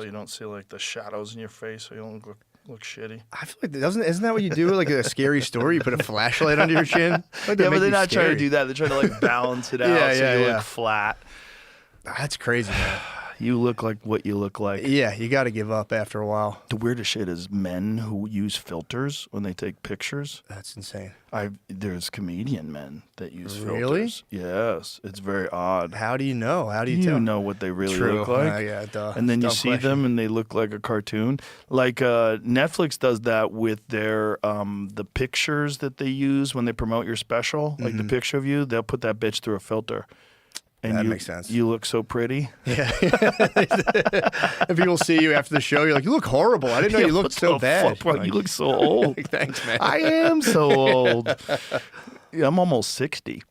So you don't see like the shadows in your face, so you don't look shitty. I feel like isn't that what you do with like a scary story? You put a flashlight under your chin. Like Yeah, but they're not trying to do that. They're trying to like balance it out so you look flat. That's crazy, man. You look like what you look like. Yeah, you got to give up after a while. The weirdest shit is men who use filters when they take pictures. That's insane. There's comedian men that use filters. Really? Yes, it's very odd. How do you know? How do you tell? You know what they really True. look like. Yeah, duh. And then you see them and they look like a cartoon. Like Netflix does that with their the pictures that they use when they promote your special. Like the picture of you, they'll put that bitch through a filter. And that makes sense. You look so pretty. Yeah. If people see you after the show, you're like, you look horrible. I didn't know you looked so bad. Fuck, bro, like, you look so old. Like, thanks, man. I am so old. Yeah, I'm almost 60.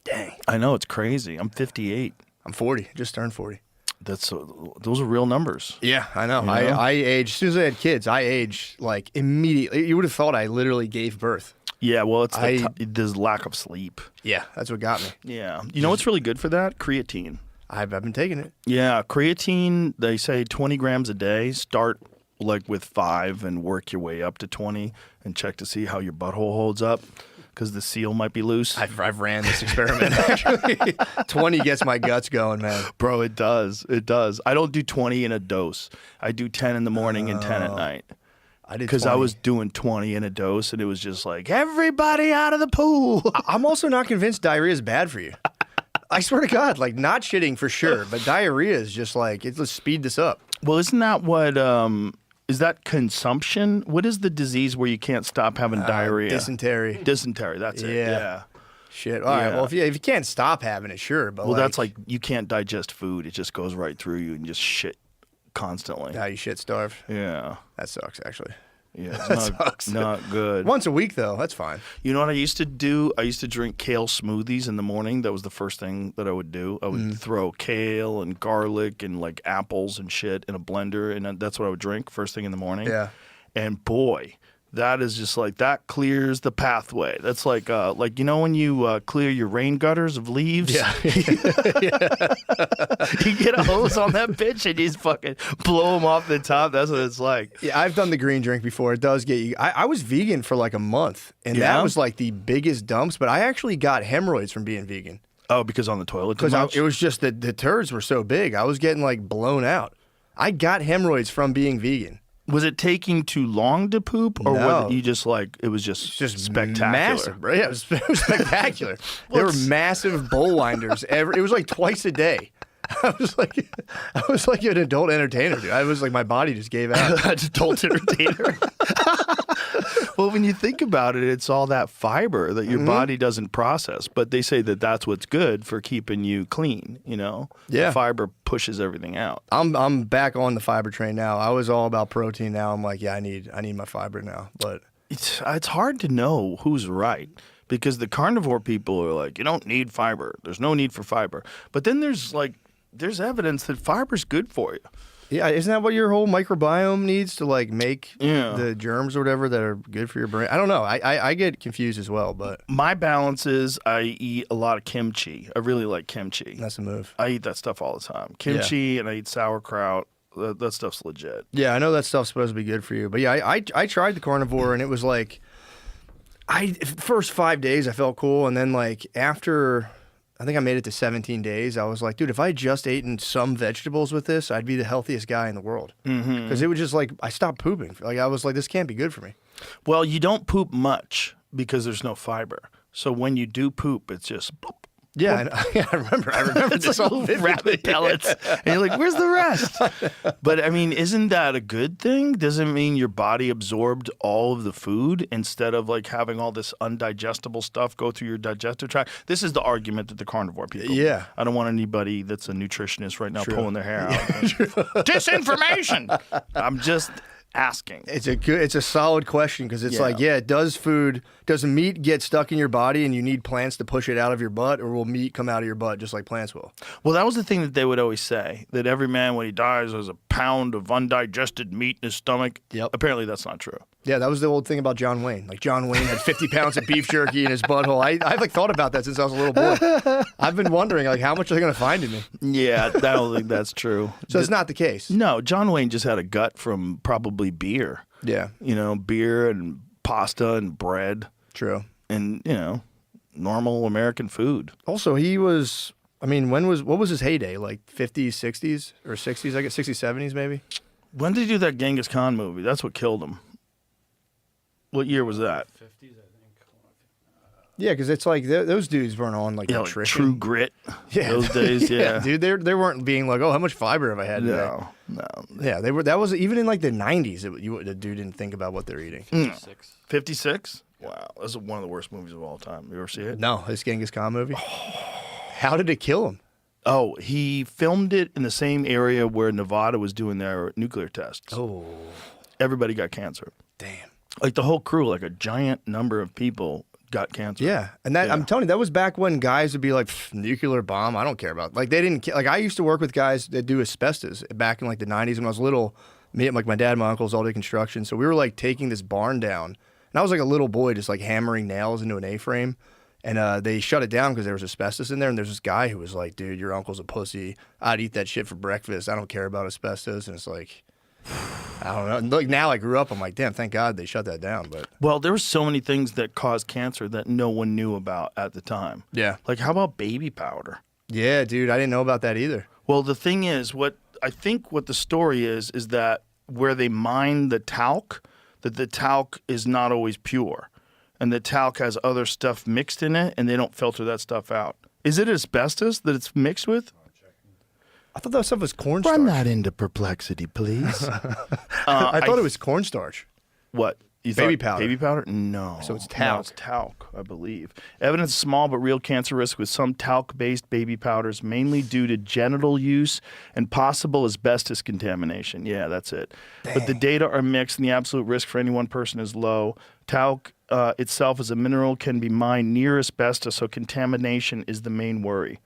Dang. I know, it's crazy. I'm 58. I'm 40. Just turned 40. Those are real numbers. Yeah, I know. You know? I aged, as soon as I had kids, I aged like immediately. You would have thought I literally gave birth. Yeah, well, it's there's lack of sleep. Yeah, that's what got me. Yeah. You know what's really good for that? Creatine. I've been taking it. Yeah, creatine, they say 20 grams a day. Start like with 5 and work your way up to 20 and check to see how your butthole holds up because the seal might be loose. I've ran this experiment, actually. 20 gets my guts going, man. Bro, it does. It does. I don't do 20 in a dose. I do 10 in the morning and 10 at night. I did because I was doing 20 in a dose, and it was just like, everybody out of the pool. I'm also not convinced diarrhea is bad for you. I swear to God, like not shitting for sure, but diarrhea is just like, let's speed this up. Well, isn't that what, is that consumption? What is the disease where you can't stop having diarrhea? Dysentery. Dysentery, that's it. Yeah. Shit. All right. Well, if you can't stop having it, sure. But well, that's like you can't digest food. It just goes right through you and just shit constantly. How you shit starve. Yeah. That sucks, actually. Yeah, it's not good. Once a week, though, that's fine. You know what I used to do? I used to drink kale smoothies in the morning. That was the first thing that I would do. I would throw kale and garlic and like apples and shit in a blender, and that's what I would drink first thing in the morning. Yeah. And boy, that is just like, that clears the pathway. That's like you know when you clear your rain gutters of leaves? Yeah. You get a hose on that bitch and you just fucking blow them off the top. That's what it's like. Yeah, I've done the green drink before. It does get you. I was vegan for like a month, and that was like the biggest dumps, but I actually got hemorrhoids from being vegan. Oh, because on the toilet too much? Because it was just that the turds were so big. I was getting like blown out. I got hemorrhoids from being vegan. Was it taking too long to poop, or was it you just like it was just spectacular? Massive, bro. Yeah, it was spectacular. There were massive bowl winders. It was like twice a day. I was like an adult entertainer, dude. I was like, my body just gave out. Adult entertainer. Well, when you think about it, it's all that fiber that your body doesn't process. But they say that that's what's good for keeping you clean. You know, yeah. The fiber pushes everything out. I'm back on the fiber train now. I was all about protein. Now I'm like, yeah, I need my fiber now. But it's hard to know who's right. Because the carnivore people are like, you don't need fiber. There's no need for fiber. But then there's evidence that fiber's good for you. Yeah, isn't that what your whole microbiome needs to like make the germs or whatever that are good for your brain? I don't know. I get confused as well, but my balance is I eat a lot of kimchi. I really like kimchi. That's a move. I eat that stuff all the time. Kimchi and I eat sauerkraut. That stuff's legit. Yeah, I know that stuff's supposed to be good for you, but yeah, I tried the carnivore and it was like, first 5 days I felt cool, and then like after, I think I made it to 17 days, I was like, dude, if I had just eaten some vegetables with this, I'd be the healthiest guy in the world. Because it was just like, I stopped pooping. Like I was like, this can't be good for me. Well, you don't poop much because there's no fiber. So when you do poop, it's just boop. Yeah, I remember it's this like all little rabbit pellets. And you're like, where's the rest? But I mean, isn't that a good thing? Doesn't mean your body absorbed all of the food instead of like having all this undigestible stuff go through your digestive tract? This is the argument that the carnivore people. Yeah. I don't want anybody that's a nutritionist right now pulling their hair out. Disinformation. I'm just asking. It's a solid question because it's like, does meat get stuck in your body and you need plants to push it out of your butt, or will meat come out of your butt just like plants will? Well, that was the thing that they would always say, that every man when he dies has a pound of undigested meat in his stomach. Yep. Apparently that's not true. Yeah, that was the old thing about John Wayne. Like John Wayne had 50 pounds of beef jerky in his butthole. I've like thought about that since I was a little boy. I've been wondering like how much are they going to find in me? Yeah, I don't think that's true. So it's not the case. No, John Wayne just had a gut from probably beer. Yeah, Beer and pasta and bread true. and, normal American food. Also, he was. I mean, what was his heyday? Like 50s, 60s, or 60s? I guess 60s, 70s, maybe. When did he do that Genghis Khan movie? That's what killed him. What year was that? 50s, I think. Yeah, because it's like those dudes weren't on like Like nutrition. True Grit. Yeah, Those days, yeah. dude, they weren't being like, oh, how much fiber have I had today? No. Yeah, they were. That was even in like the 90s. The dude didn't think about what they're eating. 56. 56? Wow. That's one of the worst movies of all time. You ever see it? No, this Genghis Khan movie. How did it kill him? Oh, he filmed it in the same area where Nevada was doing their nuclear tests. Oh, Everybody got cancer. damn. Like the whole crew, like a giant number of people got cancer. Yeah, and that I'm telling you, that was back when guys would be like, nuclear bomb. I don't care about. Like they didn't like. I used to work with guys that do asbestos back in like the 90s when I was little. Me and like my dad, and my uncles all did construction, so we were like taking this barn down, and I was like a little boy just like hammering nails into an A-frame. And they shut it down because there was asbestos in there. And there's this guy who was like, dude, your uncle's a pussy. I'd eat that shit for breakfast. I don't care about asbestos. And it's like, I don't know. And like now I grew up, I'm like, damn, thank God they shut that down. But Well, there were so many things that caused cancer that no one knew about at the time. yeah. Like, how about baby powder? Yeah, dude, I didn't know about that either. Well, the thing is, what the story is that where they mine the talc, that the talc is not always pure. And the talc has other stuff mixed in it, and they don't filter that stuff out. Is it asbestos that it's mixed with? I thought that stuff was cornstarch. Run that into perplexity, please. I thought it was cornstarch. What? You Baby thought powder. Baby powder? No. So it's No, talc. it's talc, I believe. Evidence of small but real cancer risk with some talc-based baby powders, mainly due to genital use and possible asbestos contamination. Yeah, that's it. But the data are mixed, and the absolute risk for any one person is low. Talc itself as a mineral can be mined near asbestos, so contamination is the main worry.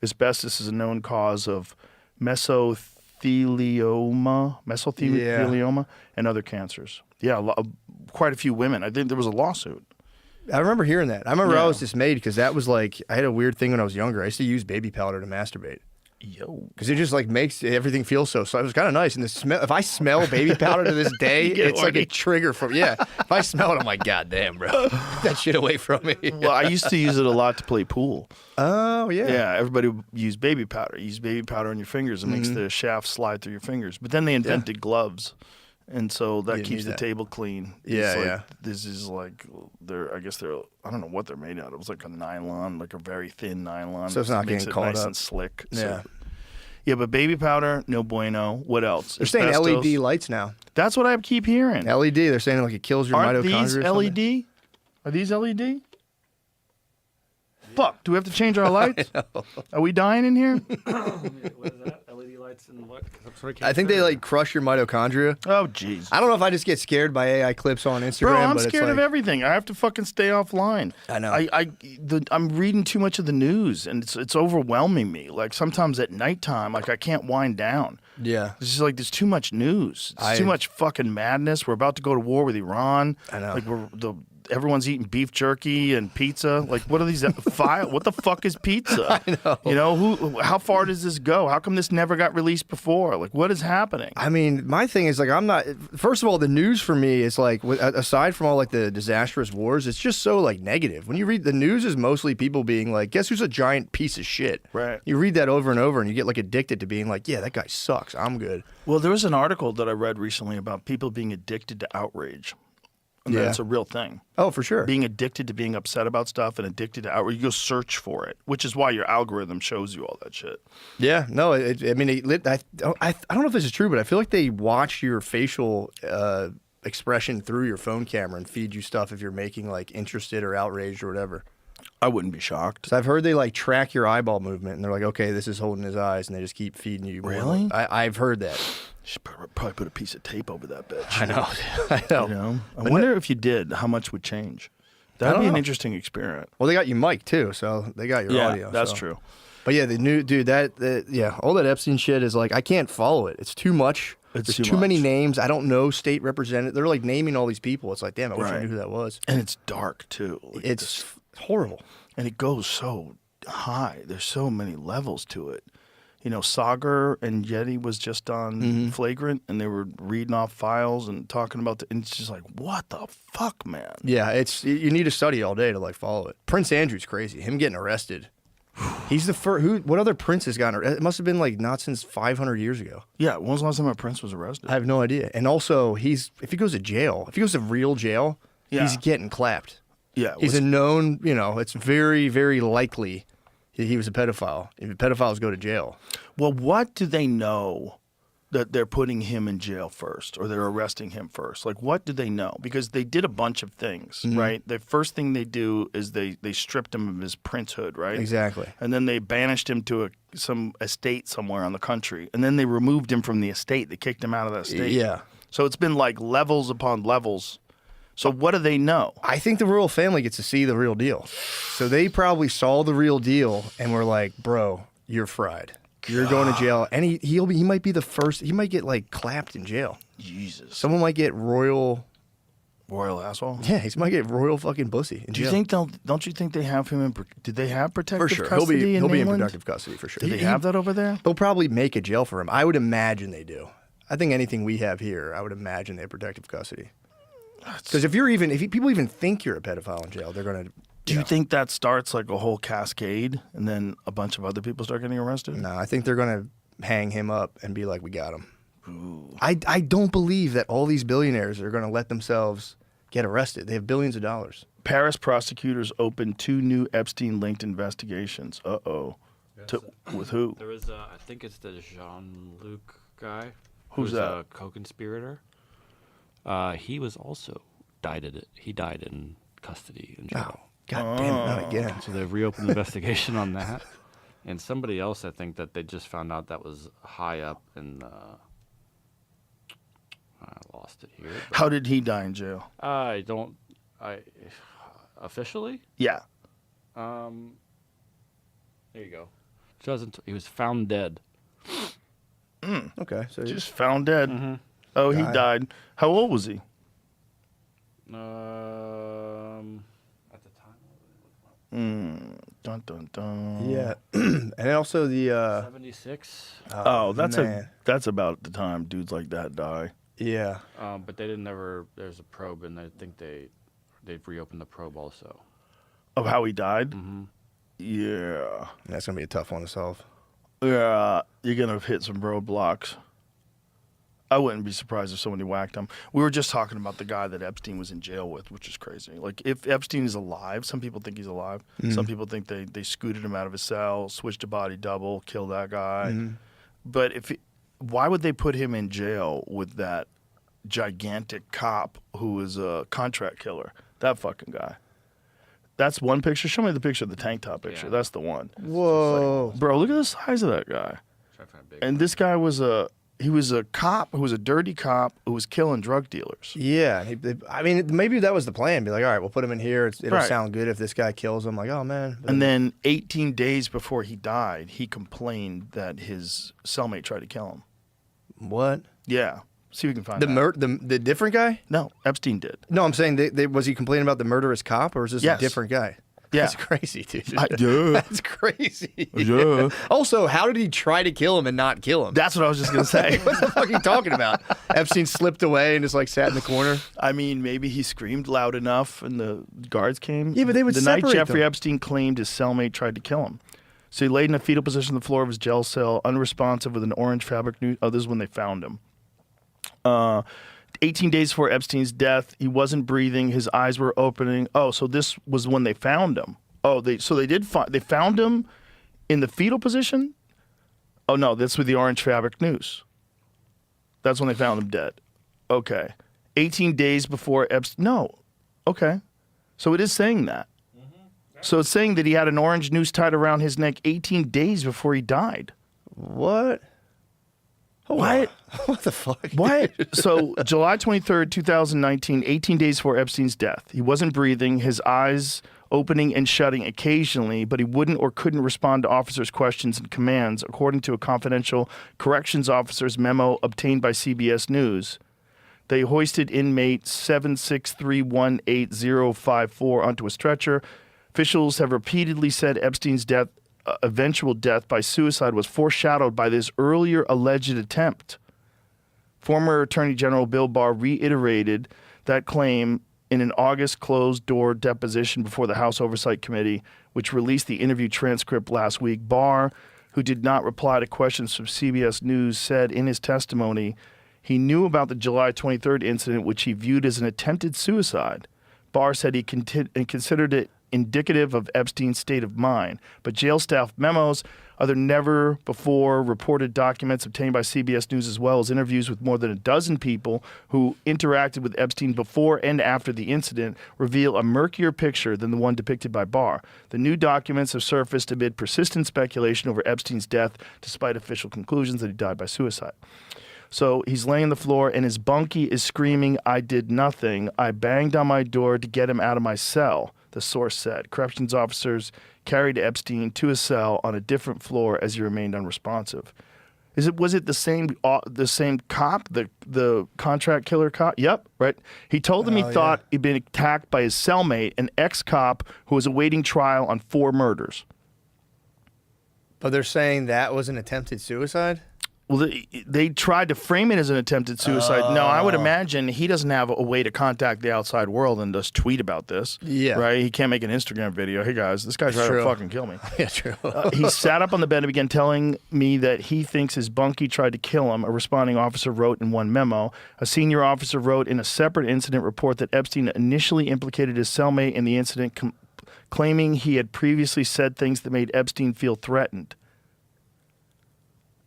Asbestos is a known cause of mesothelioma, and other cancers. Yeah, quite a few women. I think there was a lawsuit. I remember hearing that. I remember I Yeah. was dismayed because that was like, I had a weird thing when I was younger. I used to use baby powder to masturbate. Yo. Because it just like makes everything feel so. So it was kind of nice. And the smell, if I smell baby powder to this day, You get it's like a horny. trigger from, yeah. If I smell it, I'm like, God damn, bro. Get that shit away from me. Well, I used to use it a lot to play pool. Oh, yeah. Yeah, everybody would use baby powder. You use baby powder on your fingers. It makes the shaft slide through your fingers. But then they invented gloves. And so that didn't keeps need the that. table clean. Yeah, It's like, yeah. This is like, I guess they're, I don't know what they're made out of. It was like a nylon, like a very thin nylon. So it's not Makes getting it caught nice up. and slick. Yeah. Yeah, but baby powder, no bueno. What else? They're saying Asbestos. LED lights now. That's what I keep hearing. LED, they're saying like it kills your Aren't mitochondria. these or something. LED? Are these LED? Fuck, do we have to change our lights? Are we dying in here? What is that? LED lights and what? I think they like crush your mitochondria. Oh, jeez. I don't know if I just get scared by AI clips on Instagram. Bro, I'm but scared it's of like, everything. I have to fucking stay offline. I know. I'm reading too much of the news, and it's overwhelming me. Like sometimes at nighttime, like I can't wind down. Yeah. It's just like there's too much news. It's too much fucking madness. We're about to go to war with Iran. I know. Like everyone's eating beef jerky and pizza. Like, what are these? What the fuck is pizza? I know. You know, how far does this go? How come this never got released before? Like, what is happening? I mean, my thing is like I'm not. First of all, the news for me is like aside from all like the disastrous wars, it's just so like negative. When you read the news, is mostly people being like, "Guess who's a giant piece of shit?" Right. You read that over and over, and you get like addicted to being like, "Yeah, that guy sucks. I'm good." Well, there was an article that I read recently about people being addicted to outrage. And Yeah. that's a real thing. Oh, for sure. Being addicted to being upset about stuff and addicted to outrage. You go search for it, which is why your algorithm shows you all that shit. Yeah. No. I mean, I don't know if this is true, but I feel like they watch your facial expression through your phone camera and feed you stuff if you're making like interested or outraged or whatever. I wouldn't be shocked. So I've heard they like track your eyeball movement and they're like, okay, this is holding his eyes, and they just keep feeding you. More. Really? I've heard that. Should probably put a piece of tape over that bitch. I know. I know. You know? I wonder if you did, how much would change. That'd don't be an know. interesting experiment. Well, they got you mic too, so they got your audio. that's so. true. But yeah, the new dude, yeah, all that Epstein shit is like I can't follow it. It's too much. There's too too many much. names. I don't know state representative. They're like naming all these people. It's like, damn, I wish I Right. knew who that was. And it's dark too. Like It's horrible. and it goes so high. There's so many levels to it. You know, Sagar and Yeti was just on Flagrant, and they were reading off files and talking about and it's just like, what the fuck, man? Yeah, you need to study all day to like follow it. Prince Andrew's crazy. Him getting arrested. He's the first. What other prince has gotten arrested? It must have been like not since 500 years ago. Yeah, when was the last time a prince was arrested? I have no idea. And also, if he goes to jail, if he goes to real jail, he's getting clapped. Yeah, He's a known, it's very, very likely he was a pedophile. If pedophiles go to jail. well, what do they know that they're putting him in jail first, or they're arresting him first? Like, what do they know? Because they did a bunch of things, right? The first thing they do is they stripped him of his princehood, right? Exactly. And then they banished him to some estate somewhere on the country, and then they removed him from the estate. They kicked him out of the estate. Yeah. So it's been like levels upon levels. So what do they know? I think the royal family gets to see the real deal. So they probably saw the real deal and were like, bro, you're fried. You're going to jail. And he might be the first. He might get like clapped in jail. Jesus. Someone might get royal. Royal asshole? Yeah, he might get royal fucking pussy in Do you jail. think don't you think they have him in, did they have protective For sure. custody He'll be in England? productive custody for sure. Do they have that over there? They'll probably make a jail for him. I would imagine they do. I think anything we have here, I would imagine they have protective custody. Because if people even think you're a pedophile in jail, they're gonna. Do you think that starts like a whole cascade and then a bunch of other people start getting arrested? No, I think they're gonna hang him up and be like, "We got him." Ooh. I don't believe that all these billionaires are gonna let themselves get arrested. They have billions of dollars. Paris prosecutors opened 2 new Epstein-linked investigations. With who? There was, I think it's the Jean-Luc guy. Who's that? A co-conspirator. He was also He died in custody in jail. Oh, God damn it, not again. So they've reopened the investigation on that. And somebody else, I think, that they just found out that was high up in. I lost it here. How did he die in jail? Officially? Yeah. There you go. He was found dead. Okay, so Just found dead. Mm-hmm. Oh, he Died. died. How old was he? At the time. Dun dun dun. yeah, and also the 76. That's about the time dudes like that die. yeah. But they didn't ever. There's a probe, and I think they've reopened the probe also. Of how he died? Mm-hmm. Yeah. That's gonna be a tough one to solve. Yeah, you're gonna hit some roadblocks. I wouldn't be surprised if somebody whacked him. We were just talking about the guy that Epstein was in jail with, which is crazy. Like, if Epstein is alive, some people think he's alive. Some people think they scooted him out of his cell, switched a body double, killed that guy. But why would they put him in jail with that gigantic cop who was a contract killer? That fucking guy. That's one picture. Show me the picture of the tank top picture. Yeah. That's the one. Whoa. Bro, look at the size of that guy. And this guy was a cop who was a dirty cop who was killing drug dealers. Yeah, I mean, maybe that was the plan. Be like, all right, we'll put him in here. It'll Right. sound good if this guy kills him. Like, oh man. And then 18 days before he died, he complained that his cellmate tried to kill him. What? Yeah. See if we can find The different guy? No, Epstein did. No, I'm saying was he complaining about the murderous cop, or is this Yes. a different guy? Yeah. That's crazy, dude. Yeah. That's crazy. Yeah. Also, how did he try to kill him and not kill him? That's what I was just going to say. What the fuck are you talking about? Epstein slipped away and just like sat in the corner. I mean, maybe he screamed loud enough and the guards came. Yeah, but they would The night separate Jeffrey them. Epstein claimed his cellmate tried to kill him. So he laid in a fetal position on the floor of his jail cell, unresponsive with an orange fabric noose. Oh, this is when they found him. 18 days before Epstein's death, he wasn't breathing. His eyes were opening. Oh, so this was when they found him. Oh, they found him in the fetal position? Oh, no, that's with the orange fabric noose. That's when they found him dead. Okay. 18 days before Epstein. No. Okay. So it is saying that. So it's saying that he had an orange noose tied around his neck 18 days before he died. What? What? What the fuck? What? So, July 23rd, 2019, 18 days before Epstein's death. He wasn't breathing, his eyes opening and shutting occasionally, but he wouldn't or couldn't respond to officers' questions and commands, according to a confidential corrections officer's memo obtained by CBS News. They hoisted inmate 763188054 onto a stretcher. Officials have repeatedly said Epstein's death, eventual death by suicide, was foreshadowed by this earlier alleged attempt. Former Attorney General Bill Barr reiterated that claim in an August closed-door deposition before the House Oversight Committee, which released the interview transcript last week. Barr, who did not reply to questions from CBS News, said in his testimony he knew about the July 23rd incident, which he viewed as an attempted suicide. Barr said he considered it indicative of Epstein's state of mind. But jail staff memos, other never-before reported documents obtained by CBS News, as well as interviews with more than a dozen people who interacted with Epstein before and after the incident, reveal a murkier picture than the one depicted by Barr. The new documents have surfaced amid persistent speculation over Epstein's death, despite official conclusions that he died by suicide. So he's laying on the floor, and his bunkie is screaming, "I did nothing. I banged on my door to get him out of my cell," the source said. Corrections officers carried Epstein to a cell on a different floor as he remained unresponsive. Was it the same cop, the contract killer cop? Yep, right. He told them he thought he'd been attacked by his cellmate, an ex-cop who was awaiting trial on 4 murders. But they're saying that was an attempted suicide? Well, they tried to frame it as an attempted suicide. No, I would imagine he doesn't have a way to contact the outside world and just tweet about this. Yeah. Right? He can't make an Instagram video. Hey, guys, this guy's trying to fucking kill me. Yeah, true. He sat up on the bed and began telling me that he thinks his bunkie tried to kill him, a responding officer wrote in one memo. A senior officer wrote in a separate incident report that Epstein initially implicated his cellmate in the incident, claiming he had previously said things that made Epstein feel threatened.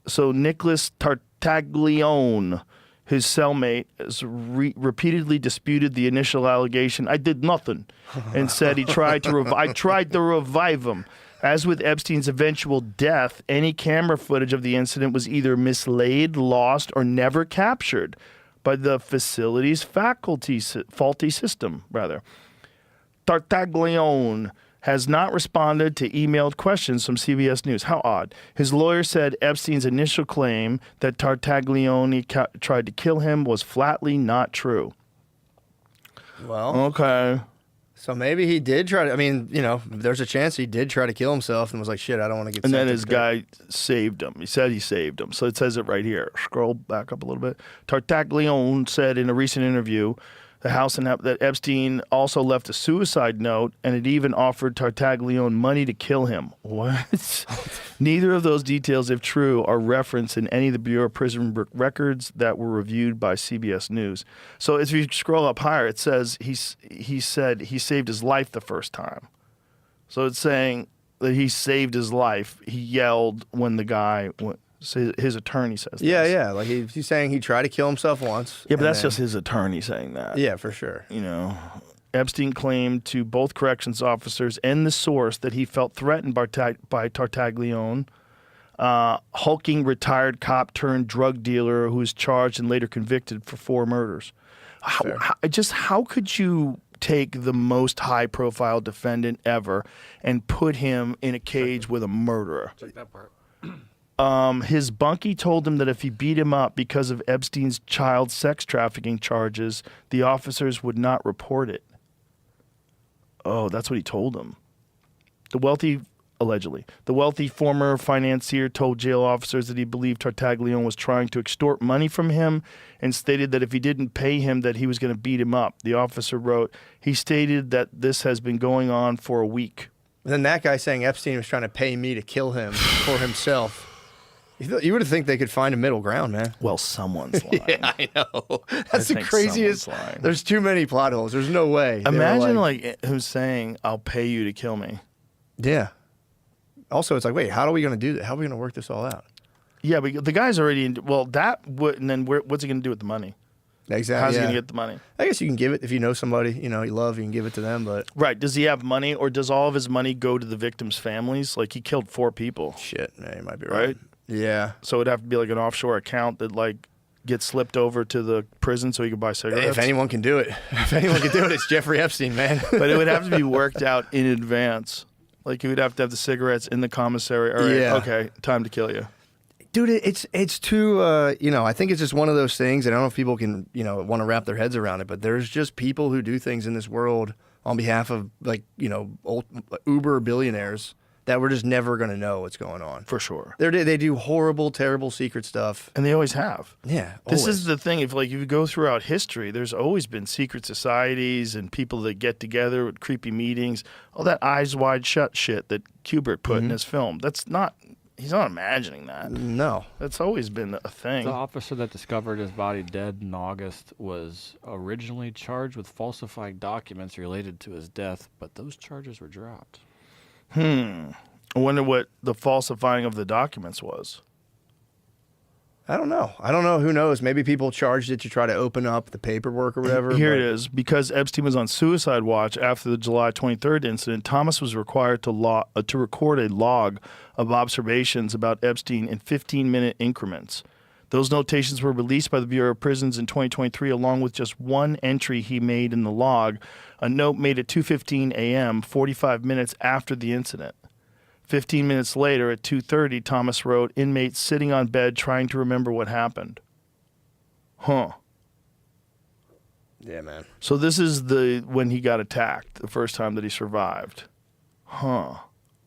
So Nicholas Tartaglione, his cellmate, has repeatedly disputed the initial allegation, "I did nothing," and said he tried to I tried to revive him. As with Epstein's eventual death, any camera footage of the incident was either mislaid, lost, or never captured by the facility's faulty system. Tartaglione has not responded to emailed questions from CBS News. How odd. His lawyer said Epstein's initial claim that Tartaglione tried to kill him was flatly not true. Well, okay. So maybe he did try to, there's a chance he did try to kill himself and was like, shit, I don't want to get And then his guy saved him. He said he saved him. So it says it right here. Scroll back up a little bit. Tartaglione said in a recent interview the House that Epstein also left a suicide note, and it even offered Tartaglione money to kill him. What? Neither of those details, if true, are referenced in any of the Bureau of Prison records that were reviewed by CBS News. So if you scroll up higher, it says he said he saved his life the first time. So it's saying that he saved his life. He yelled when the guy went. So his attorney says this. Yeah. Like he's saying he tried to kill himself once. Yeah, but that's just his attorney saying that. Yeah, for sure. Epstein claimed to both corrections officers and the source that he felt threatened by Tartaglione, hulking retired cop turned drug dealer who was charged and later convicted for 4 murders. How could you take the most high-profile defendant ever and put him in a cage with a murderer? Check that part. His bunkie told him that if he beat him up because of Epstein's child sex trafficking charges, the officers would not report it. Oh, that's what he told him. Allegedly. The wealthy former financier told jail officers that he believed Tartaglione was trying to extort money from him and stated that if he didn't pay him that he was going to beat him up. The officer wrote, he stated that this has been going on for a week. And then that guy saying Epstein was trying to pay me to kill him for himself. You would think they could find a middle ground, man. Well, someone's lying. Yeah, I know. That's the craziest. There's too many plot holes. There's no way. Imagine who's saying, "I'll pay you to kill me." Yeah. Also, it's like, wait, how are we going to do that? How are we going to work this all out? Yeah, but the guy's already in. Well, that would, and then what's he going to do with the money? Exactly. How's he going to get the money? I guess you can give it if you know somebody you love. You can give it to them, but right. Does he have money, or does all of his money go to the victims' families? Like he killed 4 people. Shit, man, you might be right. Yeah. So it'd have to be like an offshore account that like gets slipped over to the prison so he could buy cigarettes. If anyone can do it, it's Jeffrey Epstein, man. But it would have to be worked out in advance. Like you would have to have the cigarettes in the commissary. All right, Yeah. okay, time to kill you. Dude, it's too, I think it's just one of those things, and I don't know if people can, want to wrap their heads around it, but there's just people who do things in this world on behalf of, like, old uber billionaires that we're just never going to know what's going on. For sure. They do horrible, terrible secret stuff. And they always have. Yeah, This always. is the thing. If you go throughout history, there's always been secret societies and people that get together with creepy meetings. All that eyes wide shut shit that Kubrick put in his film. He's not imagining that. No. That's always been a thing. The officer that discovered his body dead in August was originally charged with falsifying documents related to his death, but those charges were dropped. I wonder what the falsifying of the documents was. I don't know. Who knows? Maybe people charged it to try to open up the paperwork or whatever. Here it is. Because Epstein was on suicide watch after the July 23rd incident, Thomas was required to record a log of observations about Epstein in 15-minute increments. Those notations were released by the Bureau of Prisons in 2023, along with just one entry he made in the log, a note made at 2:15 a.m., 45 minutes after the incident. 15 minutes later, at 2:30, Thomas wrote, "Inmates sitting on bed trying to remember what happened." Huh. Yeah, man. So this is when he got attacked, the first time that he survived. Huh.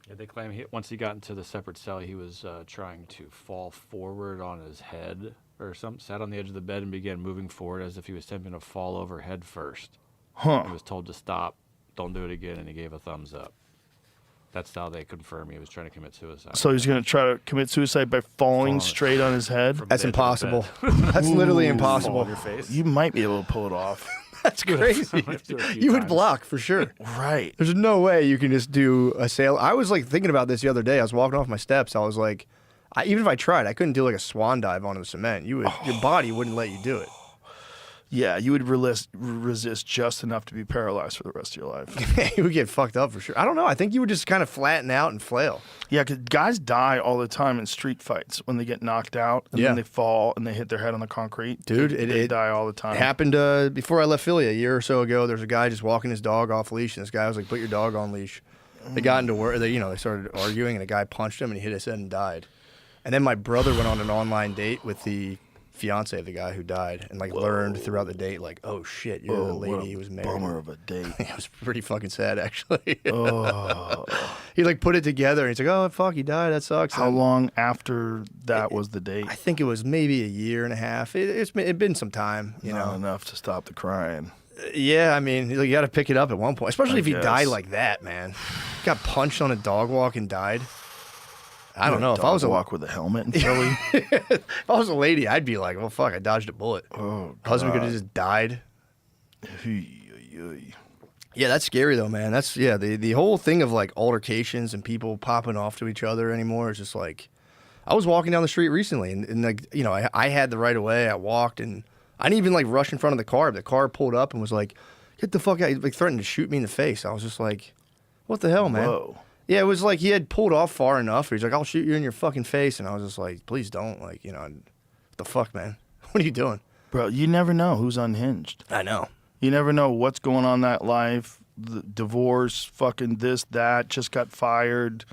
Yeah, they claim once he got into the separate cell, he was trying to fall forward on his head or something, sat on the edge of the bed and began moving forward as if he was attempting to fall over head first. Huh. He was told to stop, don't do it again, and he gave a thumbs up. That's how they confirm he was trying to commit suicide. So he's going to try to commit suicide by falling Falling straight on his head? from That's bed to impossible. bed. That's literally Fall impossible. on your face. You might be able to pull it off. That's crazy. I've do it a few You would times. block for sure. Right. There's no way you can just do a sail. I was like thinking about this the other day. I was walking off my steps. I was like, even if I tried, I couldn't do like a swan dive onto the cement. Your body wouldn't let you do it. Yeah, you would resist just enough to be paralyzed for the rest of your life. You would get fucked up for sure. I don't know. I think you would just kind of flatten out and flail. Yeah, because guys die all the time in street fights when they get knocked out and Yeah. then they fall and they hit their head on the concrete. Dude, they it die all the time. It happened before I left Philly a year or so ago. There's a guy just walking his dog off leash, and this guy was like, "Put your dog on leash." They got into work. They started arguing, and a guy punched him, and he hit his head and died. And then my brother went on an online date with the fiance of the guy who died, and like learned throughout the date, like, "Oh shit, you're the what lady a he was married." bummer of a date. It was pretty fucking sad, actually. Oh. He like put it together, and he's like, "Oh fuck, he died. That sucks." How And long after that was the date? I think it was maybe a year and a half. It'd been some time, you Not know. enough to stop the crying. Yeah, I mean, you got to pick it up at one point, especially if he guess. died like that, man. Got punched on a dog walk and died. I don't know. If I was walk with a helmet in Philly. if I was a lady, I'd be like, "Well, fuck, I dodged a bullet." Oh, Husband could God. have just died. Hey. Yeah, that's scary though, man. That's the whole thing of like altercations and people popping off to each other anymore is just like. I was walking down the street recently, and like I had the right of way. I walked, and I didn't even like rush in front of the car. The car pulled up and was like, "Get the fuck out!" He like threatened to shoot me in the face. I was just like, "What the hell, man?" Whoa. Yeah, it was like he had pulled off far enough. He's like, "I'll shoot you in your fucking face," and I was just like, "Please don't!" Like, what the fuck, man? What are you doing? Bro, you never know who's unhinged. I know. You never know what's going on in that life. The divorce, fucking this, that, just got fired,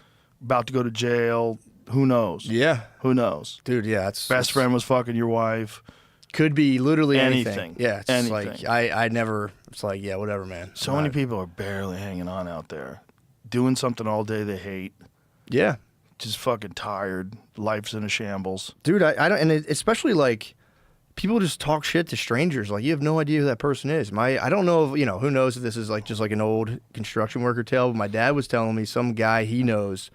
about to go to jail. Who knows? Yeah, Who knows? dude. Yeah, it's Best friend was fucking your wife. could be literally anything. Anything. Yeah, it's Anything. like I never. It's like whatever, man. So I'm many not- people are barely hanging on out there, doing something all day they hate, Yeah, just fucking tired. Life's in a shambles. dude. I don't, and especially like people just talk shit to strangers. Like you have no idea who that person is. I don't know if who knows if this is like just like an old construction worker tale. But my dad was telling me some guy he knows,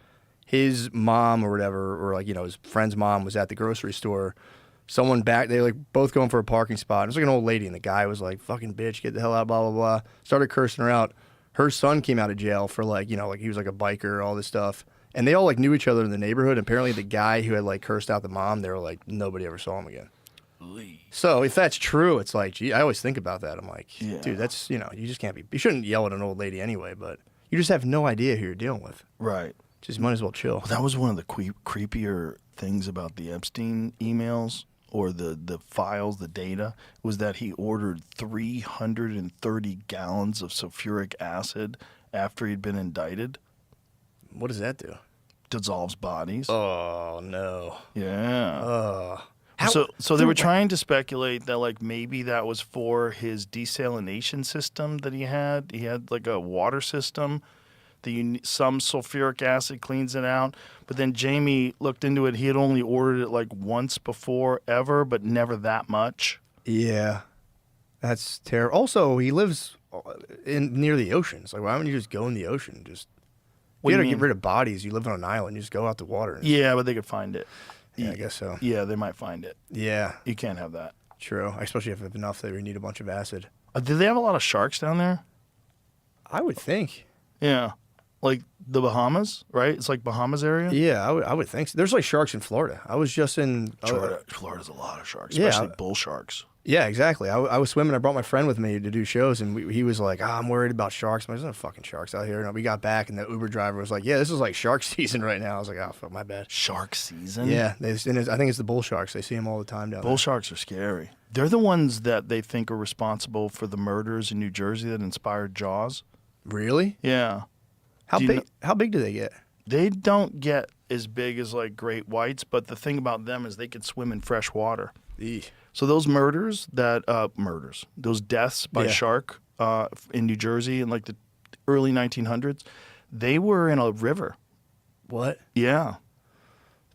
his mom or whatever, or like his friend's mom was at the grocery store. Someone back, they like both going for a parking spot. It was like an old lady, and the guy was like, "Fucking bitch, get the hell out!" Blah blah blah. Started cursing her out. Her son came out of jail for like like he was like a biker, all this stuff. And they all like knew each other in the neighborhood. Apparently, the guy who had like cursed out the mom, they were like nobody ever saw him again. So if that's true, it's like, gee, I always think about that. I'm like, Yeah. dude, that's you just can't be. You shouldn't yell at an old lady anyway, but you just have no idea who you're dealing with. Right. Just might as well chill. Well, that was one of the creepier things about the Epstein emails or the files, the data, was that he ordered 330 gallons of sulfuric acid after he'd been indicted. What does that do? Dissolves bodies. Oh, no. Yeah. So they were trying to speculate that like maybe that was for his desalination system that he had. He had like a water system. Some sulfuric acid cleans it out. But then Jamie looked into it. He had only ordered it like once before ever, but never that much. Yeah. That's terrible. Also, he lives near the oceans. Like, why wouldn't you just go in the ocean? Just What you do gotta you get mean? rid of bodies. You live on an island. You just go out the water. Yeah, but they could find it. Yeah, I guess so. Yeah, they might find it. Yeah, You can't have that. true. Especially if you have enough that you need a bunch of acid. Do they have a lot of sharks down there? I would think. Yeah. Like the Bahamas, right? It's like Bahamas area. Yeah, I would think so. There's like sharks in Florida. I was just in Florida's a lot of sharks, Yeah. especially bull sharks. Yeah, exactly. I was swimming. I brought my friend with me to do shows, and he was like, I'm worried about sharks. I'm like, there's no fucking sharks out here. And we got back, and the Uber driver was like, yeah, this is like shark season right now. I was like, oh, fuck, my bad. Shark season? Yeah, I think it's the bull sharks. They see them all the time down Bull sharks are scary. They're the ones that they think are responsible for the murders in New Jersey that inspired Jaws. there. Really? Yeah. How Do you big? How big do they get? They don't get as big as like great whites, but the thing about them is they can swim in fresh water. Eesh. So those those deaths by Yeah. shark in New Jersey in like the early 1900s, they were in a river. What? Yeah.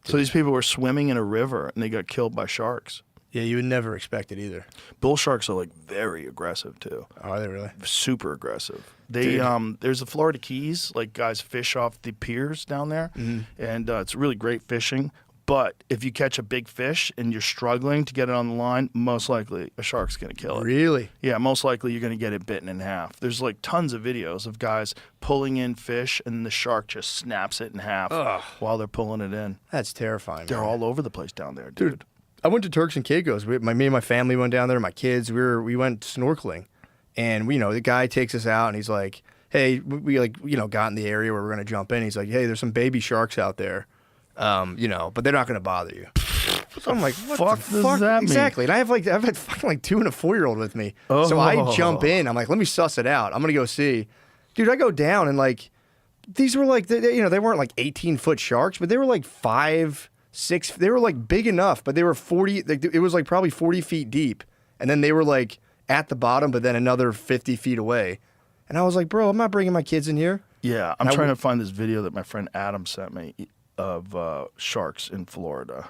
So these people were swimming in a river and they got killed by sharks. Yeah, you would never expect it either. Bull sharks are like very aggressive too. Are they really? Super aggressive. They there's the Florida Keys, like guys fish off the piers down there, and it's really great fishing. But if you catch a big fish and you're struggling to get it on the line, most likely a shark's going to kill it. Really? Yeah, most likely you're going to get it bitten in half. There's like tons of videos of guys pulling in fish and the shark just snaps it in half while they're pulling it in. That's terrifying. They're man. all over the place down there, dude. I went to Turks and Caicos. Me and my family went down there. My kids, we went snorkeling, and the guy takes us out, and he's like, "Hey, we got in the area where we're gonna jump in." He's like, "Hey, there's some baby sharks out there, but they're not gonna bother you." So I'm like, "What the does fuck?" that mean? Exactly. And I've had fucking like 2 and a 4-year-old with me, so I jump in. I'm like, "Let me suss it out. I'm gonna go see." Dude, I go down, and like, these were like, they weren't like 18-foot sharks, but they were like 5, 6. They were like big enough, but they were 40. Like, it was like probably 40 feet deep, and then they were like at the bottom, but then another 50 feet away. And I was like, bro, I'm not bringing my kids in here. Yeah, I'm trying to find this video that my friend Adam sent me of sharks in Florida.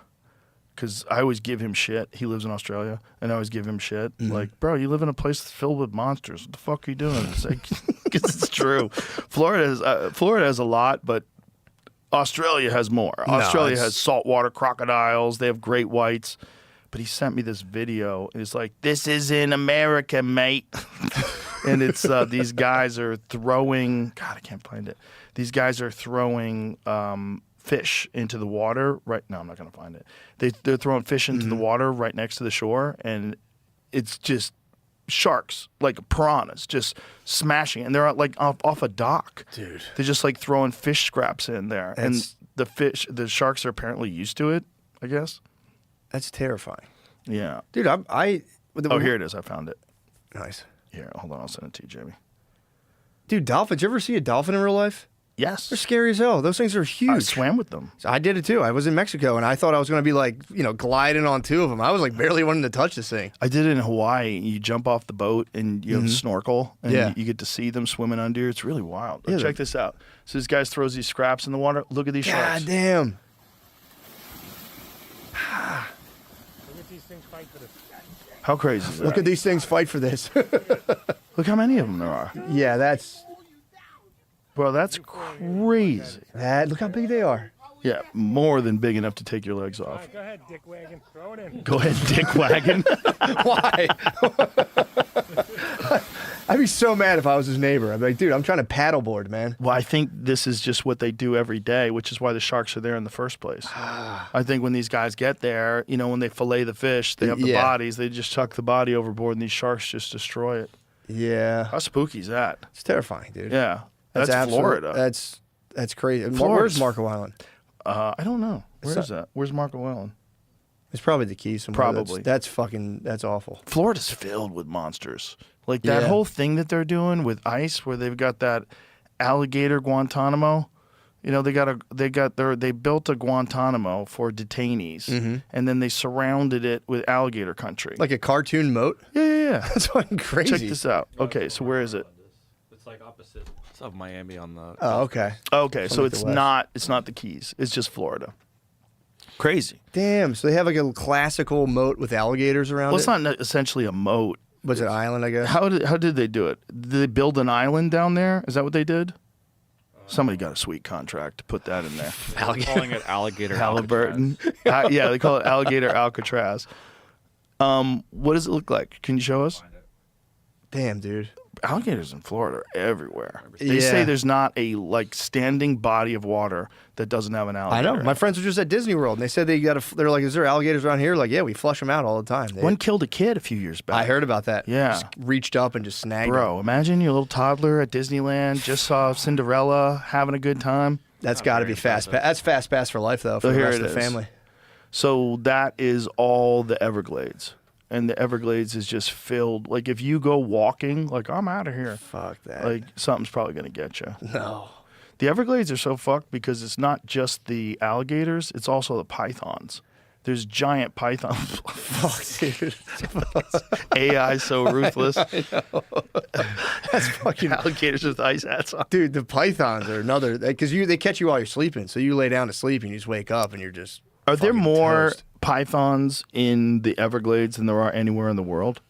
Because I always give him shit. He lives in Australia, and I always give him shit. Like, bro, you live in a place that's filled with monsters. What the fuck are you doing? It's like, because it's true. Florida has a lot, but Australia has more. Australia has saltwater crocodiles. They have great whites. But he sent me this video. And it's like, this is in America, mate. And it's these guys are throwing. God, I can't find it. These guys are throwing fish into the water. Right? No, I'm not gonna find it. They're throwing fish into the water right next to the shore, and it's just sharks, like piranhas, just smashing. And they're like off a dock. Dude, they're just like throwing fish scraps in there, and the sharks are apparently used to it. I guess. That's terrifying. Yeah, Dude, Oh, here it is. I found it. Nice. Here, hold on. I'll send it to you, Jamie. Dude, dolphins. You ever see a dolphin in real life? Yes. They're scary as hell. Those things are huge. I swam with them. I did it too. I was in Mexico, and I thought I was going to be like, gliding on 2 of them. I was like barely wanting to touch this thing. I did it in Hawaii. You jump off the boat and you have a snorkel, and Yeah. you get to see them swimming under. It's really wild. Yeah, Check this out. So this guy throws these scraps in the water. Look at these sharks. God damn. Look at these things fight for this. How crazy is that? Look at these things fight for this. Look how many of them there are. Yeah, Bro, that's crazy. look how big they are. Yeah, more than big enough to take your legs All off. right, go ahead, Dick Wagon. Throw it in. Go ahead, dick wagon. Why? I'd be so mad if I was his neighbor. I'd be like, dude, I'm trying to paddleboard, man. Well, I think this is just what they do every day, which is why the sharks are there in the first place. I think when these guys get there, when they fillet the fish, they have the Yeah. bodies. They just chuck the body overboard, and these sharks just destroy it. Yeah. How spooky is that? It's terrifying, dude. Yeah. That's absolute- Florida. That's That's crazy. Where's Florida's- Marco Island? I don't know. Where It's is that? Where's Marco Island? It's probably the Keys somewhere. Probably. That's awful. Florida's filled with monsters. Like that Yeah. whole thing that they're doing with ICE, where they've got that alligator Guantanamo. You know, they built a Guantanamo for detainees, and then they surrounded it with alligator country. Like a cartoon moat? yeah. That's fucking crazy. Check this out. Okay, so where is it? It's like opposite of Miami on the. Oh, okay. Okay, so like the it's west. not the Keys. It's just Florida. Crazy. Damn. So they have like a classical moat with alligators around Well, it? it's not essentially a moat. Was it an island, I guess? How did they do it? Did they build an island down there? Is that what they did? Somebody got a sweet contract to put that in there. They're calling it alligator Halliburton. Yeah, they call it alligator Alcatraz. What does it look like? Can you show us? Damn, dude. Alligators in Florida are everywhere. They Yeah. say there's not a standing body of water that doesn't have an I alligator. know. My friends were just at Disney World, and they said they're like, is there alligators around here? Like, yeah, we flush them out all the time. One killed a kid a few years back. I heard about that. Yeah. Just reached up and just snagged Bro, imagine your little toddler at Disneyland, just saw Cinderella, having a good time. him. That's got to be fast pass. That's fast pass for life, though, for So the here rest it of the is. family. So that is all the Everglades. And the Everglades is just filled. Like, if you go walking, like, I'm out of here. Fuck that. Like, something's probably going to get you. no. The Everglades are so fucked because it's not just the alligators, it's also the pythons. There's giant pythons. Fuck, dude. AI so ruthless. That's fucking. Alligators with ice hats on. Dude, the pythons are another. Because they catch you while you're sleeping. So you lay down to sleep and you just wake up and you're just. Are there fucking more toast. pythons in the Everglades than there are anywhere in the world?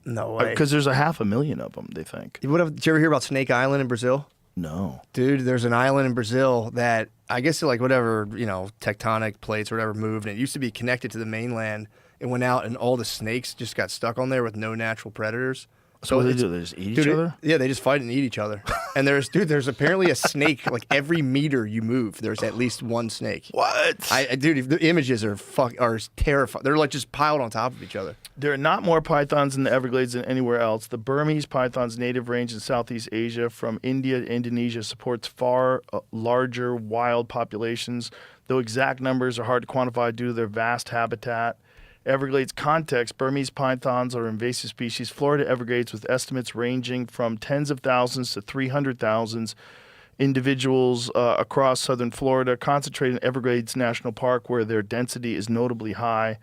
No way. Because there's 500,000 of them, they think. Did you ever hear about Snake Island in Brazil? No. Dude, there's an island in Brazil that I guess like whatever, tectonic plates or whatever moved, and it used to be connected to the mainland. It went out, and all the snakes just got stuck on there with no natural predators. So what do they it's- do? They just eat Dude, each other? yeah, they just fight and eat each other. And there's apparently a snake like every meter you move. There's at least one snake. What? Dude, the images are terrifying. They're like just piled on top of each other. There are not more pythons in the Everglades than anywhere else. The Burmese python's native range in Southeast Asia from India to Indonesia supports far larger wild populations, though exact numbers are hard to quantify due to their vast habitat. Everglades context, Burmese pythons are invasive species. Florida Everglades with estimates ranging from tens of thousands to 300,000 individuals across southern Florida, concentrated in Everglades National Park where their density is notably high.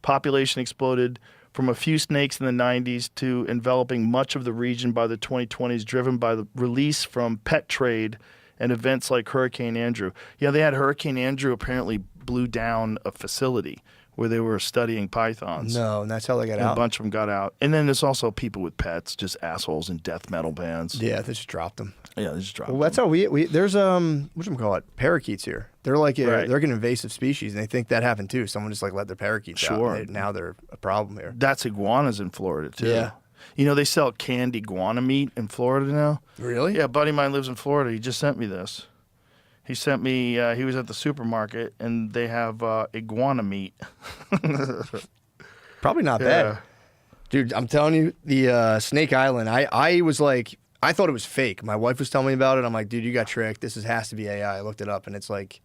Population exploded from a few snakes in the 90s to enveloping much of the region by the 2020s, driven by the release from pet trade and events like Hurricane Andrew. Yeah, they had Hurricane Andrew apparently blew down a facility where they were studying pythons. No, and that's how they got And a out. bunch of them got out. And then there's also people with pets, just assholes in death metal bands. Yeah, they just dropped them. Yeah, they just dropped Well, that's how we there's whatchamacallit, parakeets here. They're like Right. they're an invasive species, and they think that happened too. Someone just like let their parakeets out. Sure. And now they're a problem here. That's iguanas in Florida, too. Yeah. You know, they sell canned iguana meat in Florida now. Really? Yeah, a buddy of mine lives in Florida. He just sent me this. He sent me, he was at the supermarket, and they have iguana meat. Probably not Yeah. bad. Dude, I'm telling you, the Snake Island, I was like, I thought it was fake. My wife was telling me about it. I'm like, dude, you got tricked. This has to be AI. I looked it up, and it's like,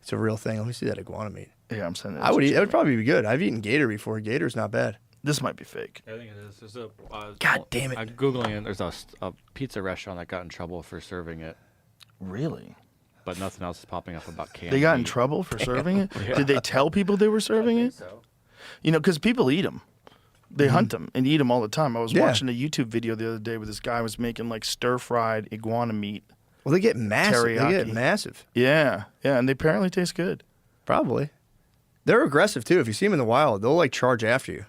it's a real thing. Let me see that iguana meat. Yeah, I'm sending it. I would to eat. you. That would probably be good. I've eaten gator before. Gator's not bad. This might be fake. I think it is. There's a. God damn it. I'm googling it. There's a pizza restaurant that got in trouble for serving it, Really? but nothing else is popping up about canned. They got in meat. trouble for serving it? Yeah. Did they tell people they were serving it? So. You know, because people eat them. They hunt them and eat them all the time. I was Yeah. watching a YouTube video the other day where this guy was making like stir-fried iguana meat. Well, they get massive. They get Teriyaki. massive. Yeah, and they apparently taste good. Probably. They're aggressive too. If you see them in the wild, they'll like charge after you.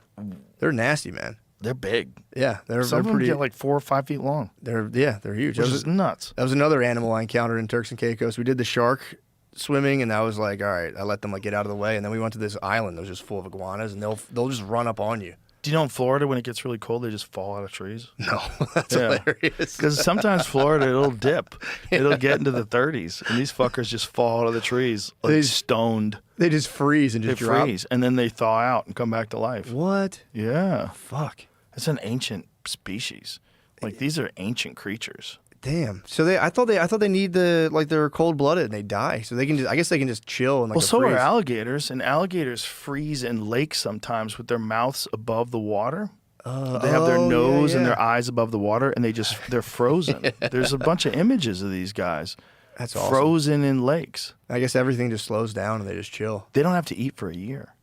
They're nasty, man. They're big. Yeah, they're Some of them pretty. get like 4 or 5 feet long, they're huge. which is nuts. That was another animal I encountered in Turks and Caicos. We did the shark swimming, and I was like, all right, I let them like get out of the way, and then we went to this island that was just full of iguanas, and they'll just run up on you. Do you know in Florida when it gets really cold, they just fall out of trees? No, that's Yeah. hilarious. Because sometimes Florida, it'll dip. It'll get into the 30s, and these fuckers just fall out of the trees, like They- stoned. They just freeze and They just drop. freeze, and then they thaw out and come back to life. What? Yeah. Fuck. It's an ancient species. Like, these are ancient creatures. Damn. So I thought they need they're cold blooded and they die. So they can I guess they can just chill and Well, a so freeze. are alligators, and alligators freeze in lakes sometimes with their mouths above the water. They have their nose and their eyes above the water, and they're frozen. There's a bunch of images of these guys. That's awesome. Frozen in lakes. I guess everything just slows down and they just chill. They don't have to eat for a year.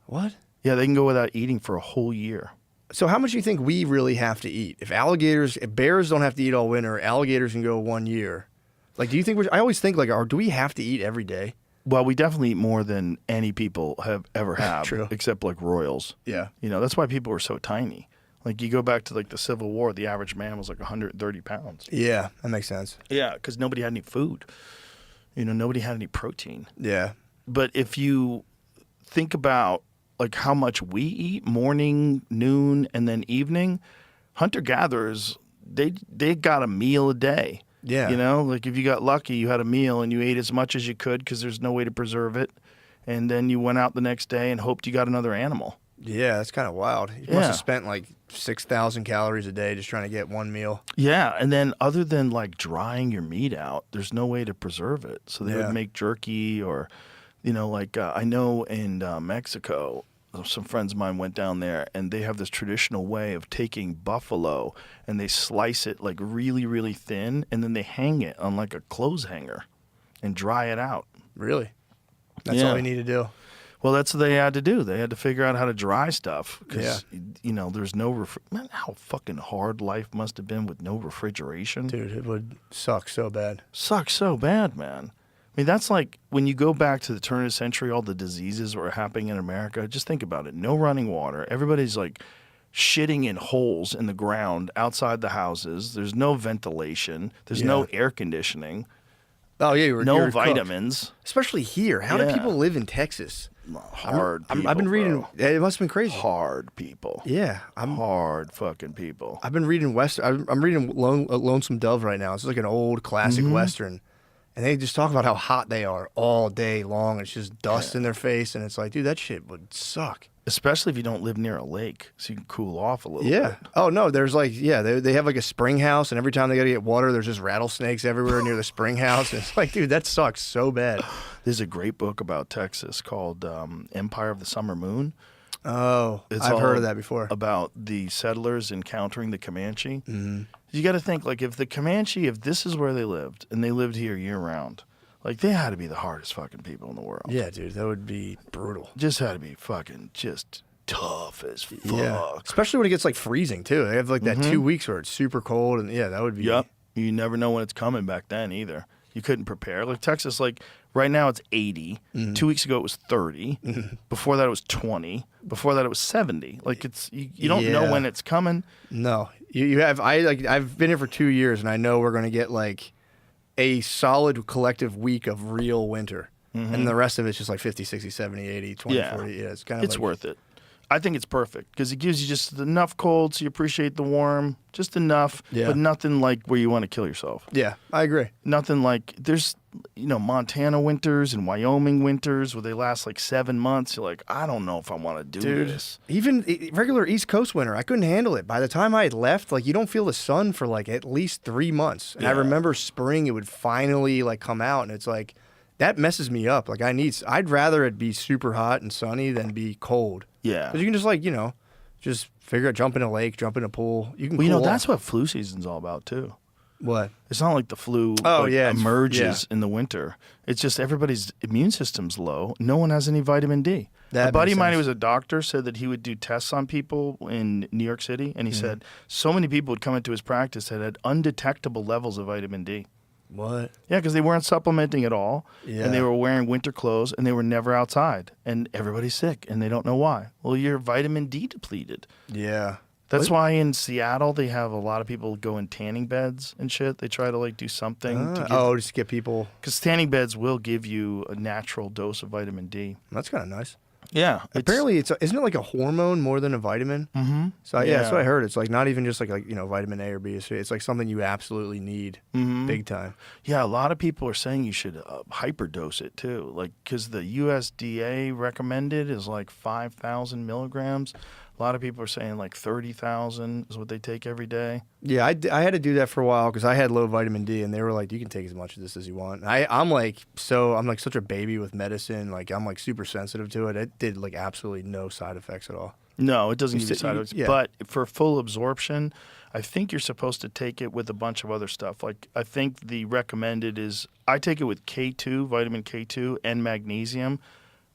What? Yeah, they can go without eating for a whole year. So how much do you think we really have to eat? If bears don't have to eat all winter, alligators can go 1 year. Like, do you think I always think do we have to eat every day? Well, we definitely eat more than any people have ever had, True. except like royals. Yeah. You know, that's why people were so tiny. Like, you go back to like the Civil War, the average man was like 130 pounds. Yeah, that makes sense. Yeah, because nobody had any food. You know, nobody had any protein. Yeah. But if you think about like how much we eat morning, noon, and then evening, hunter-gatherers, they got a meal a day. Yeah. You know, like if you got lucky, you had a meal and you ate as much as you could because there's no way to preserve it. And then you went out the next day and hoped you got another animal. Yeah, that's kind of wild. You must have spent like 6,000 calories a day just trying to get one meal. Yeah, and then other than like drying your meat out, there's no way to preserve it. So they Yeah. would make jerky or, you know, like I know in Mexico, some friends of mine went down there and they have this traditional way of taking buffalo and they slice it like really, really thin and then they hang it on like a clothes hanger and dry it out. Really? That's Yeah. all you need to do. Well, that's what they had to do. They had to figure out how to dry stuff because, Yeah. you know, there's no man, how fucking hard life must have been with no refrigeration. Dude, it would suck so bad. Sucks so bad, man. I mean, that's like when you go back to the turn of the century, all the diseases were happening in America. Just think about it. No running water. Everybody's like shitting in holes in the ground outside the houses. There's no ventilation. There's no air conditioning. Oh, yeah, No you're cooked. vitamins. Especially here. How do Yeah. people live in Texas? Hard people, I've been reading. bro. It must have been crazy. Hard people. Yeah, Hard fucking people. I've been reading I'm reading Lonesome Dove right now. It's like an old classic Western. And they just talk about how hot they are all day long. It's just dust in their face. And it's like, dude, that shit would suck. Especially if you don't live near a lake, so you can cool off a little Yeah. bit. Oh, no, there's like, they have like a spring house. And every time they got to get water, there's just rattlesnakes everywhere near the spring house. And it's like, dude, that sucks so bad. There's a great book about Texas called Empire of the Summer Moon. Oh, It's I've heard all of that before. About the settlers encountering the Comanche. Mm-hmm. You got to think, like, if the Comanche, if this is where they lived, and they lived here year-round, like, they had to be the hardest fucking people in the world. Yeah, dude, that would be brutal. Just had to be fucking just tough as fuck. Yeah. Especially when it gets like freezing, too. They have like that 2 weeks where it's super cold. And yeah, that would be. Yep. You never know when it's coming back then either. You couldn't prepare. Like Texas, like right now it's 80. 2 weeks ago it was 30. Before that it was 20. Before that it was 70. Like it's you don't know when it's coming. No, you have. I've been here for 2 years, and I know we're going to get like a solid collective week of real winter, and the rest of it's just like 50, 60, 70, 80, 20, 40. Yeah, it's kind of. It's worth it. I think it's perfect because it gives you just enough cold so you appreciate the warm, just enough, but nothing like where you want to kill yourself. Yeah, I agree. Nothing like there's, Montana winters and Wyoming winters where they last like 7 months. You're like, I don't know if I want to do this. Even regular East Coast winter, I couldn't handle it. By the time I had left, like you don't feel the sun for like at least 3 months. And I remember spring, it would finally like come out, and it's like that messes me up. Like I'd rather it be super hot and sunny than be cold. Yeah. Because you can just like, just figure out, jump in a lake, jump in a pool. You can Well, cool that's off. what flu season's all about too. What? It's not like the flu emerges in the winter. It's just everybody's immune system's low. No one has any vitamin D. That a buddy of makes mine who sense. was a doctor said that he would do tests on people in New York City, and he said so many people would come into his practice that had undetectable levels of vitamin D. What? Yeah, because they weren't supplementing at all, and they Yeah. were wearing winter clothes, and they were never outside, and everybody's sick, and they don't know why. Well, you're vitamin D depleted. Yeah. That's why in Seattle they have a lot of people go in tanning beds and shit. They try to like do something to get, just to get people. because tanning beds will give you a natural dose of vitamin D. That's kind of nice. Yeah, Apparently, isn't it like a hormone more than a vitamin? Mm-hmm. So that's what I heard. It's like not even just like vitamin A or B. It's like something you absolutely need, big time. Yeah, a lot of people are saying you should hyperdose it too, like because the USDA recommended is like 5,000 milligrams. A lot of people are saying like 30,000 is what they take every day. Yeah, I had to do that for a while because I had low vitamin D, and they were like, "You can take as much of this as you want." And I'm like such a baby with medicine. Like I'm like super sensitive to it. It did like absolutely no side effects at all. No, it doesn't You give you said- side you- effects. yeah. But for full absorption, I think you're supposed to take it with a bunch of other stuff. Like I think the recommended is I take it with K2, vitamin K2, and magnesium.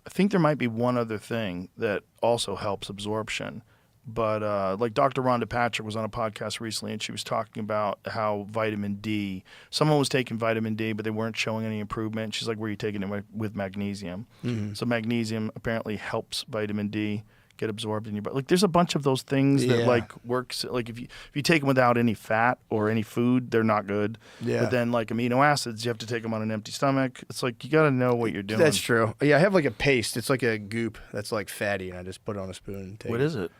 I think there might be one other thing that also helps absorption. But like Dr. Rhonda Patrick was on a podcast recently, and she was talking about how vitamin D, someone was taking vitamin D, but they weren't showing any improvement. She's like, were you taking it with magnesium? Mm-hmm. So magnesium apparently helps vitamin D get absorbed in your body. Like there's a bunch of those things that Yeah. like works. Like if you take them without any fat or any food, they're not good. Yeah. But then like amino acids, you have to take them on an empty stomach. It's like you got to know what you're doing. That's true. Yeah, I have like a paste. It's like a goop that's like fatty, and I just put it on a spoon and take What it. is it?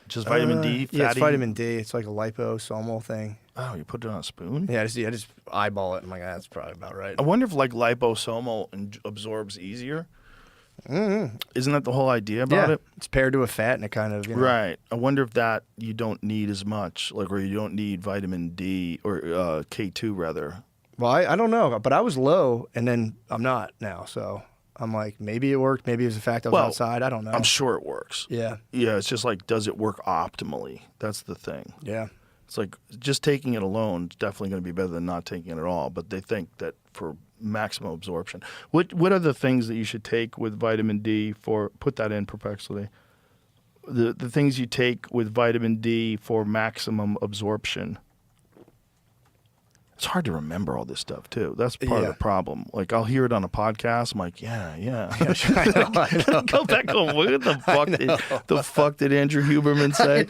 Just vitamin D? Fatty? Yeah, it's vitamin D. It's like a liposomal thing. Oh, you put it on a spoon? Yeah, I just eyeball it. I'm like, that's probably about right. I wonder if like liposomal absorbs easier. Mm-hmm. Isn't that the whole idea about Yeah, it? it's paired to a fat, and it kind of Right. I wonder if that you don't need as much, like, or you don't need vitamin D or K2 rather. Well, I don't know, but I was low, and then I'm not now. So I'm like, maybe it worked. Maybe it was the fact I was Well, outside. I don't know. I'm sure it works. Yeah, Yeah, it's just like, does it work optimally? That's the thing. yeah. It's like just taking it alone is definitely going to be better than not taking it at all. But they think that for maximum absorption, what are the things that you should take with vitamin D for? Put that in perplexity. The things you take with vitamin D for maximum absorption. It's hard to remember all this stuff too. That's part of Yeah. the problem. Like I'll hear it on a podcast. I'm like, yeah. I know. Go back home. What the fuck did Andrew Huberman say?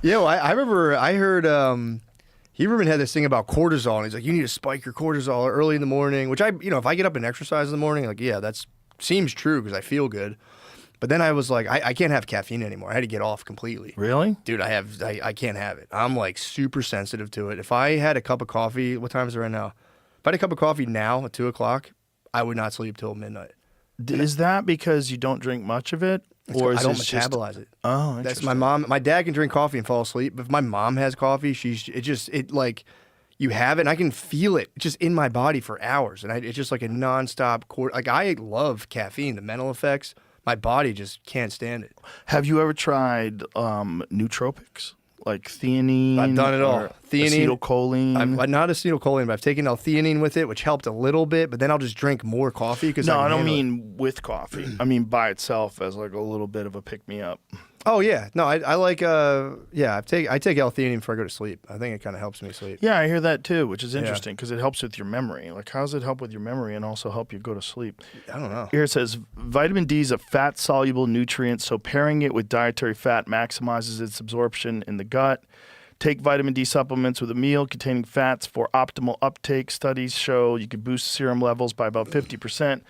Yeah, well, I remember I heard Huberman had this thing about cortisol, and he's like, you need to spike your cortisol early in the morning, which if I get up and exercise in the morning, like, yeah, that seems true because I feel good. But then I was like, I can't have caffeine anymore. I had to get off completely. Really? Dude, I can't have it. I'm like super sensitive to it. If I had a cup of coffee, what time is it right now? If I had a cup of coffee now at 2:00, I would not sleep till midnight. Is that because you don't drink much of it, or is I don't it just? metabolize it. Oh, That's interesting. my mom. My dad can drink coffee and fall asleep. But if my mom has coffee, like you have it, and I can feel it just in my body for hours, and it's just like a nonstop. Like I love caffeine, the mental effects. My body just can't stand it. Have you ever tried nootropics like theanine? I've done it all. or Theanine. acetylcholine. I'm not acetylcholine, but I've taken L-theanine with it, which helped a little bit. But then I'll just drink more coffee because no, I don't mean with coffee. I mean by itself as like a little bit of a pick me up. Oh yeah, no, I like I take L-theanine before I go to sleep. I think it kind of helps me sleep. Yeah, I hear that too, which is interesting because it helps with your memory. Like, how does it help with your memory and also help you go to sleep? I don't know. Here it says vitamin D is a fat-soluble nutrient, so pairing it with dietary fat maximizes its absorption in the gut. Take vitamin D supplements with a meal containing fats for optimal uptake. Studies show you can boost serum levels by about 50%.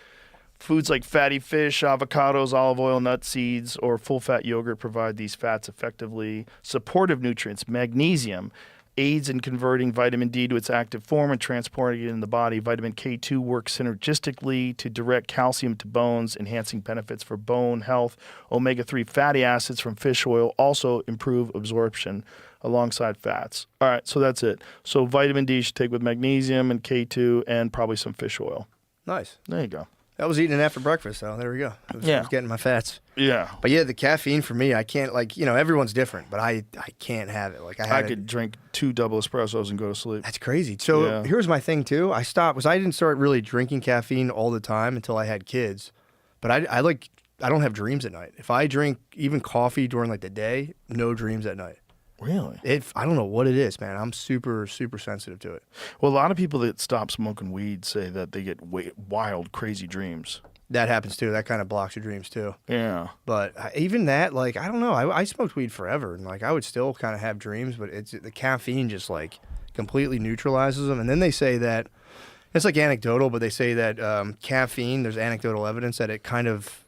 Foods like fatty fish, avocados, olive oil, nuts, seeds, or full-fat yogurt provide these fats effectively. Supportive nutrients, magnesium, aids in converting vitamin D to its active form and transporting it in the body. Vitamin K2 works synergistically to direct calcium to bones, enhancing benefits for bone health. Omega-3 fatty acids from fish oil also improve absorption alongside fats. All right, so that's it. So vitamin D you should take with magnesium and K2 and probably some fish oil. Nice. There you go. I was eating it after breakfast, so there we go. I was getting my fats. Yeah. But yeah, the caffeine for me, I can't everyone's different, but I can't have it. Like I could drink 2 double espressos and go to sleep. That's crazy. So Yeah. here's my thing too. I stopped I didn't start really drinking caffeine all the time until I had kids. But I don't have dreams at night. If I drink even coffee during like the day, no dreams at night. Really? I don't know what it is, man. I'm super, super sensitive to it. Well, a lot of people that stop smoking weed say that they get wild, crazy dreams. That happens too. That kind of blocks your dreams too. Yeah. But even that, like, I don't know. I smoked weed forever, and like I would still kind of have dreams, but it's the caffeine just like completely neutralizes them. And then they say that it's like anecdotal, but they say that caffeine. There's anecdotal evidence that it kind of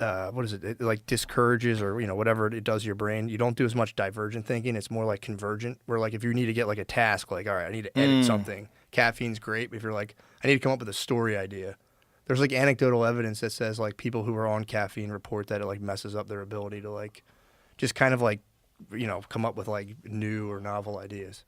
it like discourages or whatever it does to your brain. You don't do as much divergent thinking. It's more like convergent, where like if you need to get like a task, like all right, I need to edit something. Caffeine's great, but if you're like I need to come up with a story idea, There's like anecdotal evidence that says like people who are on caffeine report that it like messes up their ability to like just kind of like, you know, come up with like new or novel ideas.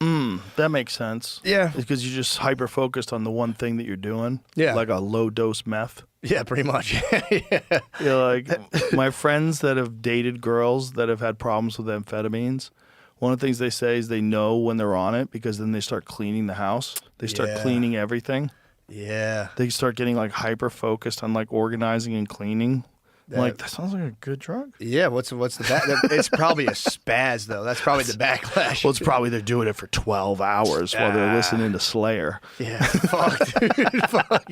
That makes sense. Yeah. Because you're just hyper focused on the one thing that you're doing. Yeah. Like a low dose meth. Yeah, pretty much. Yeah. You're like my friends that have dated girls that have had problems with amphetamines. One of the things they say is they know when they're on it because then they start cleaning the house. They start Yeah. cleaning everything. Yeah. They start getting like hyper focused on like organizing and cleaning. I'm like, that sounds like a good drug. Yeah, what's the back? It's probably a spaz though. That's probably the backlash. Well, it's probably they're doing it for 12 hours while they're listening to Slayer. Yeah, fuck, dude. Fuck.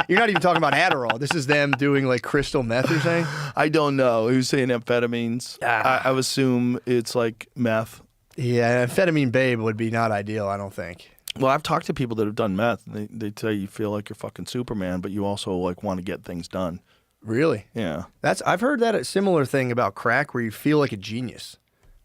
You're not even talking about Adderall. This is them doing like crystal meth, you're saying? I don't know. Who's saying amphetamines? I would assume it's like meth. Yeah, amphetamine babe would be not ideal, I don't think. Well, I've talked to people that have done meth. And they tell you feel like you're fucking Superman, but you also like want to get things done. Really? Yeah. I've heard that a similar thing about crack where you feel like a genius.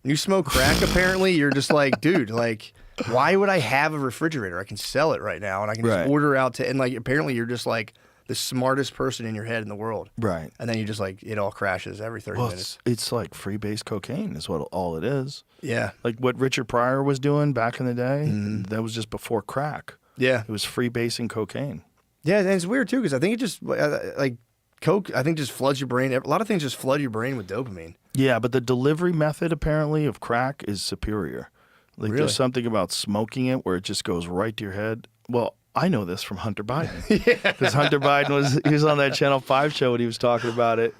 When you smoke crack, apparently, you're just like, dude, like, why would I have a refrigerator? I can sell it right now, and I can just order out to, and like, apparently, you're just like the smartest person in your head in the world. Right. And then you just like, it all crashes every 30 minutes. It's like freebase cocaine is what all it is. Yeah. Like what Richard Pryor was doing back in the day, that was just before crack. Yeah. It was freebasing cocaine. Yeah, and it's weird too because I think it just like coke. I think just floods your brain. A lot of things just flood your brain with dopamine. Yeah, but the delivery method apparently of crack is superior. Like Really? there's something about smoking it where it just goes right to your head. Well, I know this from Hunter Biden. Because Hunter Biden was on that Channel 5 show when he was talking about it.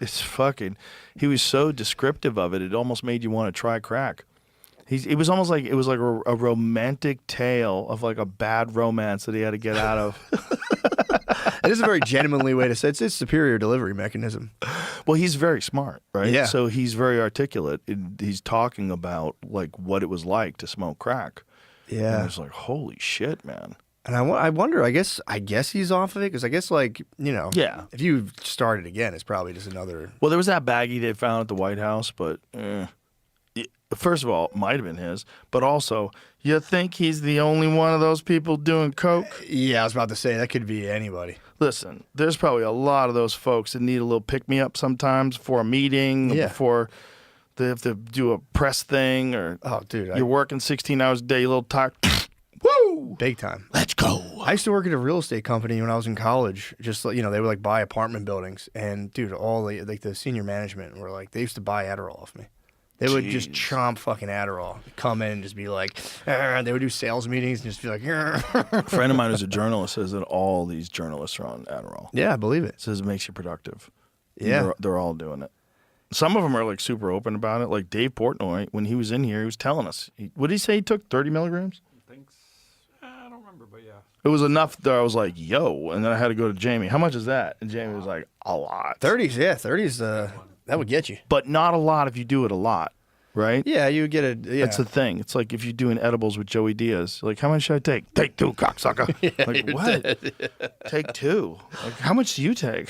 He was so descriptive of it, it almost made you want to try crack. It was almost like a romantic tale of like a bad romance that he had to get out of. It is a very gentlemanly way to say it's superior delivery mechanism. Well, he's very smart, right? Yeah. So he's very articulate. He's talking about like what it was like to smoke crack. Yeah. And I was like, holy shit, man. And I wonder. I guess he's off of it because I guess like Yeah. if you start it again, it's probably just another. Well, there was that baggie they found at the White House, but first of all, it might have been his. But also, you think he's the only one of those people doing coke? Yeah, I was about to say that could be anybody. Listen, there's probably a lot of those folks that need a little pick-me-up sometimes for a meeting, or Yeah. before they have to do a press thing, or Dude, you're working 16 hours a day, a little tired. Woo! big time. Let's go. I used to work at a real estate company when I was in college. Just like, they would like buy apartment buildings, and dude, all the senior management were like, they used to buy Adderall off me. They would just chomp fucking Adderall, come in and just be like, they would do sales meetings and just be like, A friend of mine who's a journalist says that all these journalists are on Adderall. yeah, I believe it. Says it makes you productive. Yeah. They're all doing it. Some of them are like super open about it. Like Dave Portnoy, when he was in here, he was telling us. What did he say? He took 30 milligrams? I don't remember, but yeah. It was enough that I was like, yo. And then I had to go to Jamie. How much is that? And Jamie was like, a lot. 30s, yeah, 30s. That would get you. But not a lot if you do it a lot, right? Yeah, you would get a. Yeah. That's the thing. It's like if you're doing edibles with Joey Diaz. Like, how much should I take? Take 2, cocksucker. Like, what? Take 2. Like, how much do you take?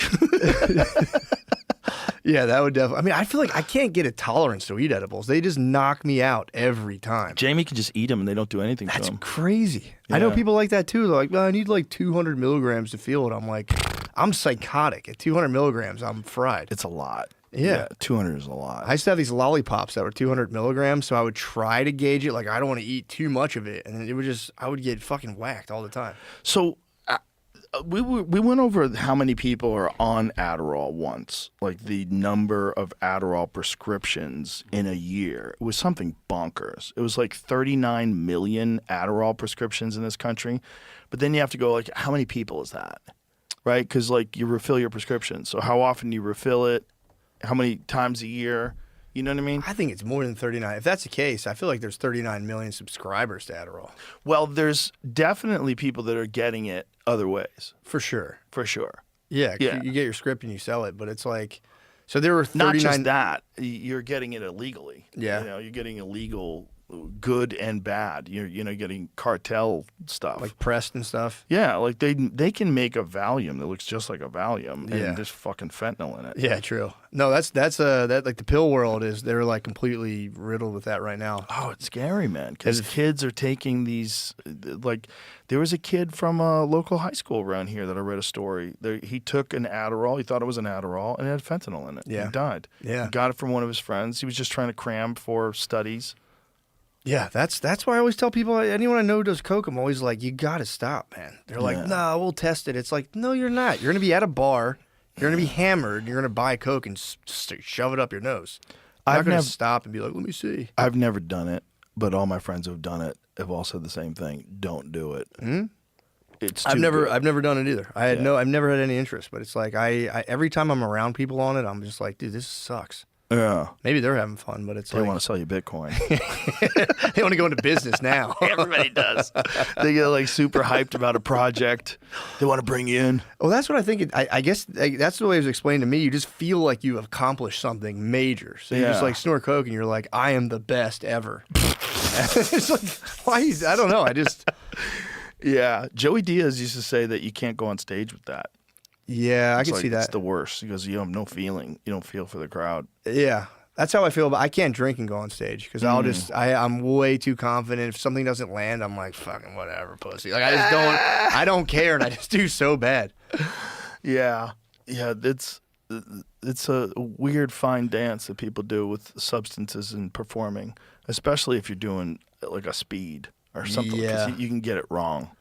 Yeah, that would definitely. I mean, I feel like I can't get a tolerance to eat edibles. They just knock me out every time. Jamie can just eat them and they don't do anything That's to him. crazy. I know Yeah. people like that too. They're like, I need like 200 milligrams to feel it. I'm like, I'm psychotic. At 200 milligrams, I'm fried. It's a lot. Yeah. 200 is a lot. I used to have these lollipops that were 200 milligrams, so I would try to gauge it. Like, I don't want to eat too much of it. And it would just, I would get fucking whacked all the time. So we went over how many people are on Adderall once, like the number of Adderall prescriptions in a year. It was something bonkers. It was like 39 million Adderall prescriptions in this country. But then you have to go like, how many people is that? Right? Because like you refill your prescription. So how often do you refill it? How many times a year? You know what I mean? I think it's more than 39. If that's the case, I feel like there's 39 million subscribers to Adderall. Well, there's definitely people that are getting it other ways. For sure. For sure. Yeah, Yeah. you get your script and you sell it, but it's like, so there were 39. Not just that, you're getting it illegally. Yeah. You know, you're getting illegal good and bad. You're getting cartel stuff. Like pressed and stuff. Yeah, like they can make a Valium that looks just like a Valium, and there's fucking fentanyl in it. Yeah, true. No, that's like the pill world they're like completely riddled with that right now. Oh, it's scary, man. Because kids are taking these. Like, there was a kid from a local high school around here that I read a story. He took an Adderall. He thought it was an Adderall, and it had fentanyl in it. Yeah. He died. Yeah. He got it from one of his friends. He was just trying to cram for studies. Yeah, that's why I always tell people, anyone I know who does coke, I'm always like, you got to stop, man. They're like, no, we'll test it. It's like, no, you're not. You're going to be at a bar. You're going to be hammered. You're going to buy coke and shove it up your nose. I'm not going to stop and be like, let me see. I've never done it, but all my friends who have done it have all said the same thing. Don't do it. Mm-hmm. It's I've too never good. done it either. I've never had any interest, but it's like I every time I'm around people on it, I'm just like, dude, this sucks. Yeah. Maybe they're having fun, but it's They like want to sell you Bitcoin. they want to go into business now. Everybody does. They get like super hyped about a project. They want to bring you in. Well, that's what I think. I guess that's the way it was explained to me. You just feel like you have accomplished something major. So you just like snort coke and you're like, I am the best ever. It's like, why? I don't know. Yeah. Joey Diaz used to say that you can't go on stage with that. Yeah, I can see that. It's the worst. He goes, you have no feeling. You don't feel for the crowd. Yeah. That's how I feel, but I can't drink and go on stage because I'm way too confident. If something doesn't land, I'm like, fucking whatever, pussy. Like, I don't care, and I just do so bad. Yeah. Yeah, it's a weird fine dance that people do with substances and performing, especially if you're doing like a speed or something, because you can get it wrong.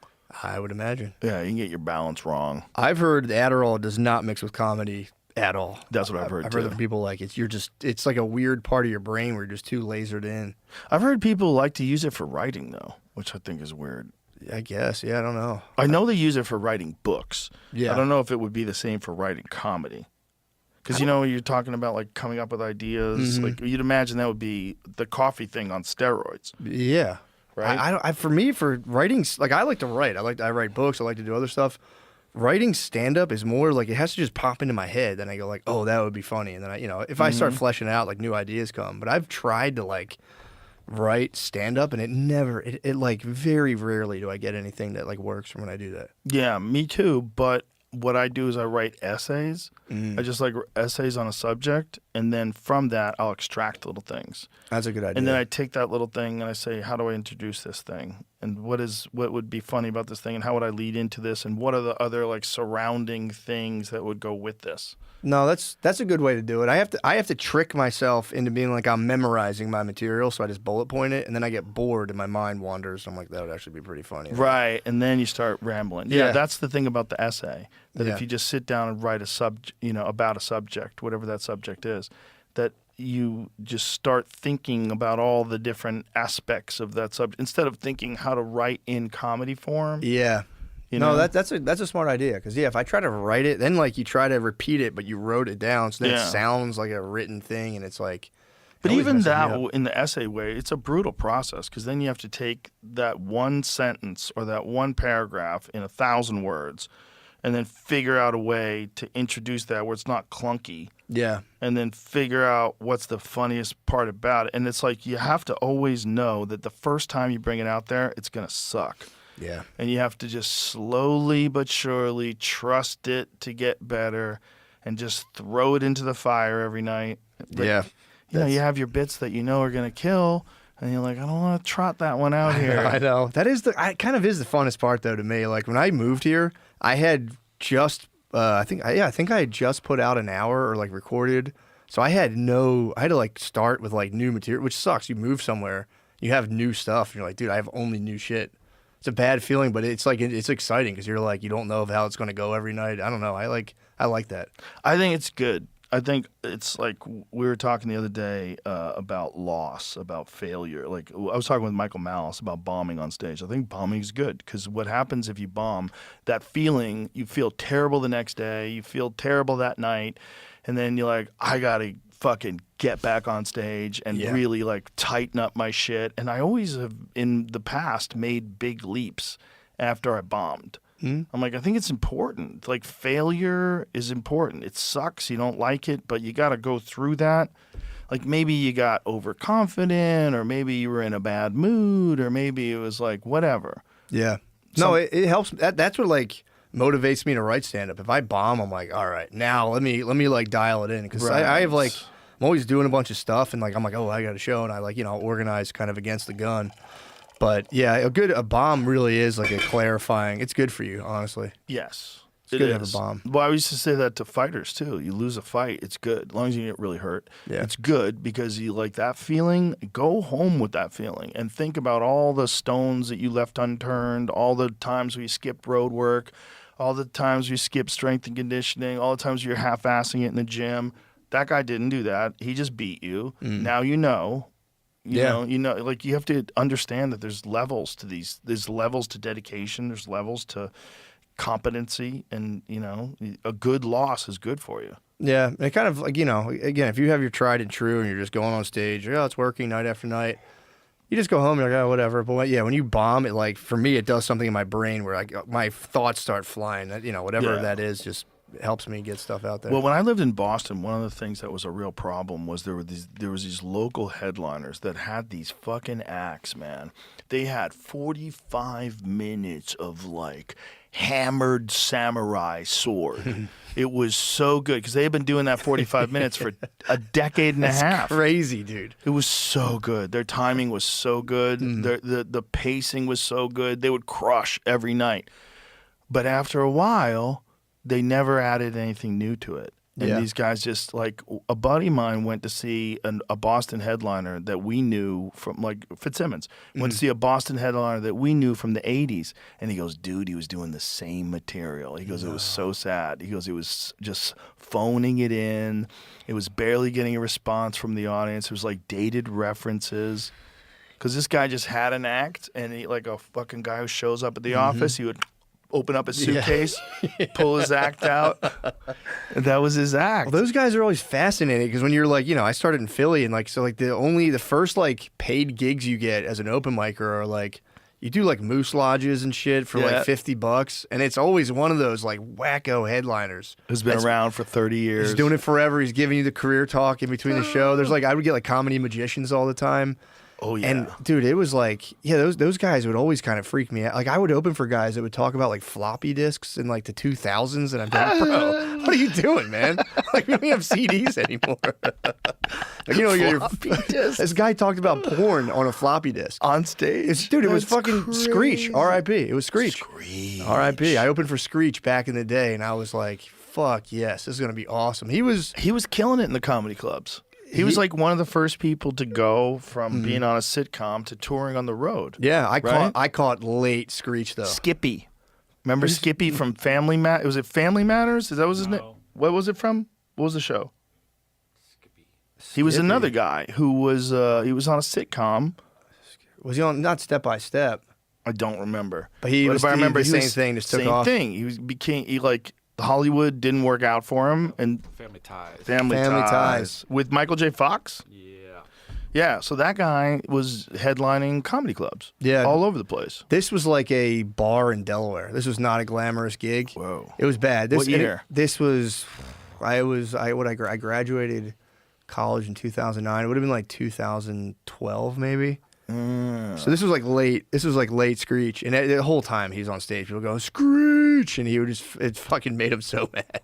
I would imagine. Yeah, you can get your balance wrong. I've heard Adderall does not mix with comedy at all. That's what I've heard, I've heard that people like it's like a weird part of your brain where you're just too lasered in. I've heard people like to use it for writing, though, which I think is weird. I guess. Yeah, I don't know. I know they use it for writing books. Yeah. I don't know if it would be the same for writing comedy. Because, you're talking about, like, coming up with ideas. Mm-hmm. Like, you'd imagine that would be the coffee thing on steroids. Yeah. Right? For me, for writing, like, I like to write. I write books. I like to do other stuff. Writing stand-up is more like it has to just pop into my head. Then I go like, oh, that would be funny. And then if I start fleshing it out, like new ideas come. But I've tried to like write stand-up, and it like very rarely do I get anything that like works when I do that. Yeah, me too. But what I do is I write essays. I just like essays on a subject, and then from that I'll extract little things. That's a good idea. And then I take that little thing and I say, how do I introduce this thing? And what would be funny about this thing? And how would I lead into this? And what are the other like surrounding things that would go with this? No, that's a good way to do it. I have to trick myself into being like I'm memorizing my material, so I just bullet point it, and then I get bored and my mind wanders. I'm like, that would actually be pretty funny. Right, and then you start rambling. Yeah, that's the thing about the essay. That if you just sit down and write about a subject, whatever that subject is, that you just start thinking about all the different aspects of that subject instead of thinking how to write in comedy form. Yeah. No, that's a smart idea because if I try to write it, then like you try to repeat it, but you wrote it down, so then it sounds like a written thing, and it's like. But even that, in the essay way, it's a brutal process because then you have to take that one sentence or that one paragraph in 1,000 words, and then figure out a way to introduce that where it's not clunky. Yeah. And then figure out what's the funniest part about it, and it's like you have to always know that the first time you bring it out there, it's gonna suck. Yeah. And you have to just slowly but surely trust it to get better and just throw it into the fire every night. But, you have your bits that are going to kill, and you're like, I don't want to trot that one out here. I know. That is kind of is the funnest part, though, to me. Like, when I moved here, I had just, I think I had just put out an hour or, like, recorded. So I had to, like, start with, like, new material, which sucks. You move somewhere, you have new stuff, and you're like, dude, I have only new shit. It's a bad feeling, but it's like it's exciting because you're like you don't know how it's going to go every night. I don't know. I like that. I think it's good. I think it's like we were talking the other day about loss, about failure. Like I was talking with Michael Malice about bombing on stage. I think bombing is good because what happens if you bomb, that feeling, you feel terrible the next day, you feel terrible that night, and then you're like, I gotta fucking get back on stage and really like tighten up my shit. And I always have in the past made big leaps after I bombed. I'm like, I think it's important. Like failure is important. It sucks. You don't like it, but you got to go through that like maybe you got overconfident, or maybe you were in a bad mood, or maybe it was like whatever. Yeah. No, it helps. That's what like motivates me to write stand up. If I bomb, I'm like, all right, now let me like dial it in, because I have like, I'm always doing a bunch of stuff, and like I'm like, oh, I got a show, and I like, you know, organize kind of against the gun. But yeah, a bomb really is like a clarifying. It's good for you, honestly. Yes. It's good to have a bomb. Well, I used to say that to fighters too. You lose a fight, it's good. As long as you get really hurt, it's good, because you like that feeling. Go home with that feeling and think about all the stones that you left unturned, all the times we skipped road work, all the times we skipped strength and conditioning, all the times you're half-assing it in the gym. That guy didn't do that. He just beat you. Now you know. You know, like you have to understand that there's levels to these. There's levels to dedication. There's levels to competency, and you know, a good loss is good for you. Yeah, and it kind of like, you know, again, if you have your tried and true and you're just going on stage, oh, it's working night after night, you just go home and you're like, oh, whatever. But yeah, when you bomb, it like, for me, it does something in my brain where like my thoughts start flying. That, you know, whatever that is, just helps me get stuff out there. Well, when I lived in Boston, one of the things that was a real problem was there was these local headliners that had these fucking acts, man. They had 45 minutes of like hammered samurai sword. It was so good, because they had been doing that 45 minutes for a decade and a half. Crazy, dude. It was so good. Their timing was so good. The pacing was so good. They would crush every night. But after a while, they never added anything new to it. And these guys just, like, a buddy of mine went to see a Boston headliner that we knew from, like, Fitzsimmons, went to see a Boston headliner that we knew from the 80s. And he goes, dude, he was doing the same material. He goes, it was so sad. He goes, it was just phoning it in. It was barely getting a response from the audience. It was, like, dated references. Because this guy just had an act, and he, like a fucking guy who shows up at the office, he would open up his suitcase, pull his act out. That was his act. Well, those guys are always fascinating, because when you're like, you know, I started in Philly, and like, so like the first like paid gigs you get as an open micer are like, you do like moose lodges and shit for like $50, and it's always one of those like wacko headliners who's been around for 30 years. He's doing it forever. He's giving you the career talk in between the show. There's like, I would get like comedy magicians all the time. Oh, yeah. And, dude, it was like, those guys would always kind of freak me out. Like, I would open for guys that would talk about, like, floppy disks in, like, the 2000s, and I'm like, bro, what are you doing, man? Like, we don't have CDs anymore. Like, you know, this guy talked about porn on a floppy disk. On stage? Dude, it was fucking crazy. Screech, R.I.P. It was Screech. R.I.P. I opened for Screech back in the day, and I was like, fuck, yes, this is going to be awesome. He was killing it in the comedy clubs. He was like one of the first people to go from being on a sitcom to touring on the road. Yeah, I caught late Screech though. Skippy. Remember Skippy from Family Matters? Was it Family Matters? Is that was his name? What was it from? What was the show? Skippy. He was another guy who was he was on a sitcom. Was he on not Step by Step? I don't remember. But he was I remember the same thing, just took off. Same thing. He like Hollywood didn't work out for him, and Family Ties. Family Ties with Michael J. Fox. Yeah. So that guy was headlining comedy clubs. Yeah, all over the place. This was like a bar in Delaware. This was not a glamorous gig. Whoa. It was bad. What year? This was, I graduated college in 2009. It would have been like 2012 maybe. So this was like late. This was like late Screech, and the whole time he was on stage, people go Screech, and he would just it fucking made him so mad.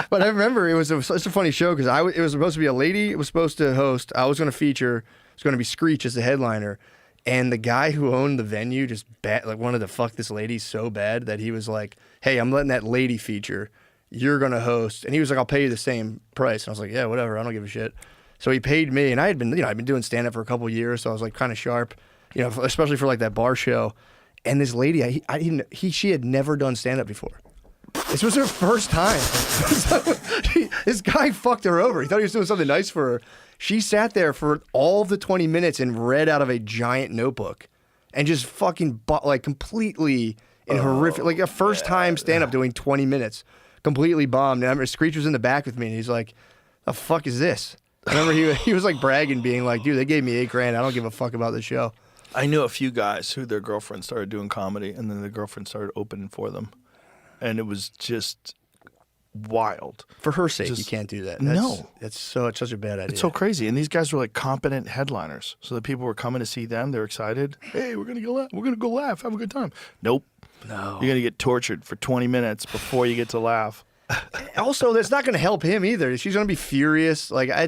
But I remember it was such a funny show because it was supposed to be a lady. It was supposed to host. I was going to feature. It was going to be Screech as the headliner, and the guy who owned the venue just wanted to fuck this lady so bad that he was like, "Hey, I'm letting that lady feature. You're going to host," and he was like, "I'll pay you the same price." And I was like, "Yeah, whatever. I don't give a shit." So he paid me, and I had been, I'd been doing stand-up for a couple of years, so I was like kind of sharp, especially for like that bar show. And this lady, she had never done stand-up before. This was her first time. So this guy fucked her over. He thought he was doing something nice for her. She sat there for all of the 20 minutes and read out of a giant notebook, and just fucking like completely in horrific, like a first-time stand-up doing 20 minutes, completely bombed. And I remember Screech was in the back with me, and he's like, "The fuck is this?" I remember he was like bragging, being like, "Dude, they gave me $8,000. I don't give a fuck about the show." I knew a few guys who their girlfriends started doing comedy, and then the girlfriend started opening for them, and it was just wild. For her sake, you Just- can't do that. No. It's such a bad idea. It's so crazy. And these guys were like competent headliners. So the people were coming to see them. They're excited. Hey, we're gonna go laugh, have a good time. Nope. No. You're gonna get tortured for 20 minutes before you get to laugh. Also, that's not going to help him either. She's going to be furious. Like, I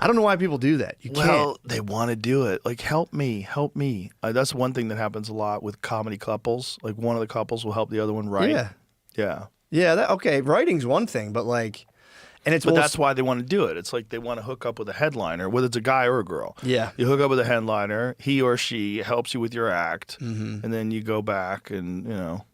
don't know why people do that. You can't. Well, they want to do it. Like, help me. That's one thing that happens a lot with comedy couples. Like, one of the couples will help the other one write. Yeah. Yeah. Yeah, okay, writing's one thing, but like, and it's But well, that's why they want to do it. It's like they want to hook up with a headliner, whether it's a guy or a girl. Yeah. You hook up with a headliner. He or she helps you with your act, and then you go back and, you know.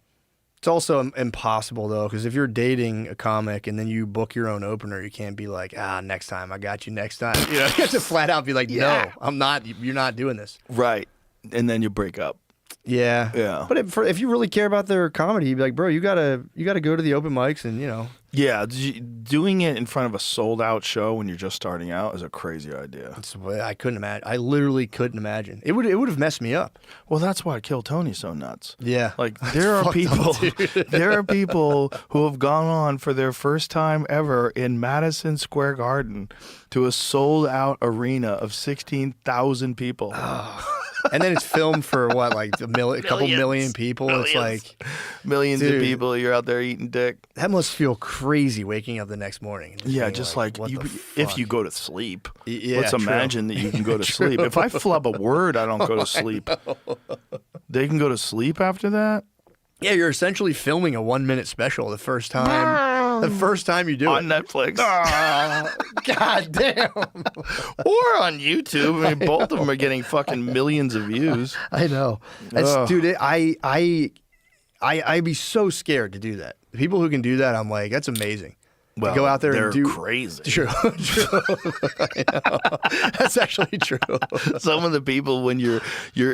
it's also impossible though, because if you're dating a comic and then you book your own opener, you can't be like, next time, I got you next time. You know, you have to flat out be like, Yeah. no, I'm not. You're not doing this. Right. And then you break up. Yeah. Yeah. But if you really care about their comedy, you'd be like, bro, you gotta go to the open mics and, you know. Yeah. Doing it in front of a sold out show when you're just starting out is a crazy idea. I couldn't imagine. I literally couldn't imagine. It would have messed me up. Well, that's why Kill Tony's so nuts. Yeah. Like there are fucked people up, dude. there are people who have gone on for their first time ever in Madison Square Garden to a sold out arena of 16,000 people. And then it's filmed for what, like a couple million people. It's like Millions Dude. of people, you're out there eating dick. that must feel crazy waking up the next morning. And Yeah, being just like what you, the if fuck? you go to sleep. Yeah, Let's true. imagine that you can go to sleep. If I flub a word, I don't go to sleep. They can go to sleep after that? Yeah, you're essentially filming a 1-minute special the first time. The first time you do On it. Netflix. God damn. Or on YouTube. I mean, both of them are getting fucking millions of views. I know. Ugh. Dude, I'd be so scared to do that. The people who can do that, I'm like, that's amazing. Well, go out there they're and do crazy. True. I know. That's actually true. Some of the people, when you're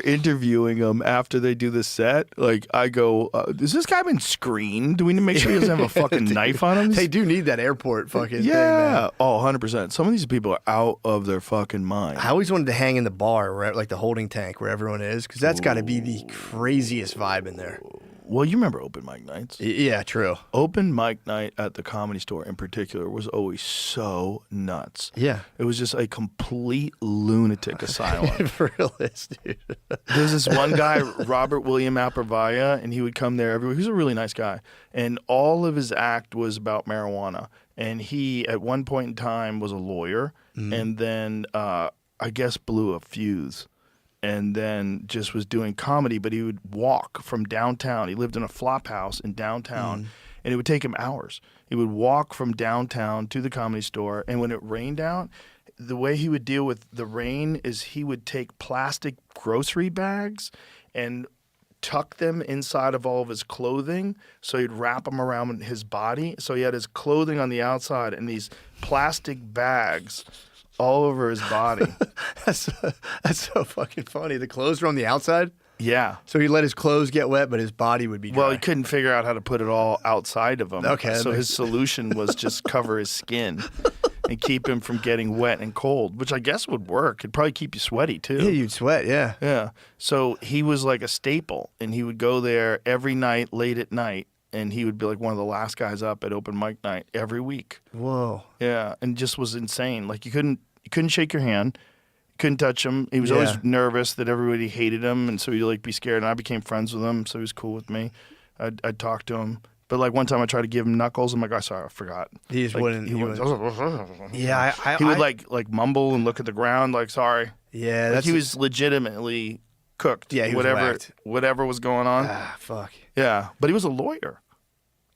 interviewing them after they do the set, like I go, "Has this guy been screened? Do we need to make sure he doesn't have a fucking knife on him?" They do need that airport fucking thing, Yeah. man. Oh, 100%. Some of these people are out of their fucking mind. I always wanted to hang in the bar, where, like the holding tank where everyone is, because that's got to be the craziest vibe in there. Well, you remember open mic nights. Yeah, true. Open mic night at the Comedy Store in particular was always so nuts. Yeah. It was just a complete lunatic asylum. It really is, dude. There's this one guy, Robert William Aprovaya, and he would come there every week. He was a really nice guy. And all of his act was about marijuana. And he, at one point in time, was a lawyer and then, I guess, blew a fuse. And then just was doing comedy, but he would walk from downtown. He lived in a flop house in downtown, and it would take him hours. He would walk from downtown to the Comedy Store, and when it rained out, the way he would deal with the rain is he would take plastic grocery bags and tuck them inside of all of his clothing. So he'd wrap them around his body. So he had his clothing on the outside and these plastic bags all over his body. That's so fucking funny. The clothes were on the outside, Yeah. so he let his clothes get wet, but his body would be dry. Well, he couldn't figure out how to put it all outside of him. Okay, that So makes- his solution was just cover his skin and keep him from getting wet and cold, which I guess would work. It'd probably keep you sweaty too. Yeah, you'd sweat, yeah. Yeah. So he was like a staple, and he would go there every night, late at night, and he would be like one of the last guys up at open mic night every week. Whoa. Yeah, and just was insane. Like you couldn't shake your hand, couldn't touch him. He was always Yeah. nervous that everybody hated him, and so he'd like be scared. And I became friends with him, so he was cool with me. I'd talk to him. But like one time I tried to give him knuckles. I'm like, oh, sorry, I forgot. He just Like, wouldn't. He, He wouldn't. wouldn't. Yeah, He would like mumble and look at the ground, like sorry. Yeah, Like that's. he was legitimately cooked. Yeah, he was whacked. whatever was going on. Ah, fuck. Yeah, but he was a lawyer.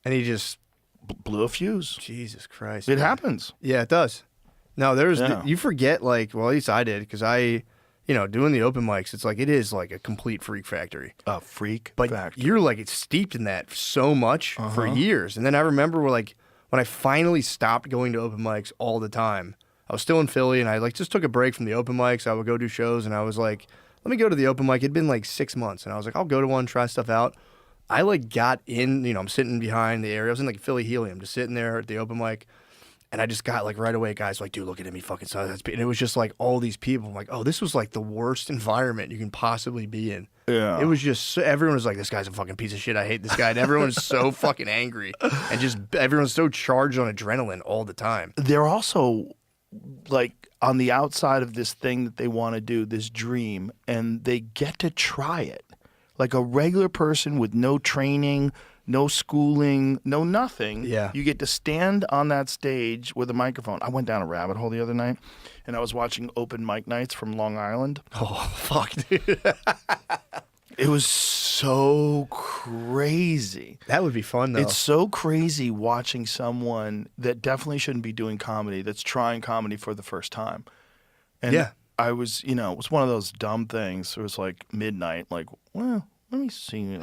And he just. Blew a fuse. Jesus Christ. It man. happens. Yeah, it does. No, there's. Yeah. You forget, like, well, at least I did, because doing the open mics, it's like, it is like a complete freak factory. A freak But factor. you're like, it's steeped in that so much for years. And then I remember when I finally stopped going to open mics all the time, I was still in Philly and I like just took a break from the open mics. I would go do shows and I was like, let me go to the open mic. It'd been like 6 months and I was like, I'll go to one, try stuff out. I like got in, I'm sitting behind the area. I was in like Philly Helium, just sitting there at the open mic. And I just got like right away, guys like, dude, look at him, he fucking saw that. And it was just like all these people. I'm like, oh, this was like the worst environment you can possibly be in. Yeah. It was just, everyone was like, this guy's a fucking piece of shit. I hate this guy. And everyone was so fucking angry. And just, everyone's so charged on adrenaline all the time. They're also like on the outside of this thing that they want to do, this dream, and they get to try it. Like a regular person with no training, no schooling, no nothing. Yeah. You get to stand on that stage with a microphone. I went down a rabbit hole the other night, and I was watching open mic nights from Long Island. Oh, fuck, dude. It was so crazy. That would be fun, though. It's so crazy watching someone that definitely shouldn't be doing comedy, that's trying comedy for the first time. And Yeah. I was, you know, it was one of those dumb things. It was like midnight, like, well, let me see.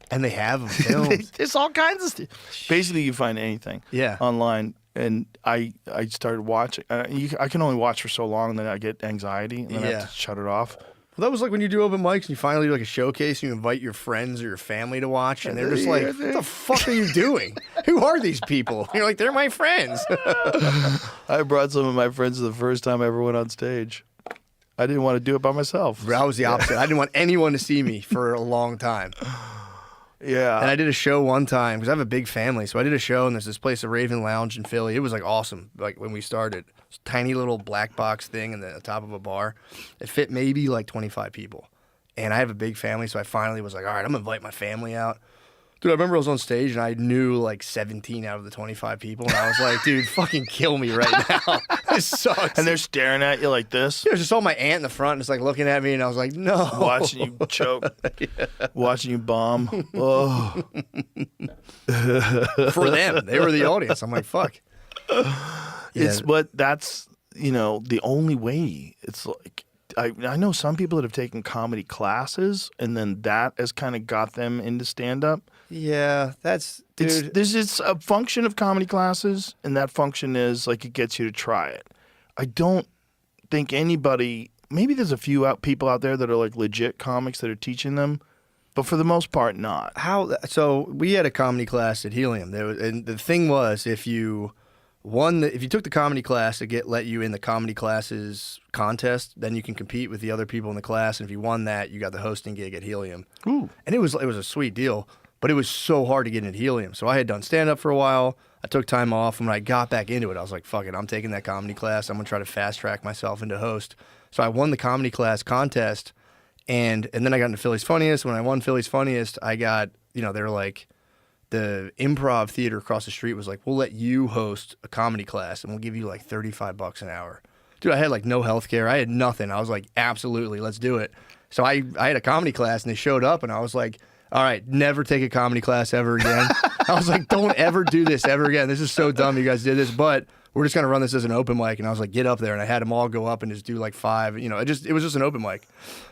And they have them filmed. There's all kinds of stuff. Basically, you find anything Yeah. online. And I started watching. I can only watch for so long, and then I get anxiety, and then I Yeah. have to shut it off. Well, that was like when you do open mics and you finally do like a showcase and you invite your friends or your family to watch, and they're just like, what the fuck are you doing? Who are these people? And you're like, they're my friends. I brought some of my friends the first time I ever went on stage. I didn't want to do it by myself. I was the opposite. I didn't want anyone to see me for a long time. Yeah. And I did a show one time because I have a big family. So I did a show and there's this place, the Raven Lounge in Philly. It was like awesome. Like when we started, it's a tiny little black box thing in the top of a bar. It fit maybe like 25 people. And I have a big family. So I finally was like, all right, I'm going to invite my family out. Dude, I remember I was on stage and I knew like 17 out of the 25 people. And I was like, dude, fucking kill me right now. This sucks. And they're staring at you like this, It was just all my aunt in the front just like looking at me. And I was like, no. watching you choke, watching you bomb. Oh, For them. They were the audience. I'm like, fuck. it's but that's, you know, the only way. It's like I know some people that have taken comedy classes, and then that has kind of got them into stand up. Yeah, that's, dude. It's a function of comedy classes, and that function is like it gets you to try it. I don't think anybody. Maybe there's a few people out there that are like legit comics that are teaching them, but for the most part, not. So we had a comedy class at Helium. And the thing was, if you took the comedy class to let you in the comedy classes contest, then you can compete with the other people in the class. And if you won that, you got the hosting gig at Helium. Ooh. And it was a sweet deal, but it was so hard to get into Helium. So I had done stand up for a while. I took time off, and when I got back into it, I was like, fuck it, I'm taking that comedy class. I'm gonna try to fast track myself into host. So I won the comedy class contest, and then I got into Philly's Funniest. When I won Philly's Funniest, I got, they were like, the improv theater across the street was like, we'll let you host a comedy class and we'll give you like $35 an hour. Dude, I had like no health care. I had nothing. I was like, absolutely, let's do it. So I had a comedy class and they showed up and I was like, all right, never take a comedy class ever again. I was like, don't ever do this ever again. This is so dumb you guys did this, but we're just going to run this as an open mic. And I was like, get up there. And I had them all go up and just do like 5. It was just an open mic.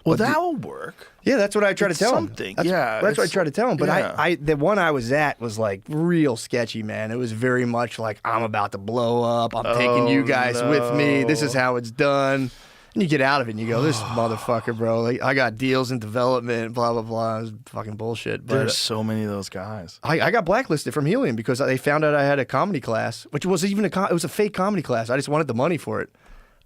Well, that will work. Yeah, that's what I try to tell him. Something, That's what I try to tell him. But yeah. the one I was at was like real sketchy, man. It was very much like, I'm about to blow up. I'm taking you guys with me. This is how it's done. And you get out of it and you go, this motherfucker, bro. Like, I got deals in development, blah, blah, blah. It was fucking bullshit. But There's so many of those guys. I got blacklisted from Helium because they found out I had a comedy class, which was even it was a fake comedy class. I just wanted the money for it.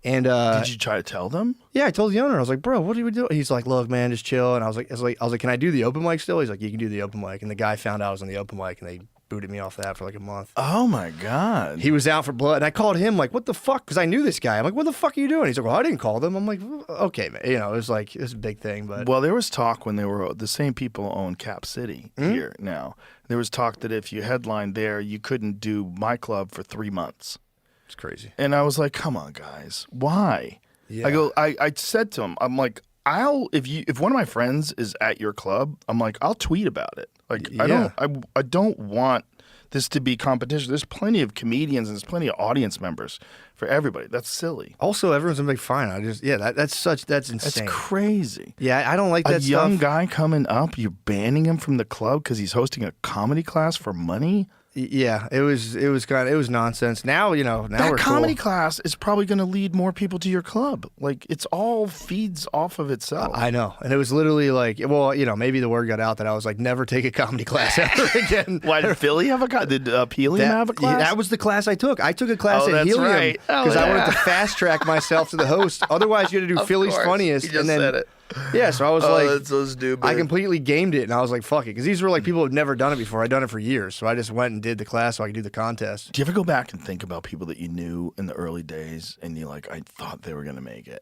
And Did you try to tell them? yeah, I told the owner, I was like, bro, what do we do? He's like, look, man, just chill. And I was like, can I do the open mic still? He's like, you can do the open mic. And the guy found out I was on the open mic and they booted me off that for like a month. Oh my God. He was out for blood. And I called him like, what the fuck? Because I knew this guy. I'm like, what the fuck are you doing? He's like, well, I didn't call them. I'm like, okay, man. It was like, it was a big thing. But Well, there was talk when they were the same people own Cap City here now. There was talk that if you headlined there, you couldn't do my club for 3 months. it's crazy. And I was like, come on, guys. Why? Yeah. I said to him, I'm like, if one of my friends is at your club, I'm like, I'll tweet about it. Like, Yeah. I don't want this to be competition. There's plenty of comedians and there's plenty of audience members for everybody. That's silly. Also, everyone's gonna be like, fine. That's That's insane. crazy. Yeah, I don't like A that young stuff. guy coming up, you're banning him from the club because he's hosting a comedy class for money? Yeah, it was nonsense. Now, now That we're comedy cool. class is probably going to lead more people to your club. Like, it's all feeds off of itself. I know. And it was literally like, well, maybe the word got out that I was like, never take a comedy class ever again. Why did Philly have a class? Did Helium have a class? That was the class I took. I took a class Oh, at that's Helium right. Oh, because I yeah. wanted to fast track myself to the host. Otherwise, you had to do Philly's course. Funniest. You just and then, said it. Yeah, so I was Oh, like, that's so stupid. I completely gamed it, and I was like, fuck it. Because these were like people who had never done it before. I'd done it for years. So I just went and did the class so I could do the contest. Do you ever go back and think about people that you knew in the early days and you're like, I thought they were going to make it?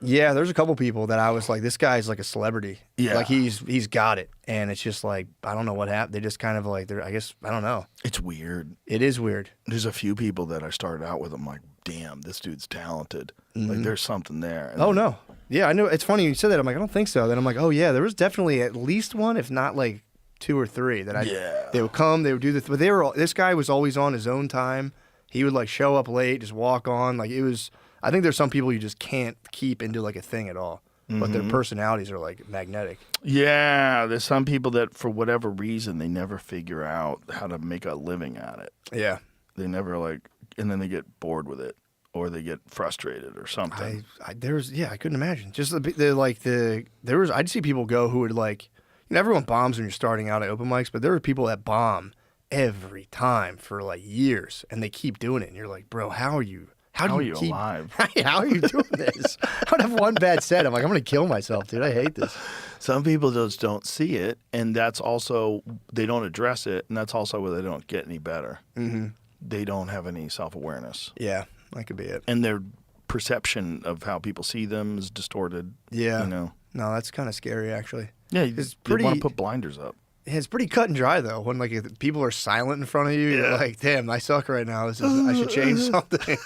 Yeah, there's a couple people that I was like, this guy's like a celebrity. Yeah. Like he's got it. And it's just like, I don't know what happened. They just kind of like, I guess, I don't know. It's weird. It is weird. There's a few people that I started out with. I'm like, damn, this dude's talented. Like, there's something there. And Oh, then- no. Yeah, I know. It's funny you said that. I'm like, I don't think so. Then I'm like, oh, yeah, there was definitely at least one, if not like 2 or 3 that Yeah. they would come, they would do but this guy was always on his own time. He would like show up late, just walk on. Like it was, I think there's some people you just can't keep into like a thing at all. But their personalities are like magnetic. Yeah, there's some people that, for whatever reason, they never figure out how to make a living at it. Yeah. They never and then they get bored with it, or they get frustrated or something. I couldn't imagine. Just I'd see people go who would like, everyone bombs when you're starting out at open mics, but there are people that bomb every time for like years, and they keep doing it. And you're like, bro, how are you keep, alive? How are you doing this? I would have one bad set. I'm like, I'm going to kill myself, dude. I hate this. Some people just don't see it, and that's also, they don't address it, and that's also where they don't get any better. Mm-hmm. They don't have any self-awareness. Yeah, that could be it. And their perception of how people see them is distorted. Yeah. No, that's kind of scary, actually. Yeah, It's you want pretty- to put blinders up. It's pretty cut and dry though. When like if people are silent in front of you, you're Yeah. like, "Damn, I suck right now. I should change something."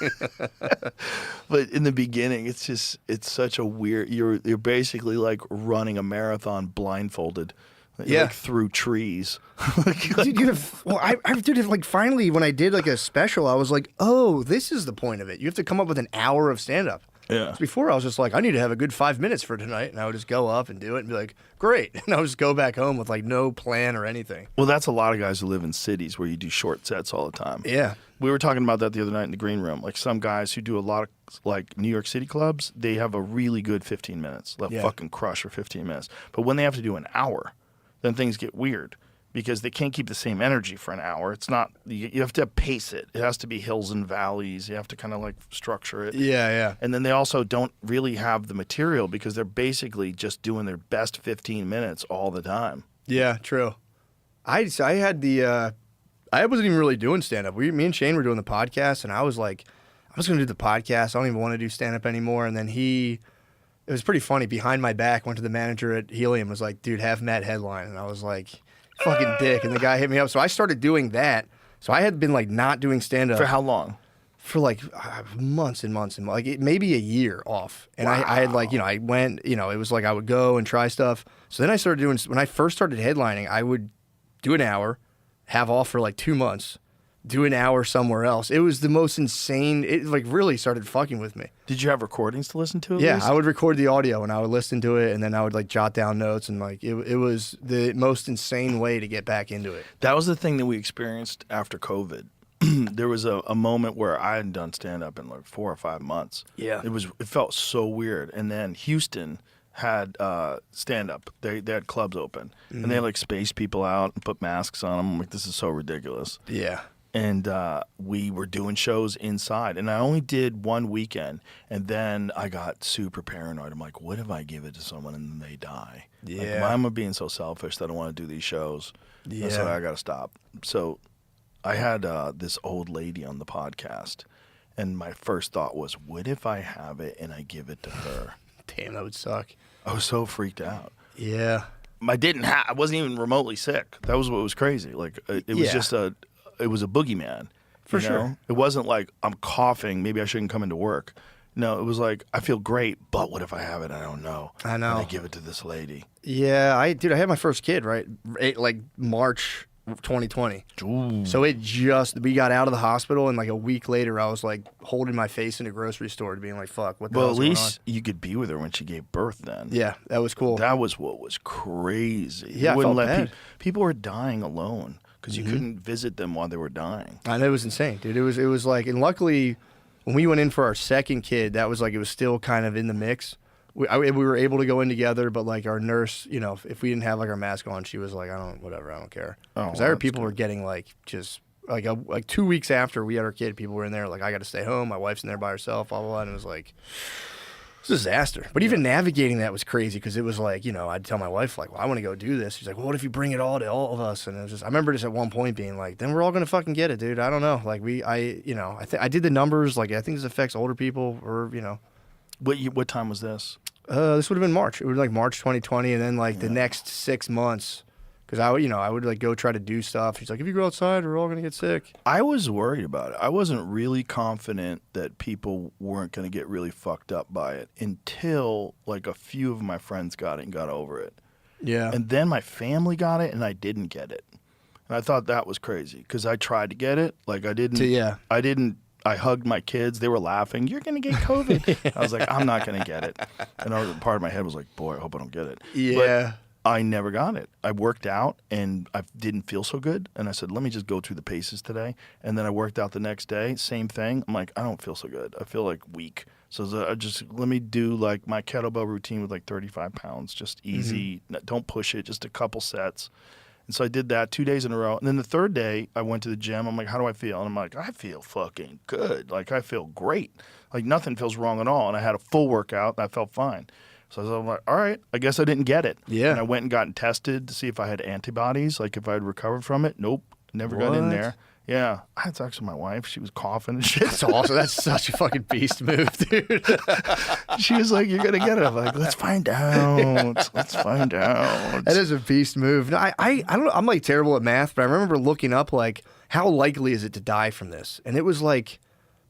But in the beginning, it's such a weird. You're basically like running a marathon blindfolded, Yeah. like through trees. Dude, like finally when I did like a special, I was like, "Oh, this is the point of it. You have to come up with an hour of stand up." Yeah. Before I was just like, I need to have a good 5 minutes for tonight, and I would just go up and do it and be like, great, and I would just go back home with like no plan or anything. Well, that's a lot of guys who live in cities where you do short sets all the time. Yeah. We were talking about that the other night in the green room. Like some guys who do a lot of like New York City clubs, they have a really good 15 minutes. They'll Yeah. fucking crush for 15 minutes. But when they have to do an hour, then things get weird because they can't keep the same energy for an hour. It's not, you have to pace it. It has to be hills and valleys. You have to kind of like structure it. Yeah. And then they also don't really have the material because they're basically just doing their best 15 minutes all the time. Yeah, true. I had I wasn't even really doing stand up. Me and Shane were doing the podcast, and I was like, I was going to do the podcast. I don't even want to do stand up anymore. And then it was pretty funny. Behind my back, went to the manager at Helium, was like, dude, have Matt headline. And I was like, fucking dick. And the guy hit me up. So I started doing that. So I had been like not doing stand up For how long? for like months and months and like maybe a year off. And I had like, I went, it was like I would go and try stuff. So then I started doing, when I first started headlining, I would do an hour, have off for like 2 months, do an hour somewhere else. It was the most insane, it like really started fucking with me. Did you have recordings to listen to at Yeah, least? I would record the audio and I would listen to it and then I would like jot down notes and like it was the most insane way to get back into it. That was the thing that we experienced after COVID. There was a moment where I hadn't done stand-up in like 4 or 5 months. Yeah. It felt so weird. And then Houston had stand-up. They had clubs open. And they like spaced people out and put masks on them. I'm like, this is so ridiculous. Yeah. And we were doing shows inside. And I only did one weekend. And then I got super paranoid. I'm like, what if I give it to someone and then they die? Like, Yeah. why am I being so selfish that I want to do these shows? Yeah. So I got to stop. So I had this old lady on the podcast. And my first thought was, what if I have it and I give it to her? Damn, that would suck. I was so freaked out. Yeah. I wasn't even remotely sick. That was what was crazy. Like it was Yeah. just it was a boogeyman. For you know? sure. It wasn't like I'm coughing, maybe I shouldn't come into work. No, it was like I feel great, but what if I have it? I don't know. I know. And I give it to this lady. Yeah, I had my first kid, right? Like March 2020. Ooh. So we got out of the hospital and like a week later I was like holding my face in a grocery store being like, fuck, what the Well, hell's at going least you could be with her when she gave birth then. on? Yeah, that was cool. That was what was crazy. Yeah, I You wouldn't felt let bad. people were dying alone because you couldn't visit them while they were dying. I know, it was insane, dude. It was like, and luckily, when we went in for our second kid, that was like, it was still kind of in the mix. We were able to go in together, but like our nurse, you know, if we didn't have like our mask on, she was like, I don't care. Because I heard people were getting like just like 2 weeks after we had our kid, people were in there like, I got to stay home. My wife's in there by herself, blah blah blah, and it was like. It's a disaster. But even navigating that was crazy because it was like, you know, I'd tell my wife, like, well, I want to go do this. She's like, well, what if you bring it all to all of us? And it was just, I remember just at one point being like, then we're all going to fucking get it, dude. I don't know. Like, I did the numbers. Like, I think this affects older people or, you know. What time was this? This would have been March. It was like March 2020. And then, like, the next 6 months, because I would like go try to do stuff. She's like, if you go outside, we're all going to get sick. I was worried about it. I wasn't really confident that people weren't going to get really fucked up by it until like a few of my friends got it and got over it. Yeah. And then my family got it and I didn't get it. And I thought that was crazy because I tried to get it. Like I didn't. I hugged my kids. They were laughing. You're going to get COVID. I was like, I'm not going to get it. And part of my head was like, boy, I hope I don't get it. Yeah. But I never got it. I worked out and I didn't feel so good. And I said, let me just go through the paces today. And then I worked out the next day. Same thing. I'm like, I don't feel so good. I feel like weak. So let me do like my kettlebell routine with like 35 pounds, just easy. Don't push it, just a couple sets. And so I did that 2 days in a row. And then the third day I went to the gym. I'm like, how do I feel? And I'm like, I feel fucking good. Like I feel great. Like nothing feels wrong at all. And I had a full workout and I felt fine. So I was like, all right, I guess I didn't get it. Yeah. And I went and got tested to see if I had antibodies, like if I had recovered from it. Nope, never got in there. Yeah. I had sex with my wife. She was coughing and shit. That's awesome. That's such a fucking beast move, dude. She was like, you're going to get it. I'm like, let's find out. Let's find out. That is a beast move. No, I don't know. I'm like terrible at math, but I remember looking up like how likely is it to die from this? And it was like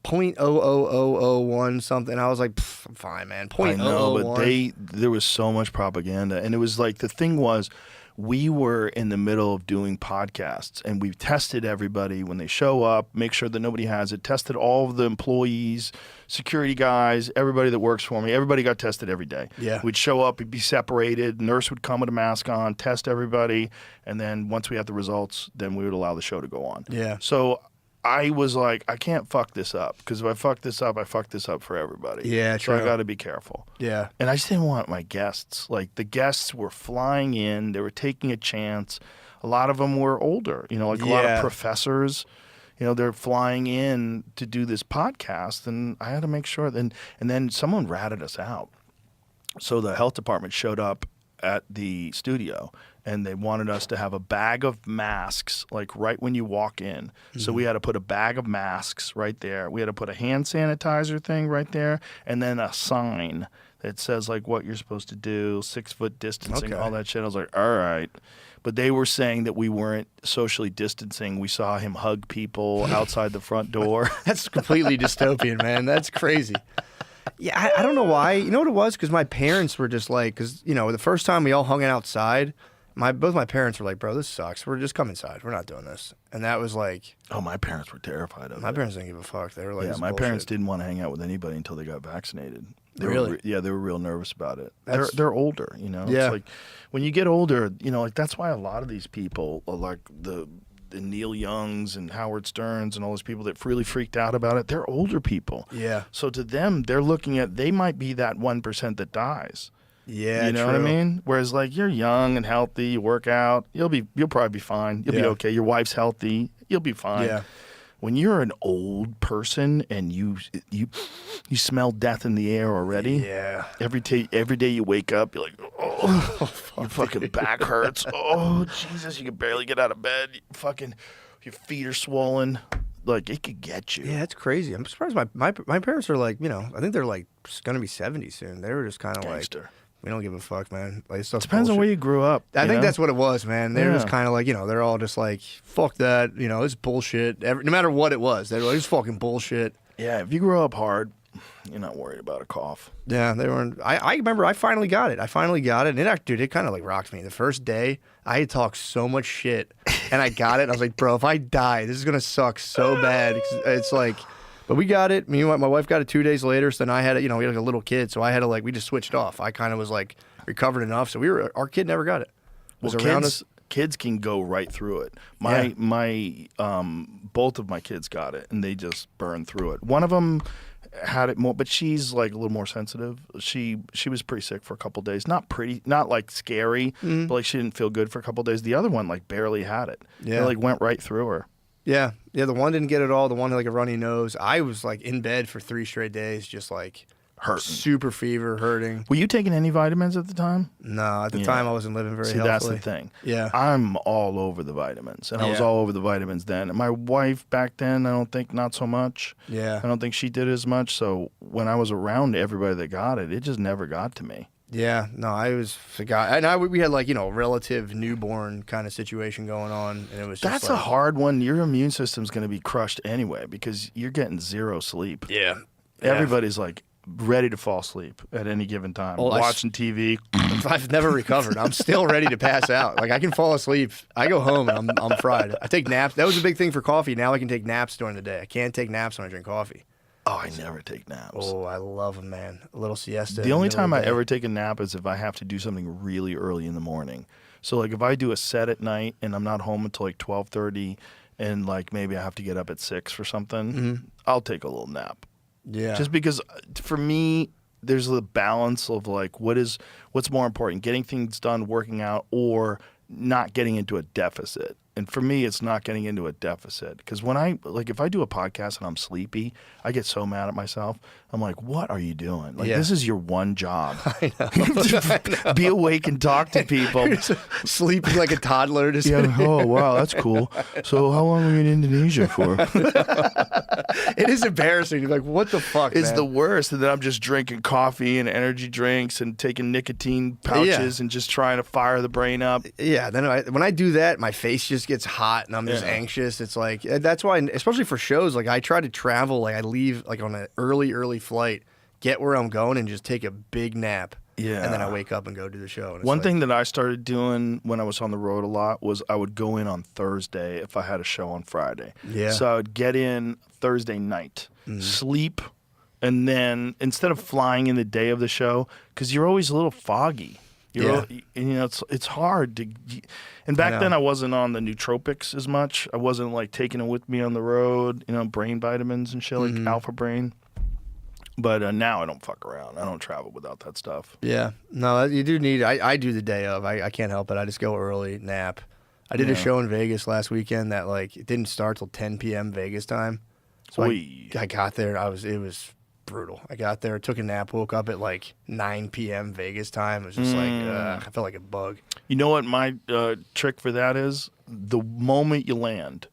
0.00001 something. I was like, I'm fine, man. I know, but there was so much propaganda. And it was like, the thing was, we were in the middle of doing podcasts and we tested everybody when they show up, make sure that nobody has it, tested all of the employees, security guys, everybody that works for me. Everybody got tested every day. Yeah. We'd show up, we'd be separated, nurse would come with a mask on, test everybody, and then once we had the results, then we would allow the show to go on. Yeah. So I was like, I can't fuck this up because if I fuck this up, I fuck this up for everybody. Yeah, true. So I got to be careful. Yeah. And I just didn't want my guests. Like the guests were flying in, they were taking a chance. A lot of them were older, you know, like a lot of professors. You know, they're flying in to do this podcast, and I had to make sure. And then someone ratted us out. So the health department showed up at the studio, and they wanted us to have a bag of masks, like right when you walk in. So we had to put a bag of masks right there. We had to put a hand sanitizer thing right there, and then a sign that says like what you're supposed to do, 6 foot distancing, all that shit. I was like, all right. But they were saying that we weren't socially distancing. We saw him hug people outside the front door. That's completely dystopian, man. That's crazy. Yeah, I don't know why. You know what it was? Because my parents were just like, because, you know, the first time we all hung out outside, both my parents were like, bro, this sucks. We're just come inside. We're not doing this. And that was like... Oh, my parents were terrified of it. My parents didn't give a fuck. They were like, yeah, my parents didn't want to hang out with anybody until they got vaccinated. Really? They were real nervous about it. They're older, you know? Yeah. It's like, when you get older, you know, like that's why a lot of these people, like the Neil Youngs and Howard Sterns and all those people that really freaked out about it, they're older people. Yeah. So to them, they're looking at, they might be that 1% that dies. Yeah, you know what I mean? Whereas like you're young and healthy, you work out, you'll probably be fine. You'll be okay. Your wife's healthy, you'll be fine. Yeah. When you're an old person and you smell death in the air already. Yeah. Every day you wake up, you're like, oh, your fucking back hurts. Oh, Jesus, you can barely get out of bed. Your feet are swollen. Like, it could get you. Yeah, it's crazy. I'm surprised my parents are like, you know, I think they're like going to be 70 soon. They were just kind of like, we don't give a fuck, man. Like, it's depends on where you grew up. I think that's what it was, man. They were just kind of like, you know, they're all just like, fuck that. You know, it's bullshit. No matter what it was, they were like, it's fucking bullshit. Yeah, if you grow up hard, you're not worried about a cough. Yeah, they weren't. I remember I finally got it. And it kind of like rocked me. The first day, I had talked so much shit, and I got it. And I was like, bro, if I die, this is going to suck so bad. It's like, but we got it. My wife got it 2 days later, so then I had it, you know, we had like a little kid, so I had to like, we just switched off. I kind of was like recovered enough, so our kid never got it. Was around us. kids can go right through it. My both of my kids got it, and they just burned through it. One of them had it more, but she's like a little more sensitive. She was pretty sick for a couple days. Not like scary, but like she didn't feel good for a couple days. The other one like barely had it. Yeah. It like went right through her. Yeah. The one didn't get it all. The one had like a runny nose. I was like in bed for 3 straight days, just like Hurting. super fever, hurting. Were you taking any vitamins at the time? No, at the time I wasn't living very See, healthily. that's the thing. Yeah. I'm all over the vitamins, and I was Yeah. all over the vitamins then. And my wife back then, I don't think not so much. Yeah. I don't think she did as much. So when I was around everybody that got it, it just never got to me. Yeah, no, I was forgot, and we had like relative newborn kind of situation going on, and it was just That's like, a hard one. Your immune system's going to be crushed anyway because you're getting zero sleep. Yeah, Everybody's like ready to fall asleep at any given time, Well, watching TV. I've never recovered. I'm still ready to pass out. Like I can fall asleep. I go home and I'm fried. I take naps. That was a big thing for coffee. Now I can take naps during the day. I can't take naps when I drink coffee. Oh, I never take naps. Oh, I love them, man. A little siesta. The only time I ever. ever take a nap is if I have to do something really early in the morning. So like if I do a set at night and I'm not home until like 12:30 and like maybe I have to get up at 6 for something, I'll take a little nap. Yeah. Just because for me there's the balance of like what's more important, getting things done, working out, or not getting into a deficit. And for me, it's not getting into a deficit. Because when if I do a podcast and I'm sleepy, I get so mad at myself. I'm like, what are you doing? Like, this is your one job. I know. Be awake and talk to people. Sleeping like a toddler. Just Oh, wow, that's cool. So how long were you in Indonesia for? It is embarrassing. You're like, what the fuck, It's man? the worst. And then I'm just drinking coffee and energy drinks and taking nicotine pouches and just trying to fire the brain up. Yeah, then when I do that, my face just gets hot and I'm just anxious. It's like, that's why, especially for shows, like I try to travel, like I leave like on an early flight, get where I'm going and just take a big nap. Yeah. And then I wake up and go do the show. And it's One like, thing that I started doing when I was on the road a lot was I would go in on Thursday if I had a show on Friday. Yeah. So I would get in Thursday night, sleep, and then instead of flying in the day of the show, because you're always a little foggy. It's hard to. And back then I wasn't on the nootropics as much. I wasn't like taking it with me on the road. Brain vitamins and shit like Alpha Brain. But now I don't fuck around. I don't travel without that stuff. Yeah. No, you do need, I do the day of. I can't help it. I just go early, nap. I did a show in Vegas last weekend that like it didn't start till 10 p.m. Vegas time. So I got there. It was brutal. I got there, took a nap, woke up at like 9 p.m. Vegas time. It was just like, I felt like a bug. You know what my trick for that is? The moment you land,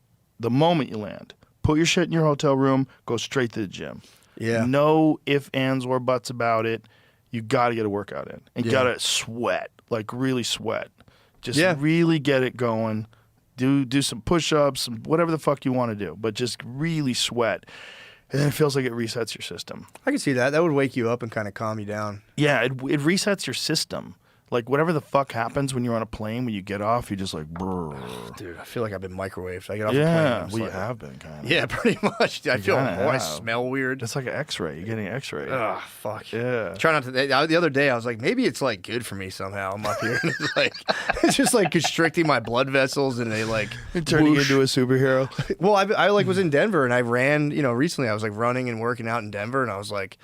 put your shit in your hotel room, go straight to the gym. Yeah. No ifs, ands, or buts about it. You got to get a workout in. And got to sweat, like really sweat. Just really get it going. Do some push-ups, whatever the fuck you want to do. But just really sweat. And then it feels like it resets your system. I can see that. That would wake you up and kind of calm you down. Yeah, it resets your system. Like, whatever the fuck happens when you're on a plane, when you get off, you're just like, brrr. Dude, I feel like I've been microwaved. I get off the plane. Yeah, I'm we like, have been, kind of. Yeah, pretty much. I feel kinda I have. smell weird. It's like an x-ray. You're getting an x-ray. Ugh, fuck. Yeah. Try not to. The other day, I was like, maybe it's like good for me somehow. I'm up here, and it's like, it's just like constricting my blood vessels, and they like Turning whoosh. into a superhero. Well, I like was in Denver, and I ran. Recently, I was like running and working out in Denver, and I was like,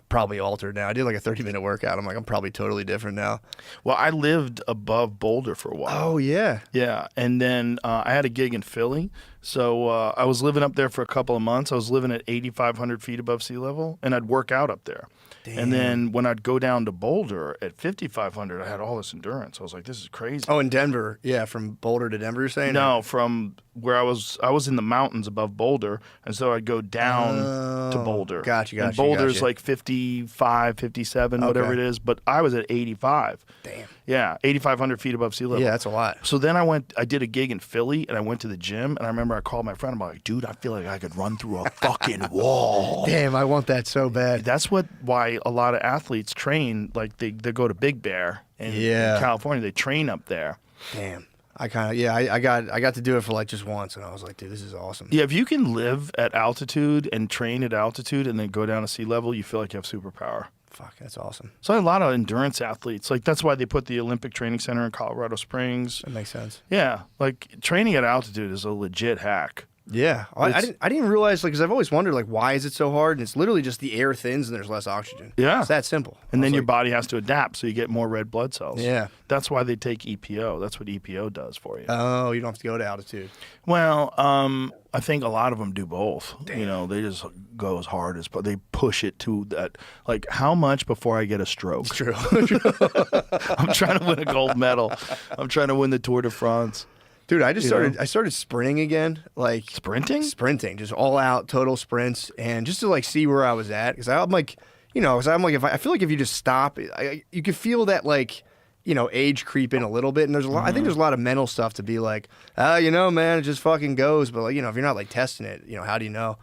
probably altered now. I did like a 30-minute workout. I'm like, I'm probably totally different now. Well, I lived above Boulder for a while. Oh yeah. Yeah, and then I had a gig in Philly, so I was living up there for a couple of months. I was living at 8,500 feet above sea level, and I'd work out up there. Damn. And then when I'd go down to Boulder at 5,500, I had all this endurance. I was like, this is crazy. Oh, in Denver. Yeah, from Boulder to Denver, you're saying? No, from where I was in the mountains above Boulder, and so I'd go down to Boulder. Gotcha. And Boulder's like 55, 57, whatever it is, but I was at 85. Damn. Yeah, 8,500 feet above sea level. Yeah, that's a lot. So then I did a gig in Philly, and I went to the gym, and I remember I called my friend. I'm like, dude, I feel like I could run through a fucking wall. Damn, I want that so bad. That's why a lot of athletes train, like they go to Big Bear in California. They train up there. Damn. I kind of, I got to do it for like just once, and I was like, dude, this is awesome. Yeah, if you can live at altitude and train at altitude and then go down to sea level, you feel like you have superpower. Fuck, that's awesome. So a lot of endurance athletes, like that's why they put the Olympic Training Center in Colorado Springs. That makes sense. Yeah, like training at altitude is a legit hack. Yeah, I didn't realize, like, because I've always wondered, like, why is it so hard? And it's literally just the air thins and there's less oxygen. Yeah. It's that simple. And then your like, body has to adapt, so you get more red blood cells. Yeah. That's why they take EPO. That's what EPO does for you. Oh, you don't have to go to altitude. Well, I think a lot of them do both. Damn. You know, they just go as hard as, but they push it to that. Like, how much before I get a stroke? It's true. I'm trying to win a gold medal. I'm trying to win the Tour de France. Dude, I started sprinting again, like sprinting, just all out, total sprints, and just to like see where I was at, because I'm like, you know, I feel like if you just stop, you can feel that like, you know, age creep in a little bit, and there's a lot. I think there's a lot of mental stuff to be like, you know, man, it just fucking goes, but like, you know, if you're not like testing it, you know, how do you know?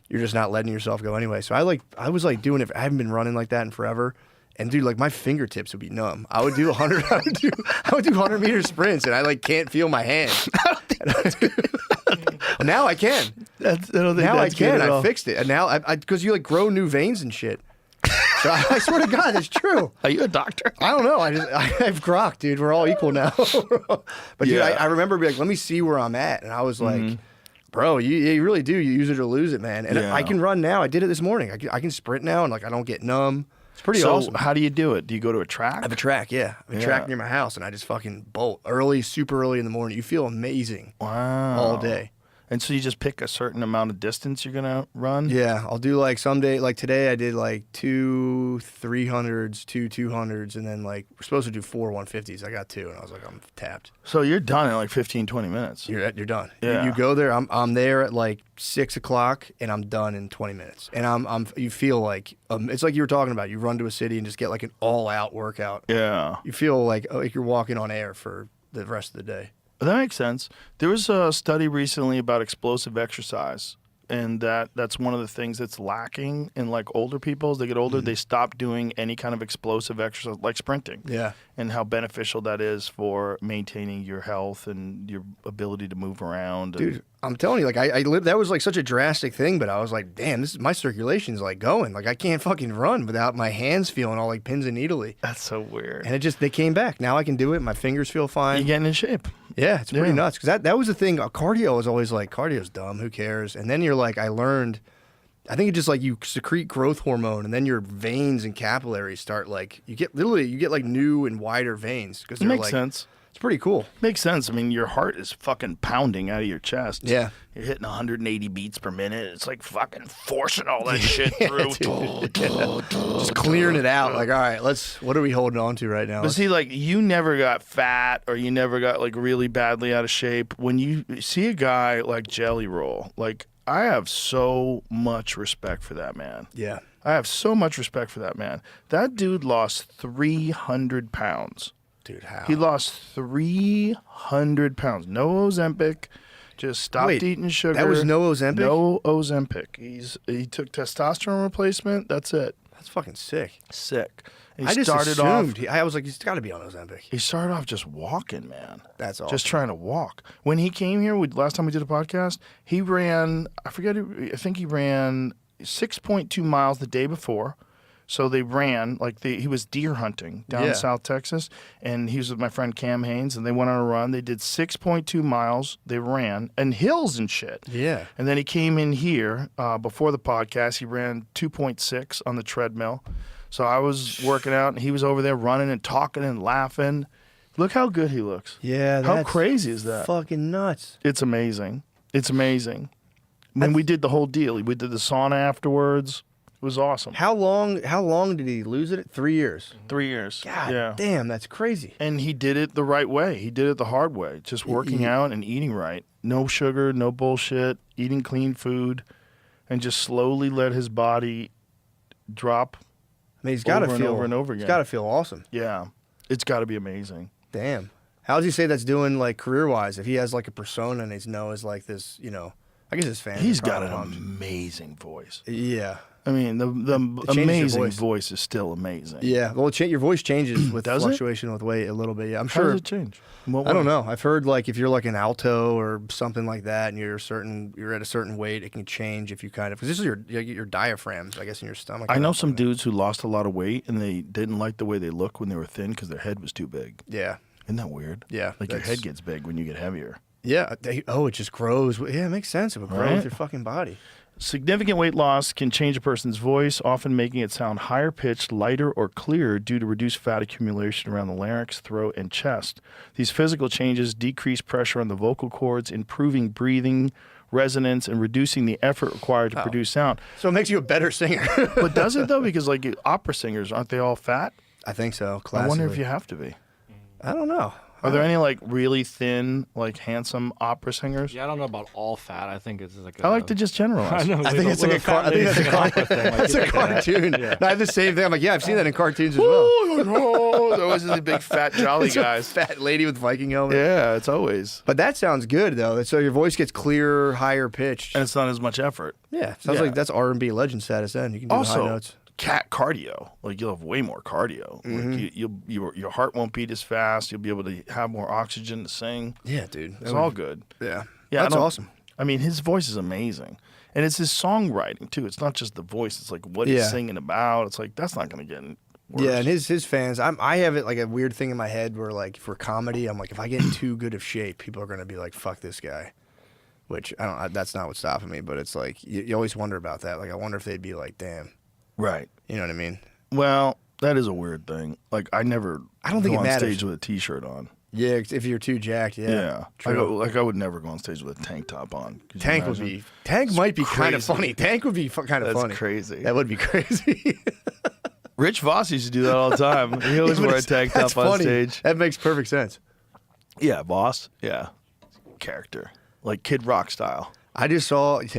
You're just not letting yourself go anyway. So I was like doing it. I haven't been running like that in forever. And dude, like my fingertips would be numb. I would do 100. I would do 100-meter sprints, and I like can't feel my hand. Now I can. Now I can. I fixed it, and now because you like grow new veins and shit. So I swear to God, that's true. Are you a doctor? I don't know. I have grok, dude. We're all equal now. But dude, Yeah. I remember being like, let me see where I'm at, and I was like. Bro, you really do. You use it or lose it, man. And Yeah. I can run now. I did it this morning. I can sprint now, and like I don't get numb. It's pretty awesome. How do you do it? Do you go to a track? I have a track, yeah. I have a track near my house, and I just fucking bolt early, super early in the morning. You feel amazing all day. And so you just pick a certain amount of distance you're going to run? Yeah, I'll do like someday, like today I did like 2 300s, 2 200s, and then like we're supposed to do 4 150s. I got 2, and I was like, I'm tapped. So you're done in like 15, 20 minutes. You're done. Yeah. You go there, I'm there at like 6 o'clock, and I'm done in 20 minutes. And you feel like, it's like you were talking about, you run to a city and just get like an all-out workout. Yeah. You feel like you're walking on air for the rest of the day. That makes sense. There was a study recently about explosive exercise, and that's one of the things that's lacking in like older people. As they get older, they stop doing any kind of explosive exercise, like sprinting. Yeah. And how beneficial that is for maintaining your health and your ability to move around. Dude, I'm telling you, like I lived, that was like such a drastic thing, but I was like, damn, my circulation's like going. Like I can't fucking run without my hands feeling all like pins and needly. That's so weird. And they came back. Now I can do it. My fingers feel fine. You're getting in shape. Yeah, it's pretty nuts. Because that was the thing. Cardio was always like, cardio's dumb. Who cares? And then you're like, I learned, I think it's just like you secrete growth hormone, and then your veins and capillaries start like, you get like new and wider veins. It makes sense. It's pretty cool. Makes sense. I mean, your heart is fucking pounding out of your chest. Yeah. You're hitting 180 beats per minute. It's like fucking forcing all that shit through. Just clearing it out. Like, all right, what are we holding on to right now? But see, like, you never got fat or you never got, like, really badly out of shape. When you see a guy like Jelly Roll, like, I have so much respect for that man. Yeah. I have so much respect for that man. That dude lost 300 pounds. Dude, how? He lost 300 pounds. No Ozempic. Just stopped eating sugar. That was no Ozempic? No Ozempic. He took testosterone replacement. That's it. That's fucking sick. Sick. And I he just started assumed. off. I was like, he's got to be on Ozempic. He started off just walking, man. That's awesome. Just trying to walk. When he came here, last time we did a podcast, he ran. I think he ran 6.2 miles the day before. So they ran, he was deer hunting down in South Texas, and he was with my friend Cam Haynes, and they went on a run. They did 6.2 miles. They ran, and hills and shit. Yeah. And then he came in here before the podcast. He ran 2.6 on the treadmill. So I was working out, and he was over there running and talking and laughing. Look how good he looks. Yeah. How crazy is that? Fucking nuts. It's amazing. It's amazing. When we did the whole deal, we did the sauna afterwards. It was awesome. How long did he lose it? 3 years. 3 years. God damn, that's crazy. And he did it the right way. He did it the hard way. Just working out and eating right. No sugar, no bullshit, eating clean food, and just slowly let his body drop. I mean, he's got to feel over and over again. He's got to feel awesome. Yeah. It's got to be amazing. Damn. How does he say that's doing like career-wise? If he has like a persona and he's known as like this, you know, I guess his fans. He's are got an probably pumped. amazing voice. Yeah. I mean, the changes your amazing voice. voice is still amazing. Yeah. Well, your voice changes with Does it? fluctuation with weight a little bit. Yeah, I'm How sure. does it change? What I don't way? know. I've heard like if you're like an alto or something like that, and you're at a certain weight, it can change if you kind of because this is your diaphragms, I guess, in your stomach. I know some dudes who lost a lot of weight and they didn't like the way they look when they were thin because their head was too big. Yeah. Isn't that weird? Yeah. Like your head gets big when you get heavier. Yeah. It just grows. Yeah, it makes sense. It would grow Right? with your fucking body. Significant weight loss can change a person's voice, often making it sound higher pitched, lighter, or clearer due to reduced fat accumulation around the larynx, throat, and chest. These physical changes decrease pressure on the vocal cords, improving breathing, resonance, and reducing the effort required to produce sound. So it makes you a better singer. But does it though? Because like opera singers, aren't they all fat? I think so. I wonder if Classically. you have to be. I don't know. Are there any like really thin, like handsome opera singers? Yeah, I don't know about all fat. I think it's like I like to just generalize. I know. I think it's like that's a cartoon. Yeah. No, I have the same thing. I'm like, yeah, I've seen that in cartoons as well. Oh, they're always the big fat jolly It's a guys. fat lady with Viking helmet. Yeah, it's always. But that sounds good though. So your voice gets clearer, higher pitched. And it's not as much effort. Yeah, sounds Yeah. like that's R&B legend status. Then you can do the Also, high notes. cat cardio. Like you'll have way more cardio. Like your heart won't beat as fast. You'll be able to have more oxygen to sing. Yeah, dude. It's all good. Yeah, Yeah, that's awesome. I mean, his voice is amazing. And it's his songwriting too. It's not just the voice. It's like what Yeah. he's singing about. It's like that's not going to get worse. Yeah, and his fans. I have it like a weird thing in my head where like for comedy, I'm like if I get in too good of shape, people are gonna be like, "Fuck this guy," which I don't. That's not what's stopping me. But it's like you always wonder about that. Like I wonder if they'd be like, "Damn," Right. you know what I mean? Well, that is a weird thing. Like I don't think it on matters. stage with a t-shirt on. Yeah, if you're too jacked, yeah. True. I would never go on stage with a tank top on. Could you Tank would imagine? be. Tank might be kind of crazy. funny. Tank would be kind of That's funny. crazy. That would be crazy. Rich Voss used to do that all the time. He always Yeah, but wore a it's- tank that's top on funny. stage. That makes perfect sense. Yeah, Voss. Yeah. Character. Like Kid Rock style. I just saw. Did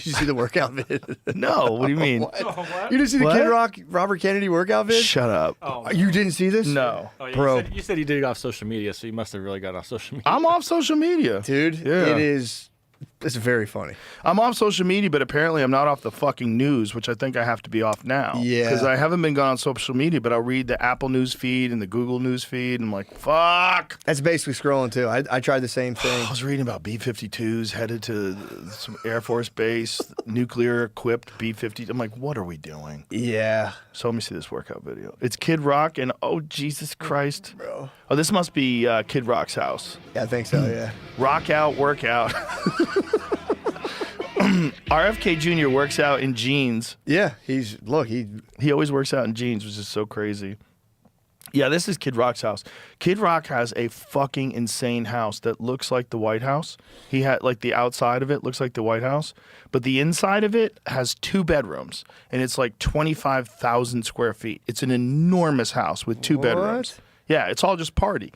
you see the workout vid? No, what do you mean? You didn't see the What? Kid Rock Robert Kennedy workout vid? Shut up. Oh, You didn't see this? No. oh, yeah, Bro. You said you did it off social media, so you must have really got off social media. I'm off social media. Dude, Yeah. it's very funny. I'm off social media, but apparently I'm not off the fucking news, which I think I have to be off now. Yeah. Because I haven't been gone on social media, but I'll read the Apple news feed and the Google news feed, and I'm like, fuck. That's basically scrolling too. I tried the same thing. I was reading about B-52s headed to some Air Force base, nuclear equipped B-50. I'm like, what are we doing? Yeah. So let me see this workout video. It's Kid Rock, and oh, Jesus Christ. Bro. Oh, this must be Kid Rock's house. Yeah, I think so, yeah. Rock out, workout. RFK Jr. works out in jeans. Yeah, He always works out in jeans, which is so crazy. Yeah, this is Kid Rock's house. Kid Rock has a fucking insane house that looks like the White House. He had like the outside of it looks like the White House, but the inside of it has 2 bedrooms, and it's like 25,000 square feet. It's an enormous house with 2 bedrooms. Yeah, it's all just party.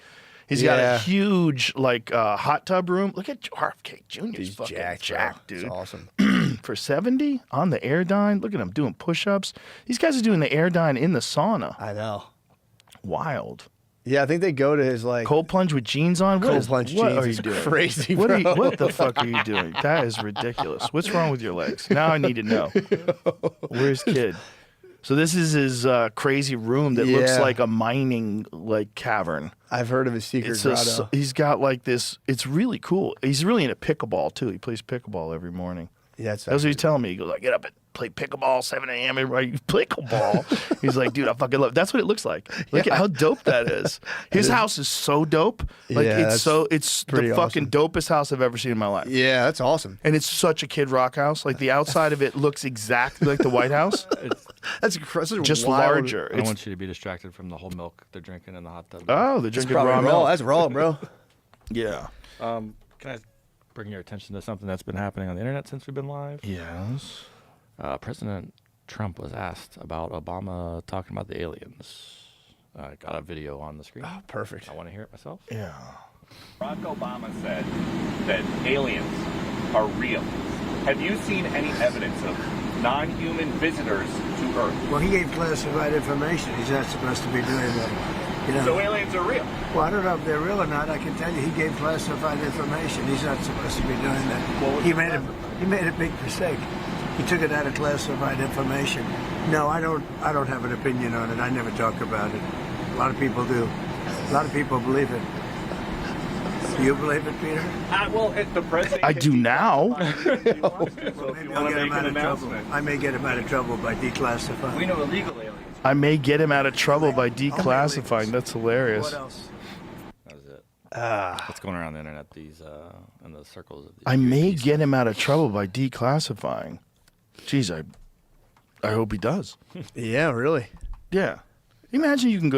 He's got Yeah. a huge like hot tub room. Look at RFK Jr.'s He's fucking jacked, jacked, bro. dude. It's awesome. For 70 on the Airdyne. Look at him doing push-ups. These guys are doing the Airdyne in the sauna. I know. Wild. Yeah, I think they go to his like Cold plunge with jeans on? cold plunge what jeans. are you It's doing? crazy, What, bro. what the fuck are you doing? That is ridiculous. What's wrong with your legs? Now I need to know. Where's Kid? So this is his crazy room that looks Yeah. like a mining like cavern. I've heard of his secret It's grotto. he's got like this. It's really cool. He's really into pickleball too. He plays pickleball every morning. Yeah, that's That's what he's telling me. He goes, I get up and play pickleball 7 a.m. and I pickleball. He's like, dude, I fucking love. That's what it looks like. Look at how dope that is. His house is so dope. Like Yeah, it's the pretty fucking dopest house I've ever seen in my life. Yeah, that's awesome. And it's such a Kid Rock house. Like the outside of it looks exactly like the White House, That's just wild. larger. I don't It's, want you to be distracted from the whole milk they're drinking in the hot tub. oh, they're It's drinking probably raw raw. milk. That's raw, bro. Yeah. Can I bring your attention to something that's been happening on the internet since we've been live? Yes. President Trump was asked about Obama talking about the aliens. I got a video on the screen. Oh, perfect. I want to hear it myself. Yeah. Barack Obama said that aliens are real. Have you seen any evidence of non-human visitors to Earth? Well, he gave classified information. He's not supposed to be doing that. You know? So aliens are real. Well, I don't know if they're real or not. I can tell you, he gave classified information. He's not supposed to be doing that. He made a big mistake. He took it out of classified information. No, I don't have an opinion on it. I never talk about it. A lot of people do. A lot of people believe it. Do you believe it, Peter? Well, the president. I do now. If you want to, so Well, if maybe you I'll want get to him make out an of trouble. announcement. I may get him out of trouble by declassifying. We know illegal aliens. I may get him out of trouble by declassifying. That's hilarious. What else? That was it. What's going around the internet? These in the circles of these. I may get him out of trouble by declassifying. Jeez, I hope he does. Yeah, really. Yeah. Imagine you can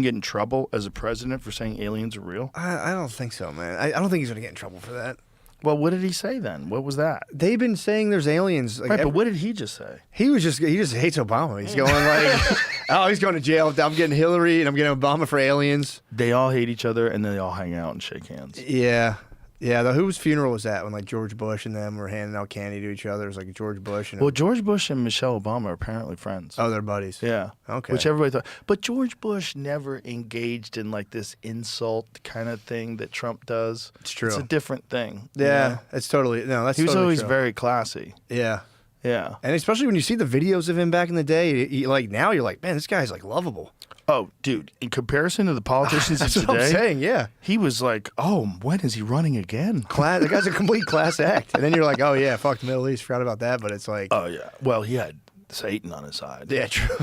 get in trouble as a president for saying aliens are real. I don't think so, man. I don't think he's gonna get in trouble for that. Well, what did he say then? What was that? They've been saying there's aliens. Like, Right, but what did he just say? he just hates Obama. He's going like, oh, he's going to jail. I'm getting Hillary and I'm getting Obama for aliens. They all hate each other and then they all hang out and shake hands. Yeah. Yeah, whose funeral was that when like George Bush and them were handing out candy to each other? It was like George Bush and Well, George Bush and Michelle Obama are apparently friends. oh, they're buddies. Yeah. Okay. Which everybody thought. But George Bush never engaged in like this insult kind of thing that Trump does. It's true. It's a different thing. you Yeah, know? it's totally that's. He was totally always true. very classy. Yeah, Yeah. and especially when you see the videos of him back in the day, like now you're like, man, this guy's like lovable. Oh, dude, in comparison to the politicians of That's what I'm today, saying. Yeah, he was like, oh, when is he running again? the guy's a complete class act. And then you're like, oh yeah, fuck the Middle East, forgot about that. But it's like, Oh, yeah. Well, he had Satan on his side. yeah, true,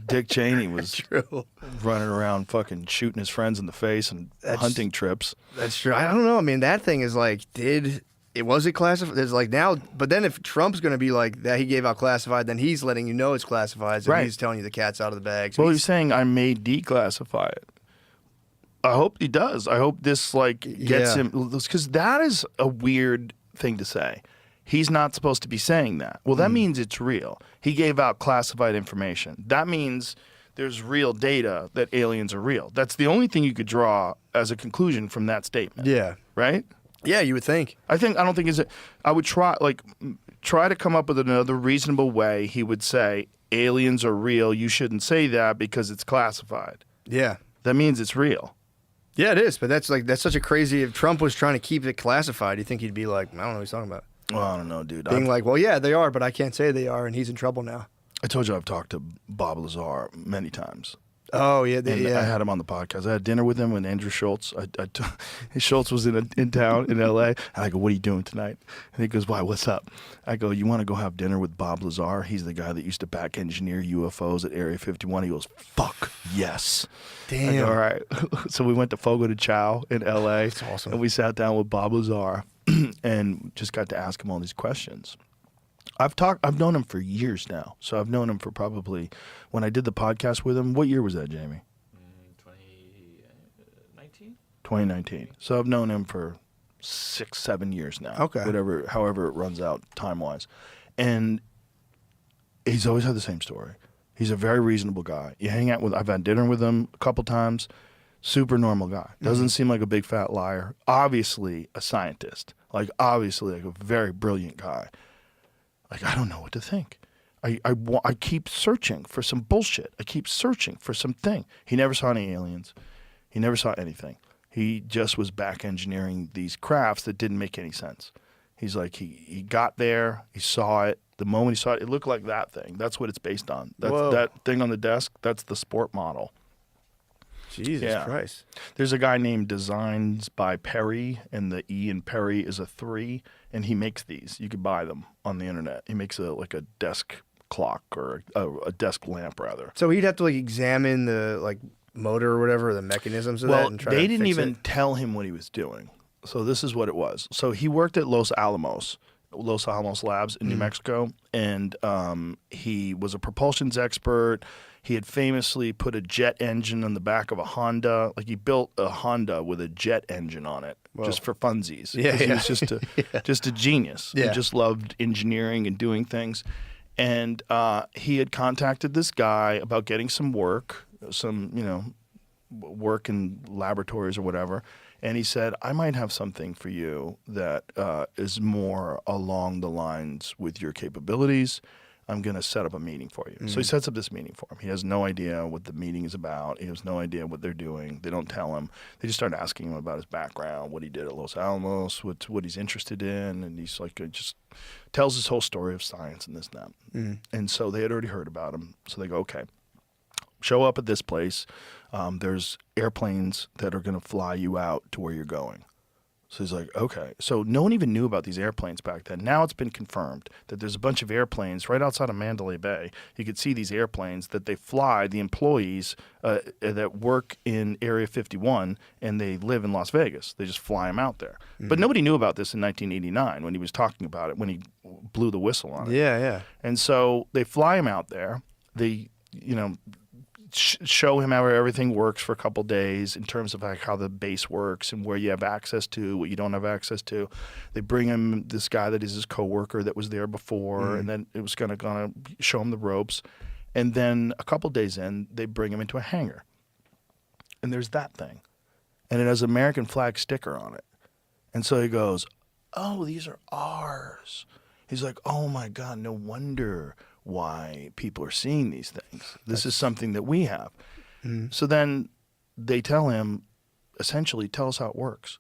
Dick Cheney was true. running around fucking shooting his friends in the face and hunting trips. That's true. I don't know. I mean, that thing is like, was it classified? There's like now, but then if Trump's going to be like that, he gave out classified, then he's letting you know it's classified. So Right. he's telling you the cat's out of the bag. So Well, he's- he's saying I may declassify it. I hope he does. I hope this like gets Yeah. him, because that is a weird thing to say. He's not supposed to be saying that. Well, that means it's real. He gave out classified information. That means there's real data that aliens are real. That's the only thing you could draw as a conclusion from that statement. yeah, Right? yeah, you would think. I don't think I would try to come up with another reasonable way he would say aliens are real. You shouldn't say that because it's classified. Yeah. That means it's real. Yeah, it is, but that's such a crazy. If Trump was trying to keep it classified, you think he'd be like, I don't know what he's talking about. Well, I don't know, dude. Being like, well, yeah, they are, but I can't say they are, and he's in trouble now. I told you I've talked to Bob Lazar many times. Oh yeah, And yeah. I had him on the podcast. I had dinner with him and Andrew Schultz. Schultz was in town in L.A. And I go, what are you doing tonight? And he goes, why, what's up? I go, you want to go have dinner with Bob Lazar? He's the guy that used to back engineer UFOs at Area 51. He goes, fuck, yes. Damn. I go, all right. So we went to Fogo de Chao in L.A. That's awesome. And we sat down with Bob Lazar and just got to ask him all these questions. I've known him for years now. So I've known him for probably, when I did the podcast with him, what year was that, Jamie? 2019. 2019. So I've known him for 6-7 years now. Okay. However it runs out time-wise. And he's always had the same story. He's a very reasonable guy. I've had dinner with him a couple times. Super normal guy. Doesn't seem like a big fat liar. Obviously a scientist. Obviously a very brilliant guy. I don't know what to think. I keep searching for some bullshit. I keep searching for something. He never saw any aliens. He never saw anything. He just was back engineering these crafts that didn't make any sense. He's like, he got there, he saw it. The moment he saw it, it looked like that thing. That's what it's based on. Whoa. That thing on the desk, that's the sport model. Jesus Yeah. Christ. There's a guy named Designs by Perry, and the E in Perry is a 3, and he makes these. You could buy them on the internet. He makes a desk clock or a desk lamp, rather. So he'd have to examine the motor or whatever, the mechanisms of that, Well, and try they to didn't fix even it? tell him what he was doing. So this is what it was. So he worked at Los Alamos Labs in New Mexico, and he was a propulsions expert. He had famously put a jet engine on the back of a Honda. He built a Honda with a jet engine on it, just for funsies. Yeah, 'Cause he yeah. was just a genius. Yeah. He just loved engineering and doing things. And he had contacted this guy about getting some work, work in laboratories or whatever. And he said, I might have something for you that is more along the lines with your capabilities. I'm going to set up a meeting for you. So he sets up this meeting for him. He has no idea what the meeting is about. He has no idea what they're doing. They don't tell him. They just start asking him about his background, what he did at Los Alamos, what he's interested in. And he's like, just tells his whole story of science and this and that. And so they had already heard about him. So they go, okay, show up at this place. There's airplanes that are going to fly you out to where you're going. So he's like, okay. So no one even knew about these airplanes back then. Now it's been confirmed that there's a bunch of airplanes right outside of Mandalay Bay. You could see these airplanes that they fly, the employees that work in Area 51, and they live in Las Vegas. They just fly them out there. But nobody knew about this in 1989 when he was talking about it, when he blew the whistle on it. Yeah. And so they fly him out there. They, show him how everything works for a couple days in terms of like how the base works and where you have access to, what you don't have access to. They bring him this guy that is his coworker that was there before, and then it was gonna show him the ropes. And then a couple days in, they bring him into a hangar, and there's that thing, and it has an American flag sticker on it. And so he goes, "Oh, these are ours." He's like, "Oh my God, no wonder why people are seeing these things. This is something that we have." So then they tell him, essentially, tell us how it works.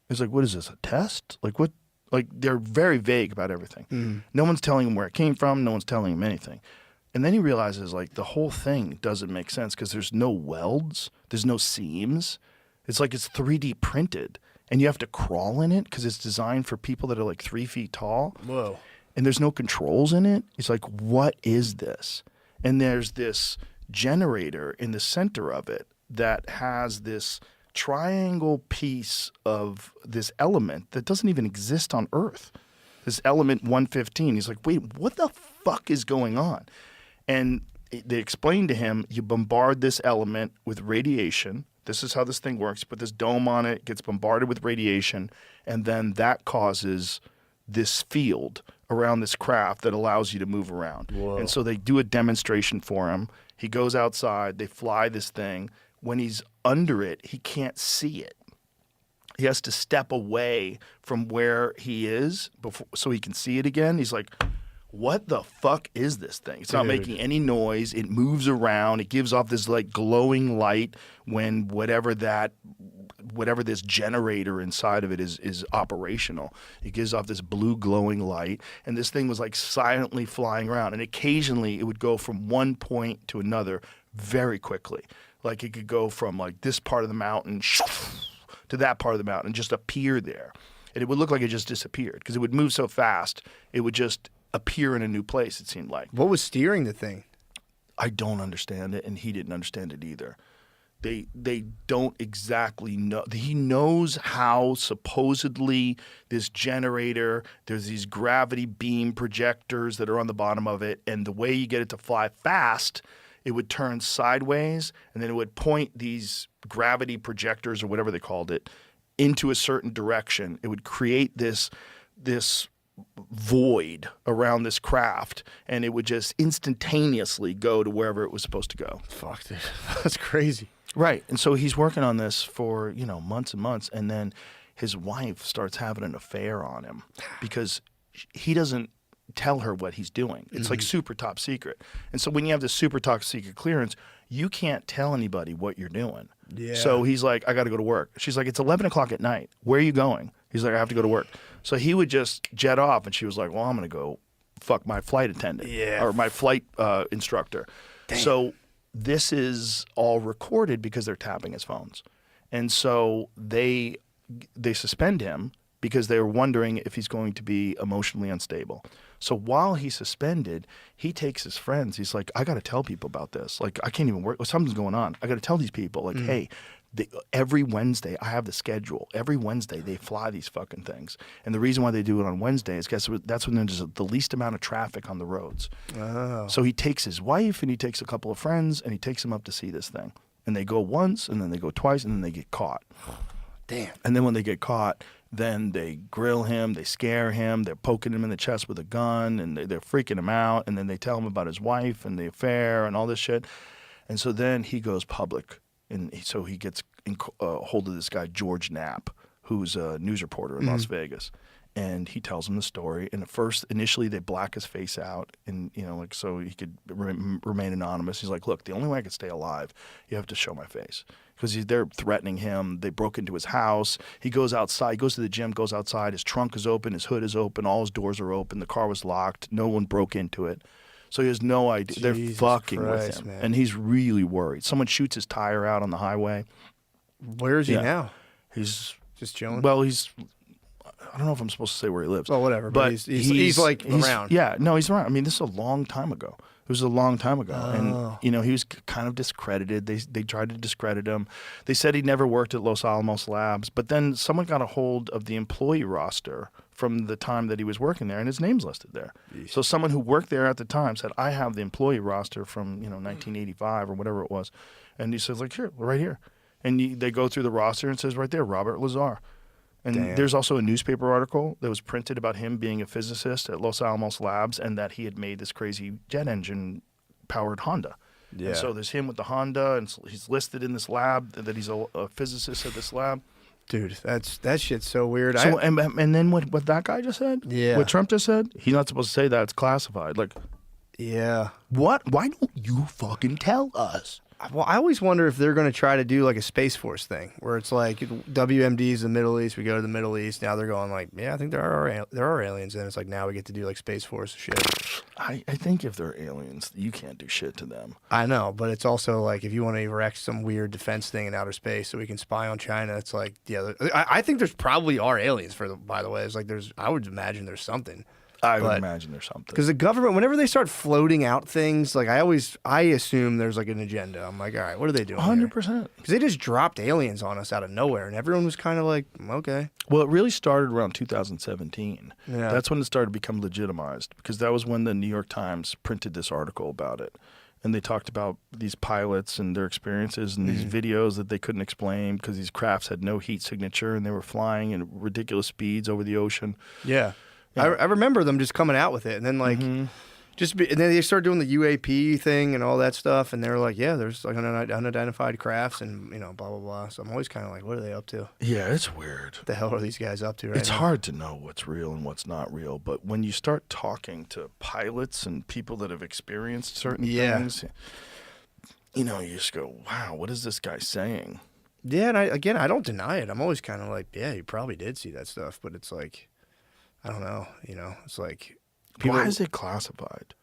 He's like, what is this, a test? Like what? Like they're very vague about everything. No one's telling him where it came from. No one's telling him anything. And then he realizes like the whole thing doesn't make sense because there's no welds. There's no seams. It's like it's 3D printed. And you have to crawl in it because it's designed for people that are like 3 feet tall. Whoa. And there's no controls in it. He's like, what is this? And there's this generator in the center of it that has this triangle piece of this element that doesn't even exist on Earth. This element 115. He's like, wait, what the fuck is going on? And they explained to him, you bombard this element with radiation. This is how this thing works. You put this dome on it, gets bombarded with radiation, and then that causes this field around this craft that allows you to move around. Whoa. And so they do a demonstration for him. He goes outside. They fly this thing. When he's under it, he can't see it. He has to step away from where he is before, so he can see it again. He's like, what the fuck is this thing? It's not making any noise. It moves around. It gives off this like glowing light when whatever this generator inside of it is operational. It gives off this blue glowing light, and this thing was like silently flying around, and occasionally it would go from one point to another very quickly. Like it could go from like this part of the mountain to that part of the mountain and just appear there. And it would look like it just disappeared because it would move so fast, it would just appear in a new place, it seemed like. What was steering the thing? I don't understand it, and he didn't understand it either. They don't exactly know. He knows how supposedly this generator, there's these gravity beam projectors that are on the bottom of it, and the way you get it to fly fast, it would turn sideways, and then it would point these gravity projectors or whatever they called it into a certain direction. It would create this void around this craft, and it would just instantaneously go to wherever it was supposed to go. Fuck, dude. That's crazy. Right. And so he's working on this for, months and months, and then his wife starts having an affair on him because he doesn't tell her what he's doing. It's like super top secret. And so when you have this super top secret clearance, you can't tell anybody what you're doing. Yeah. So he's like, I got to go to work. She's like, it's 11 o'clock at night. Where are you going? He's like, I have to go to work. So he would just jet off, and she was like, well, I'm going to go fuck my flight attendant or my flight instructor. Damn. So this is all recorded because they're tapping his phones. And so they suspend him because they were wondering if he's going to be emotionally unstable. So while he's suspended, he takes his friends. He's like, I got to tell people about this. Like, I can't even work. Something's going on. I got to tell these people, like, hey, every Wednesday, I have the schedule. Every Wednesday, they fly these fucking things. And the reason why they do it on Wednesday is because that's when there's the least amount of traffic on the roads. Oh. So he takes his wife, and he takes a couple of friends, and he takes them up to see this thing. And they go once, and then they go twice, and then they get caught. Damn. And then when they get caught, then they grill him, they scare him, they're poking him in the chest with a gun, and they're freaking him out, and then they tell him about his wife and the affair and all this shit. And so then he goes public, and so he gets hold of this guy, George Knapp, who's a news reporter in Las Vegas. And he tells him the story. And at first, initially, they black his face out, and like so he could remain anonymous. He's like, "Look, the only way I could stay alive, you have to show my face." Because they're threatening him. They broke into his house. He goes outside. He goes to the gym, goes outside. His trunk is open. His hood is open. All his doors are open. The car was locked. No one broke into it. So he has no idea. They're fucking Christ, with him. man. And he's really worried. Someone shoots his tire out on the highway. Where is he Yeah. now? He's Just chilling. well, I don't know if I'm supposed to say where he lives. Well, whatever. But he's like around. Yeah, no, he's around. I mean, this is a long time ago. It was a long time ago, and he was kind of discredited. They tried to discredit him. They said he never worked at Los Alamos Labs, but then someone got a hold of the employee roster from the time that he was working there, and his name's listed there. Yeesh. So someone who worked there at the time said, "I have the employee roster from 1985 or whatever it was," and he says, "Like here, right here," and they go through the roster and it says right there, Robert Lazar. And Damn. There's also a newspaper article that was printed about him being a physicist at Los Alamos Labs and that he had made this crazy jet engine powered Honda. Yeah. And so there's him with the Honda, and he's listed in this lab that he's a physicist at this lab. Dude, that shit's so weird. So and then what that guy just said? Yeah. What Trump just said? He's not supposed to say that. It's classified. Like, yeah. what? Why don't you fucking tell us? Well, I always wonder if they're going to try to do like a Space Force thing, where it's like WMD's the Middle East, we go to the Middle East. Now they're going like, yeah, I think there are aliens, and it's like now we get to do like Space Force shit. I think if they're aliens, you can't do shit to them. I know, but it's also like if you want to erect some weird defense thing in outer space so we can spy on China, it's like I think there's probably are aliens by the way. It's like I would imagine there's something. I would imagine there's something. Because the government, whenever they start floating out things, like I assume there's like an agenda. I'm like, all right, what are they doing? 100%. Because they just dropped aliens on us out of nowhere, and everyone was kind of like, okay. Well, it really started around 2017. Yeah. That's when it started to become legitimized, because that was when the New York Times printed this article about it. And they talked about these pilots and their experiences and these videos that they couldn't explain because these crafts had no heat signature and they were flying at ridiculous speeds over the ocean. Yeah. I remember them just coming out with it, and then like, and then they started doing the UAP thing and all that stuff, and they were like, yeah, there's like unidentified crafts and blah blah blah. So I'm always kind of like, what are they up to? Yeah, it's weird. What the hell are these guys up to right It's now? hard to know what's real and what's not real, but when you start talking to pilots and people that have experienced certain things, you just go, wow, what is this guy saying? Yeah, and I don't deny it. I'm always kind of like, yeah, you probably did see that stuff, but it's like, I don't know, it's like. Why is it classified?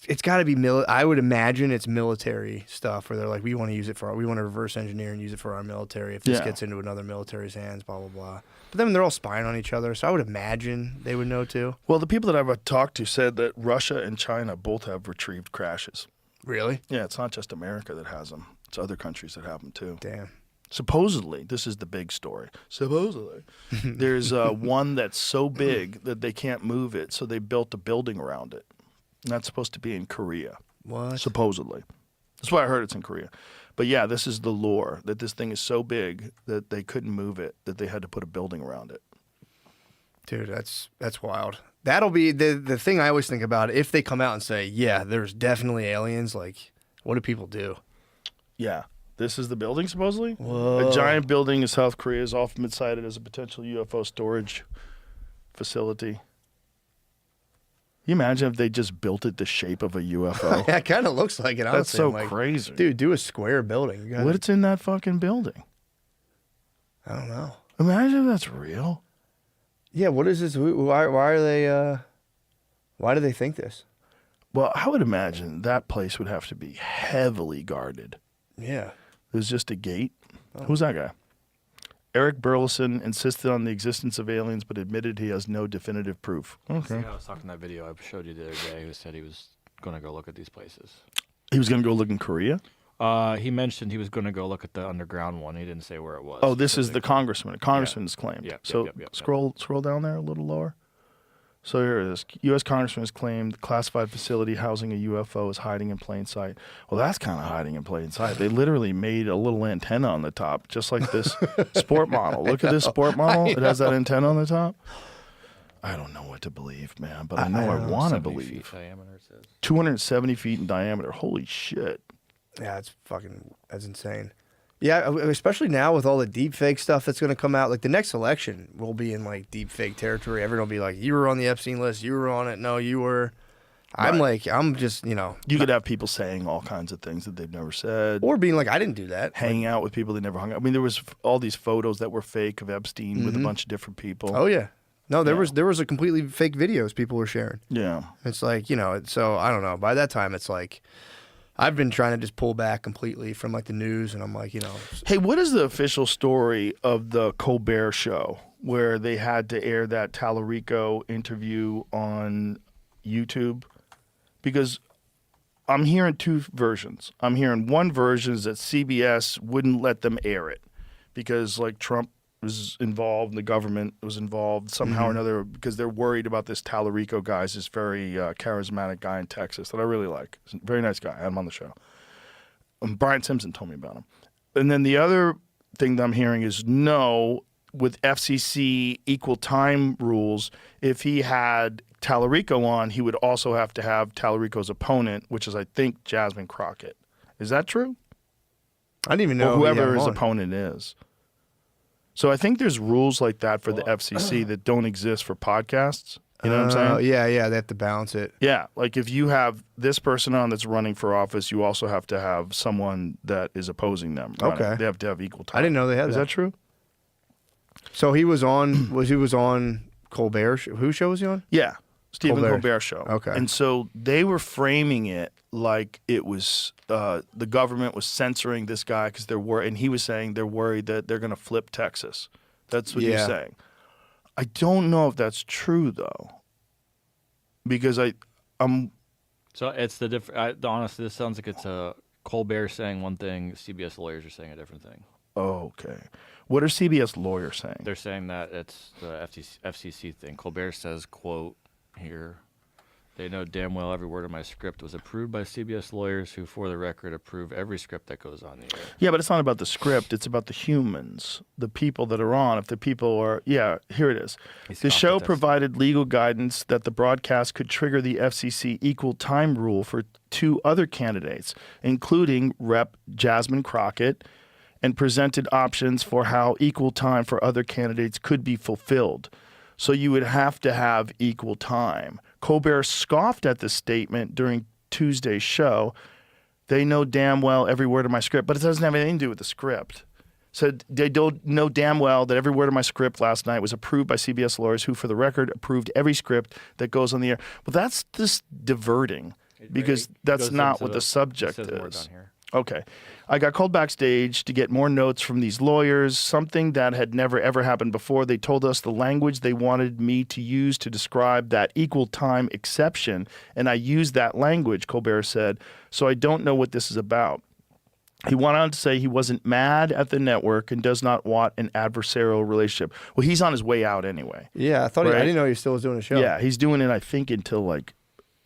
It's got to be I would imagine it's military stuff where they're like, we want to use it we want to reverse engineer and use it for our military. If this gets into another military's hands, blah blah blah. But then they're all spying on each other, so I would imagine they would know too. Well, the people that I've talked to said that Russia and China both have retrieved crashes. Really? Yeah, it's not just America that has them; it's other countries that have them too. Damn. Supposedly, this is the big story. Supposedly, there's one that's so big that they can't move it, so they built a building around it. And that's supposed to be in Korea. What? Supposedly. That's why I heard it's in Korea. But yeah, this is the lore, that this thing is so big that they couldn't move it, that they had to put a building around it. Dude, that's wild. That'll be the thing I always think about. If they come out and say, yeah, there's definitely aliens, like, what do people do? Yeah. This is the building, supposedly? Whoa. A giant building in South Korea is often been cited as a potential UFO storage facility. You imagine if they just built it the shape of a UFO? Yeah, it kind of looks like it. That's Honestly. so I'm like, crazy. Dude, do a square building. What's in that fucking building? I don't know. Imagine if that's real. Yeah, what is this? Why are they? Why do they think this? Well, I would imagine that place would have to be heavily guarded. Yeah. There's just a gate. Who's that guy? Eric Burleson insisted on the existence of aliens, but admitted he has no definitive proof. Okay. I was talking in that video I showed you the other day who said he was going to go look at these places. He was going to go look in Korea? He mentioned he was going to go look at the underground one. He didn't say where it was. Oh, this is the congressman. Congressman's claimed. Yep, So yep. scroll down there a little lower. So here it is. U.S. congressman has claimed classified facility housing a UFO is hiding in plain sight. Well, that's kind of hiding in plain sight. They literally made a little antenna on the top, just like this sport model. Look at this sport model. It has that antenna on the top. I don't know what to believe, man, but I know I want to 70 believe. feet diameter, it says. 270 feet in diameter. Holy shit. Yeah, that's insane. Yeah, especially now with all the deepfake stuff that's going to come out. Like the next election will be in like deepfake territory. Everyone will be like, "You were on the Epstein list. You were on it. No, you were." I'm like, I'm just, You could have people saying all kinds of things that they've never said. or being like, "I didn't do that." Hanging out with people they never hung out. I mean, there was all these photos that were fake of Epstein with a bunch of different people. Oh yeah, no, there was a completely fake videos people were sharing. Yeah. It's like so I don't know. By that time, it's like I've been trying to just pull back completely from like the news, and I'm like, Hey, what is the official story of the Colbert Show where they had to air that Tallarico interview on YouTube? Because I'm hearing two versions. I'm hearing one version is that CBS wouldn't let them air it because like Trump was involved and the government was involved somehow or another because they're worried about this Tallarico guy, this very charismatic guy in Texas that I really like. He's a very nice guy. I had him on the show. Brian Simpson told me about him. And then the other thing that I'm hearing is no, with FCC equal time rules, if he had Tallarico on, he would also have to have Tallarico's opponent, which is, I think, Jasmine Crockett. Is that true? I didn't even know Or whoever he had his him on. opponent is. So I think there's rules like that for the FCC that don't exist for podcasts. You know what I'm saying? Yeah, they have to balance it. Yeah, like if you have this person on that's running for office, you also have to have someone that is opposing them. running. Okay. They have to have equal time. I didn't know they had Is that true? So he was on. He was on Colbert. Whose show was he on? Yeah, Stephen Colbert. Colbert show. Okay. And so they were framing it like it was the government was censoring this guy because they're worried, and he was saying they're worried that they're going to flip Texas. That's what he's saying. I don't know if that's true though, because I'm. So it's the different. Honestly, this sounds like it's a Colbert saying one thing, CBS lawyers are saying a different thing. Oh, okay. What are CBS lawyers saying? They're saying that it's the FCC thing. Colbert says, quote, here, they know damn well every word of my script was approved by CBS lawyers who, for the record, approve every script that goes on the air. Yeah, but it's not about the script. It's about the humans, the people that are on. If the people are, here it is. The show provided legal guidance that the broadcast could trigger the FCC equal time rule for two other candidates, including Rep. Jasmine Crockett, and presented options for how equal time for other candidates could be fulfilled. So you would have to have equal time. Colbert scoffed at the statement during Tuesday's show. They know damn well every word of my script, but it doesn't have anything to do with the script. Said they don't know damn well that every word of my script last night was approved by CBS lawyers who, for the record, approved every script that goes on the air. Well, that's just diverting because that's not what the subject is. Okay. I got called backstage to get more notes from these lawyers, something that had never, ever happened before. They told us the language they wanted me to use to describe that equal time exception, and I used that language, Colbert said, so I don't know what this is about. He went on to say he wasn't mad at the network and does not want an adversarial relationship. Well, he's on his way out anyway. Yeah, I thought I didn't know he still was doing a show. Yeah, he's doing it, I think, until like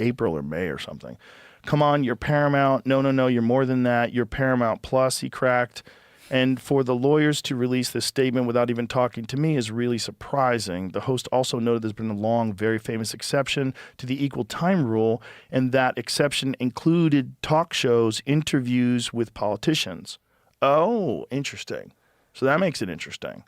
April or May or something. Come on, you're Paramount. No, you're more than that. You're Paramount Plus, he cracked. And for the lawyers to release this statement without even talking to me is really surprising. The host also noted there's been a long, very famous exception to the equal time rule, and that exception included talk shows, interviews with politicians. Oh, interesting. So that makes it interesting.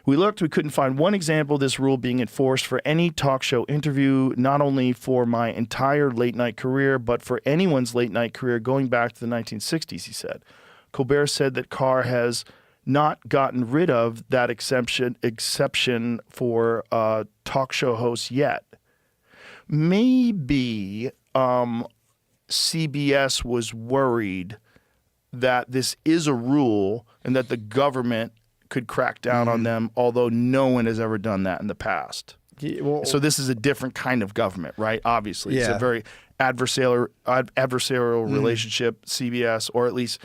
We looked, we couldn't find one example of this rule being enforced for any talk show interview, not only for my entire late-night career, but for anyone's late-night career going back to the 1960s, he said. Colbert said that Carr has not gotten rid of that exception for talk show hosts yet. Maybe CBS was worried that this is a rule and that the government could crack down on them, although no one has ever done that in the past. Yeah, well, So this is a different kind of government, right? Obviously. It's Yeah. a very adversarial relationship, CBS, or at least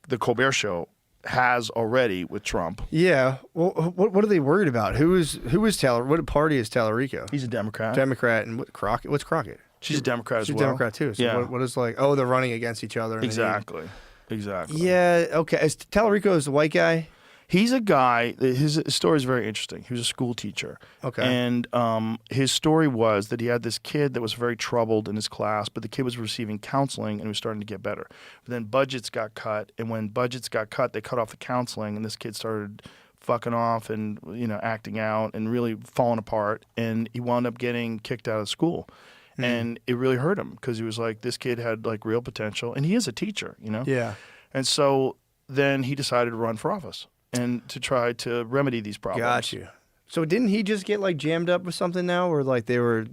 the Colbert Show, has already with Trump. yeah. Well, what are they worried about? Who is Taylor? What party is Tallarico? He's a Democrat. Democrat, and Crockett? What's Crockett? She's a Democrat as She's well. a Democrat too. So Yeah. what is like? Oh, they're running against each other. and they need- Exactly. Yeah. Okay. Is Tallarico is the white guy? He's a guy, his story is very interesting. He was a school teacher. Okay. And his story was that he had this kid that was very troubled in his class, but the kid was receiving counseling and was starting to get better. But then budgets got cut, and when budgets got cut, they cut off the counseling, and this kid started fucking off and, acting out and really falling apart, and he wound up getting kicked out of school. And it really hurt him because he was like, this kid had like real potential, and he is a teacher, Yeah. And so then he decided to run for office and to try to remedy these problems. Got you. So didn't he just get like jammed up with something now, where like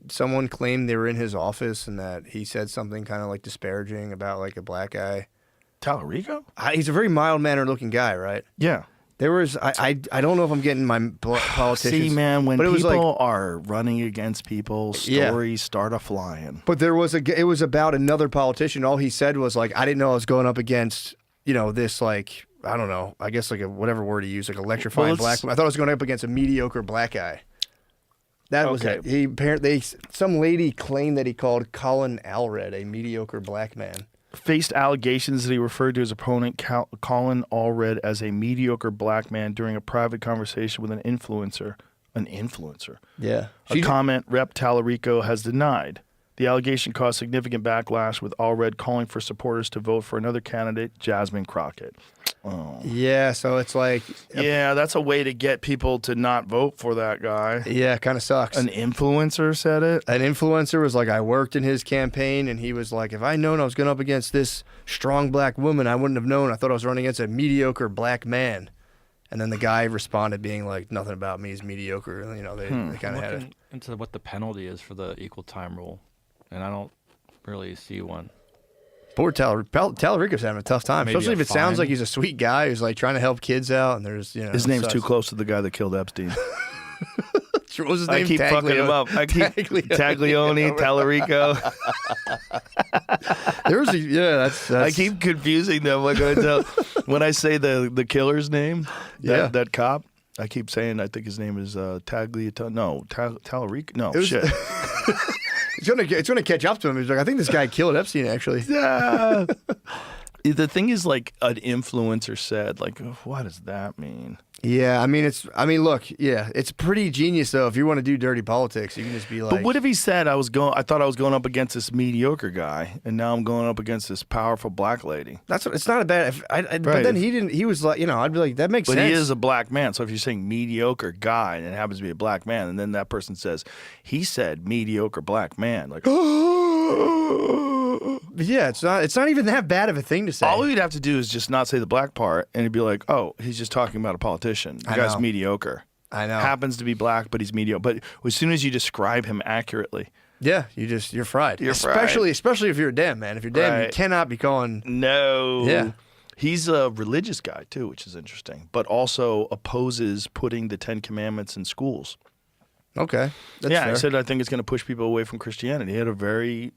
someone claimed they were in his office and that he said something kind of like disparaging about like a black guy? Tallarico? He's a very mild-mannered looking guy, right? Yeah. There was I don't know if I'm getting my politicians. See, man, when but it was people like, are running against people, stories start a flying. But it was about another politician. All he said was like, I didn't know I was going up against, this like, I don't know, I guess like whatever word he used, like electrifying black. I thought I was going up against a mediocre black guy. That was it. Some lady claimed that he called Colin Allred a mediocre black man. Faced allegations that he referred to his opponent, Colin Allred, as a mediocre black man during a private conversation with an influencer. An influencer? Yeah. A comment Rep. Tallarico has denied. The allegation caused significant backlash, with Allred calling for supporters to vote for another candidate, Jasmine Crockett. Oh. Yeah, so it's like... Yeah, that's a way to get people to not vote for that guy. Yeah, it kind of sucks. An influencer said it? An influencer was like, I worked in his campaign, and he was like, if I'd known I was going up against this strong black woman, I wouldn't have known. I thought I was running against a mediocre black man. And then the guy responded being like, nothing about me is mediocre. They kind of had it. Into what the penalty is for the equal time rule, and I don't really see one. Poor Tallarico's having a tough time, Maybe especially a if it sounds fine. like he's a sweet guy who's like trying to help kids out, and there's His name's too close to the guy that killed Epstein. What was his name? I keep fucking him up. I keep Taglioni, Tallarico. That's I keep confusing them. Like when I say the killer's name, that cop, I keep saying I think his name is Tagliato. No, Tallarico. No, shit. It's gonna catch up to him. He's like, I think this guy killed Epstein actually. Yeah. The thing is, like an influencer said, like, what does that mean? Yeah, look, it's pretty genius though. If you want to do dirty politics, you can just be like. But what if he said I thought I was going up against this mediocre guy, and now I'm going up against this powerful black lady? It's not a bad. But then he didn't. He was like, I'd be like, that makes sense. But he is a black man, so if you're saying mediocre guy and it happens to be a black man, and then that person says he said mediocre black man, like. Yeah, it's not even that bad of a thing to say. All we'd have to do is just not say the black part, and it'd be like, oh, he's just talking about a politician. The guy's mediocre. I know. Happens to be black, but he's mediocre. But as soon as you describe him accurately, yeah, you're fried. Especially if you're a Dem, man. If you're Dem, you cannot be calling. No. Yeah. He's a religious guy too, which is interesting, but also opposes putting the 10 Commandments in schools. Okay. That's fair. He said, I think it's going to push people away from Christianity. He had a very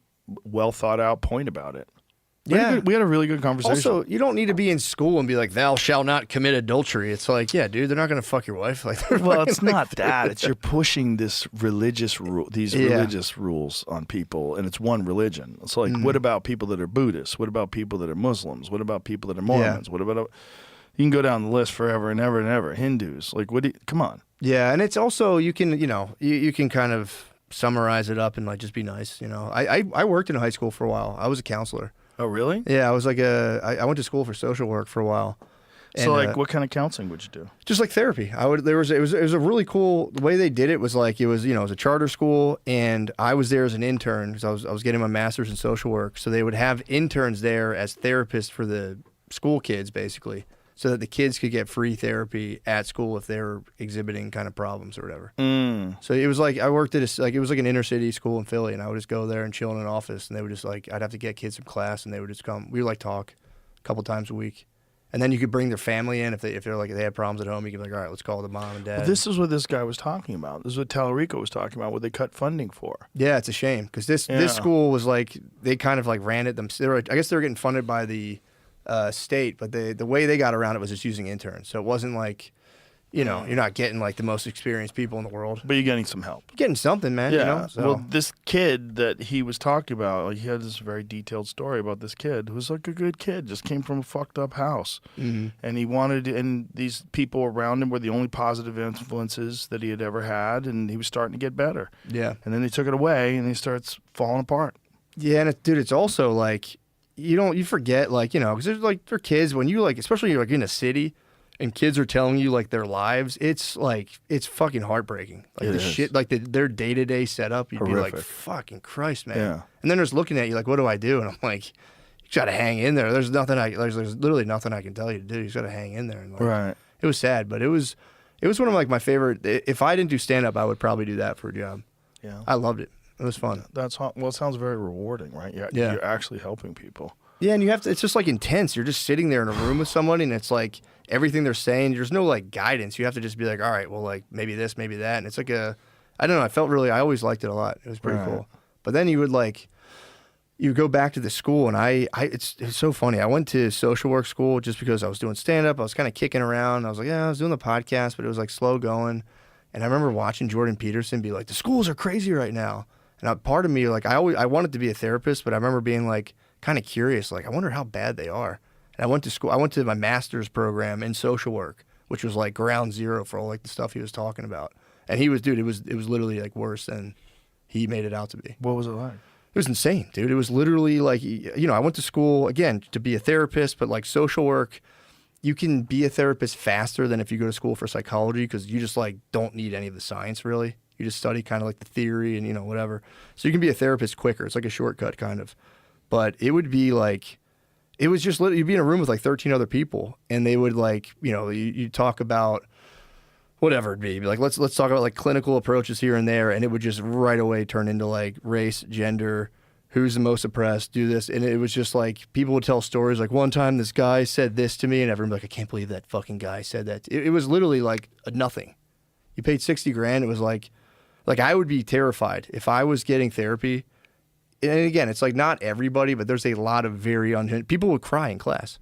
well thought out point about it. We had a really good conversation. Also, you don't need to be in school and be like, thou shalt not commit adultery. It's like, yeah, dude, they're not going to fuck your wife. Like, well, it's not that. It's you're pushing this religious religious rules on people, and it's one religion. It's like, what about people that are Buddhists? What about people that are Muslims? What about people that are Mormons? What about you can go down the list forever and ever and ever. Hindus, like, come on. Yeah, and it's also you can you can kind of summarize it up and like just be nice. I worked in a high school for a while. I was a counselor. Oh, really? Yeah, I was like I went to school for social work for a while. So, like, what kind of counseling would you do? Just like therapy. It was a really cool. The way they did it was like it was a charter school, and I was there as an intern because I was getting my master's in social work. So they would have interns there as therapists for the school kids, basically, so that the kids could get free therapy at school if they were exhibiting kind of problems or whatever. So it was like I worked at it was like an inner city school in Philly, and I would just go there and chill in an office, and they would just like I'd have to get kids from class, and they would just come. We would like talk a couple times a week. And then you could bring their family in if they had problems at home. You could be like, all right, let's call the mom and dad. Well, this is what this guy was talking about. This is what Tallarico was talking about. What they cut funding for. Yeah, it's a shame because this school was like they kind of like ran it them. I guess they were getting funded by the state, but the way they got around it was just using interns. So it wasn't like you know, you're not getting like the most experienced people in the world. But you're getting some help. You're getting something, man. Yeah. You know? So, Well, this kid that he was talking about, like, he had this very detailed story about this kid who was like a good kid, just came from a fucked up house. mm-hmm. And he wanted, and these people around him were the only positive influences that he had ever had, and he was starting to get better. Yeah. And then they took it away, and he starts falling apart. Yeah, and dude, it's also like you forget, like, you know, because there's like for kids, when you like, especially you're like in a city and kids are telling you like their lives, it's fucking heartbreaking. Like It the is. shit, like their day-to-day setup, you'd be like, Horrific. fucking Christ, man. Yeah. And then they're just looking at you like, what do I do? And I'm like, you gotta hang in there. There's literally nothing I can tell you to do. You just gotta hang in there. And like, Right. It was sad, but it was one of like my favorite. If I didn't do stand-up, I would probably do that for a job. Yeah. I loved it. It was fun. Well, it sounds very rewarding, right? Yeah. You're actually helping people. Yeah, and you have to, it's just like intense. You're just sitting there in a room with somebody and it's like everything they're saying, there's no like guidance. You have to just be like, all right, well, like maybe this, maybe that. And it's like I don't know, I always liked it a lot. It was pretty Right. cool. But then you go back to the school and it's so funny. I went to social work school just because I was doing stand up. I was kind of kicking around. I was like, yeah, I was doing the podcast, but it was like slow going. And I remember watching Jordan Peterson be like, the schools are crazy right now. And part of me, like, I wanted to be a therapist, but I remember being like kind of curious, like, I wonder how bad they are. And I went to school. I went to my master's program in social work, which was like ground zero for all like the stuff he was talking about. And he was, dude, it was literally like worse than he made it out to be. What was it like? It was insane, dude. It was literally like, you know, I went to school again to be a therapist, but like social work, you can be a therapist faster than if you go to school for psychology because you just like don't need any of the science really. You just study kind of like the theory and, you know, whatever. So you can be a therapist quicker. It's like a shortcut kind of. But it would be like, it was just literally, you'd be in a room with like 13 other people and they would like, you know, you talk about whatever it'd be. Like, let's talk about like clinical approaches here and there. And it would just right away turn into like race, gender, who's the most oppressed, do this. And it was just like, people would tell stories like, one time this guy said this to me and everyone would be like, I can't believe that fucking guy said that. It was literally like a nothing. You paid $60,000. It was like I would be terrified if I was getting therapy. And again, it's like not everybody, but there's a lot of very people would cry in class.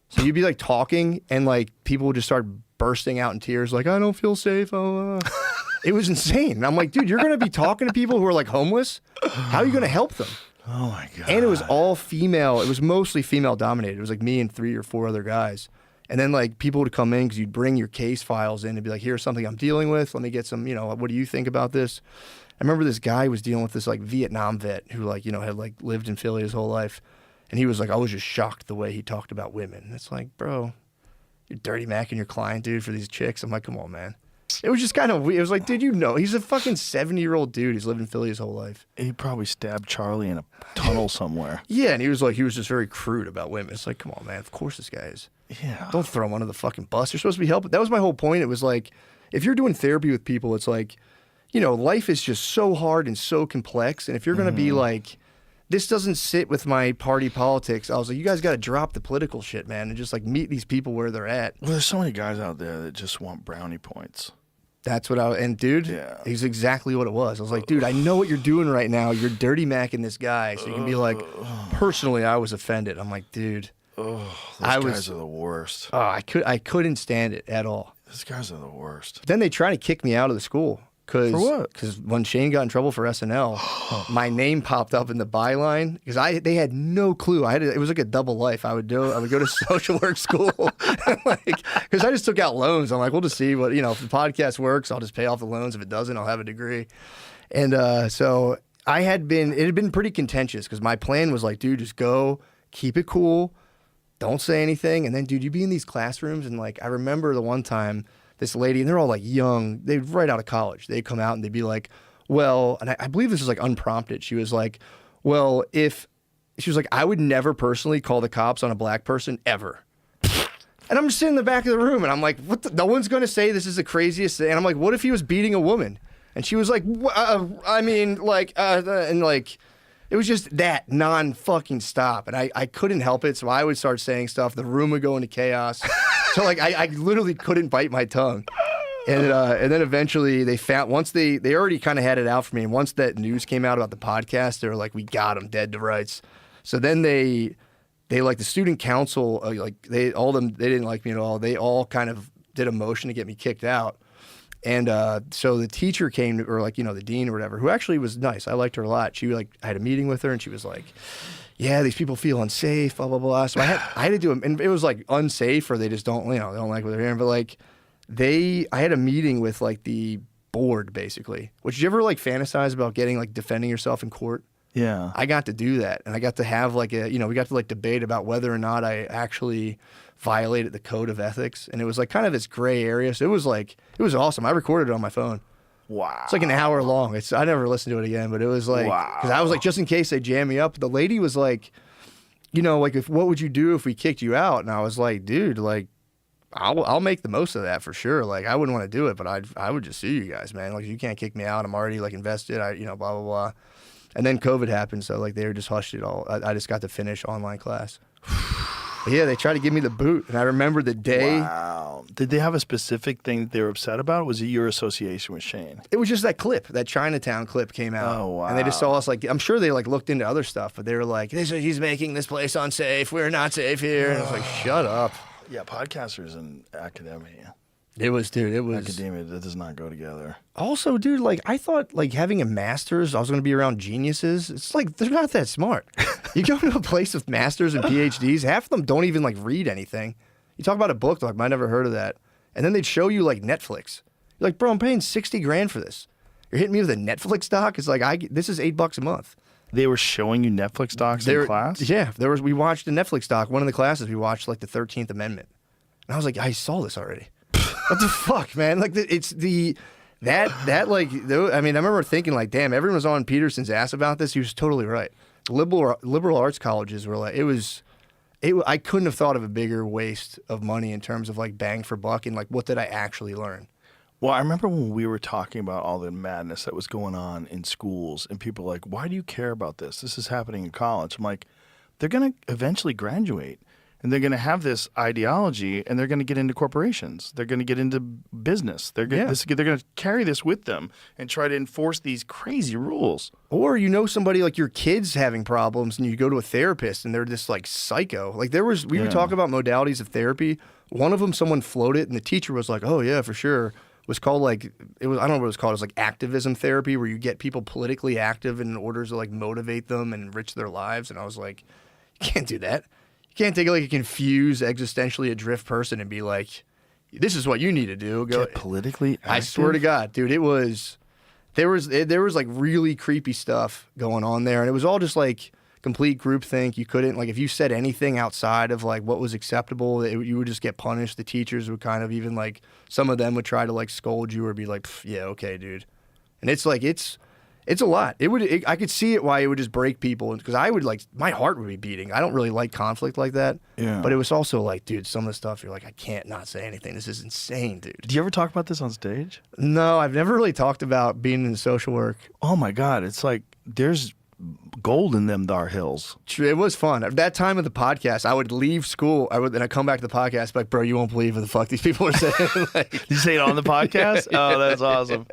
So you'd be like talking and like people would just start bursting out in tears like, I don't feel safe. It was insane. And I'm like, dude, you're going to be talking to people who are like homeless? How are you going to help them? Oh, my God. And it was all female. It was mostly female dominated. It was like me and 3 or 4 other guys. And then like people would come in because you'd bring your case files in and be like, here's something I'm dealing with. Let me get some, you know, what do you think about this? I remember this guy was dealing with this like Vietnam vet who like, you know, had like lived in Philly his whole life. And he was like, I was just shocked the way he talked about women. And it's like, bro, you're dirty macking your client, dude, for these chicks. I'm like, come on, man. It was just kind of weird. It was like, dude, you know, he's a fucking 70-year-old dude. He's lived in Philly his whole life. He probably stabbed Charlie in a tunnel somewhere. Yeah, and he was just very crude about women. It's like, come on, man. Of course this guy is. Yeah. Don't throw him under the fucking bus. You're supposed to be helping. That was my whole point. It was like, if you're doing therapy with people, it's like, you know, life is just so hard and so complex. And if you're going to be like, this doesn't sit with my party politics, I was like, you guys got to drop the political shit, man, and just like meet these people where they're at. Well, there's so many guys out there that just want brownie points. That's what and dude, Yeah. he's exactly what it was. I was like, dude, I know what you're doing right now. You're dirty macking this guy. So you can be like, personally, I was offended. I'm like, dude. Those I was- guys are the worst. Oh, I couldn't stand it at all. These guys are the worst. But then they tried to kick me out of the school. For what? Because when Shane got in trouble for SNL, my name popped up in the byline because they had no clue. It was like a double life. I would go to social work school, because I just took out loans. I'm like, we'll just see what, you know, if the podcast works, I'll just pay off the loans. If it doesn't, I'll have a degree. And so it had been pretty contentious because my plan was like, dude, just go, keep it cool, don't say anything, and then, dude, you'd be in these classrooms and like I remember the one time. This lady, and they're all like young, they're right out of college. They'd come out and they'd be like, well, and I believe this was like unprompted. She was like, well, I would never personally call the cops on a black person ever. And I'm just sitting in the back of the room and I'm like, no one's going to say this is the craziest thing. And I'm like, what if he was beating a woman? And she was like, and like, it was just that non-fucking stop. And I couldn't help it. So I would start saying stuff. The room would go into chaos. So like I literally couldn't bite my tongue. And then eventually they found, once they already kind of had it out for me. And once that news came out about the podcast, they were like, we got him dead to rights. So then they like the student council, they didn't like me at all. They all kind of did a motion to get me kicked out. And so the teacher came, or like, you know, the dean or whatever, who actually was nice. I liked her a lot. She like, I had a meeting with her and she was like, yeah, these people feel unsafe, blah, blah, blah. So I had to do them. And it was like unsafe, or they just don't, you know, they don't like what they're hearing. But like I had a meeting with like the board basically. Would you ever like fantasize about getting like defending yourself in court? Yeah. I got to do that. And I got to have like we got to like debate about whether or not I actually violated the code of ethics. And it was like kind of this gray area. So it was awesome. I recorded it on my phone. Wow. It's like an hour long. I never listened to it again, but it was like, because I was like, just in case they jam me up. The lady was like, you know, like, what would you do if we kicked you out? And I was like, dude, like, I'll make the most of that for sure. Like, I wouldn't want to do it, but I would just sue you guys, man. Like, you can't kick me out. I'm already like invested. Blah, blah, blah. And then COVID happened, so like they were just hushed it all. I just got to finish online class. But yeah, they tried to give me the boot, and I remember the day. Wow. Did they have a specific thing that they were upset about? Or was it your association with Shane? It was just that clip, that Chinatown clip came out. Oh, wow. And they just saw us like, I'm sure they like looked into other stuff, but they were like, he's making this place unsafe. We're not safe here. And I was like, shut up. Yeah, podcasters and academia. It was. Academia, that does not go together. Also, dude, like I thought like having a master's, I was going to be around geniuses. It's like, they're not that smart. You go to a place with masters and PhDs, half of them don't even like read anything. You talk about a book, they're like, I never heard of that. And then they'd show you like Netflix. You're like, bro, I'm paying $60,000 for this. You're hitting me with a Netflix doc? It's like, this is $8 a month. They were showing you Netflix docs in class? Yeah, we watched a Netflix doc. One of the classes, we watched like the 13th Amendment. And I was like, I saw this already. What the fuck, man? Like, I remember thinking like, damn, everyone was on Peterson's ass about this. He was totally right. Liberal arts colleges were like, I couldn't have thought of a bigger waste of money in terms of like bang for buck and like, what did I actually learn? Well, I remember when we were talking about all the madness that was going on in schools, and people were like, why do you care about this? This is happening in college. I'm like, they're going to eventually graduate, and they're going to have this ideology, and they're going to get into corporations. They're going to get into business. They're going to carry this with them and try to enforce these crazy rules. Or you know somebody like your kid's having problems, and you go to a therapist, and they're just like psycho. Like we were talking about modalities of therapy. One of them, someone floated, and the teacher was like, oh yeah, for sure. Was called like, I don't know what it was called. It was like activism therapy, where you get people politically active in order to like motivate them and enrich their lives. And I was like, you can't do that. You can't take like a confused, existentially adrift person and be like, this is what you need to do. Go Get politically active? I swear to God, dude, there was like really creepy stuff going on there. And it was all just like complete groupthink. You couldn't, like, if you said anything outside of like what was acceptable, you would just get punished. The teachers would kind of even like, some of them would try to like scold you or be like, yeah, okay, dude. And it's like, it's a lot. I could see it why it would just break people, because I would like, my heart would be beating. I don't really like conflict like that. Yeah. But it was also like, dude, some of the stuff you're like, I can't not say anything. This is insane, dude. Do you ever talk about this on stage? No, I've never really talked about being in social work. Oh my God. It's like, there's gold in them thar hills. It was fun. At that time of the podcast, I would leave school. And I'd come back to the podcast, like, bro, you won't believe what the fuck these people are saying. Like, did you say it on the podcast? Oh, that's awesome.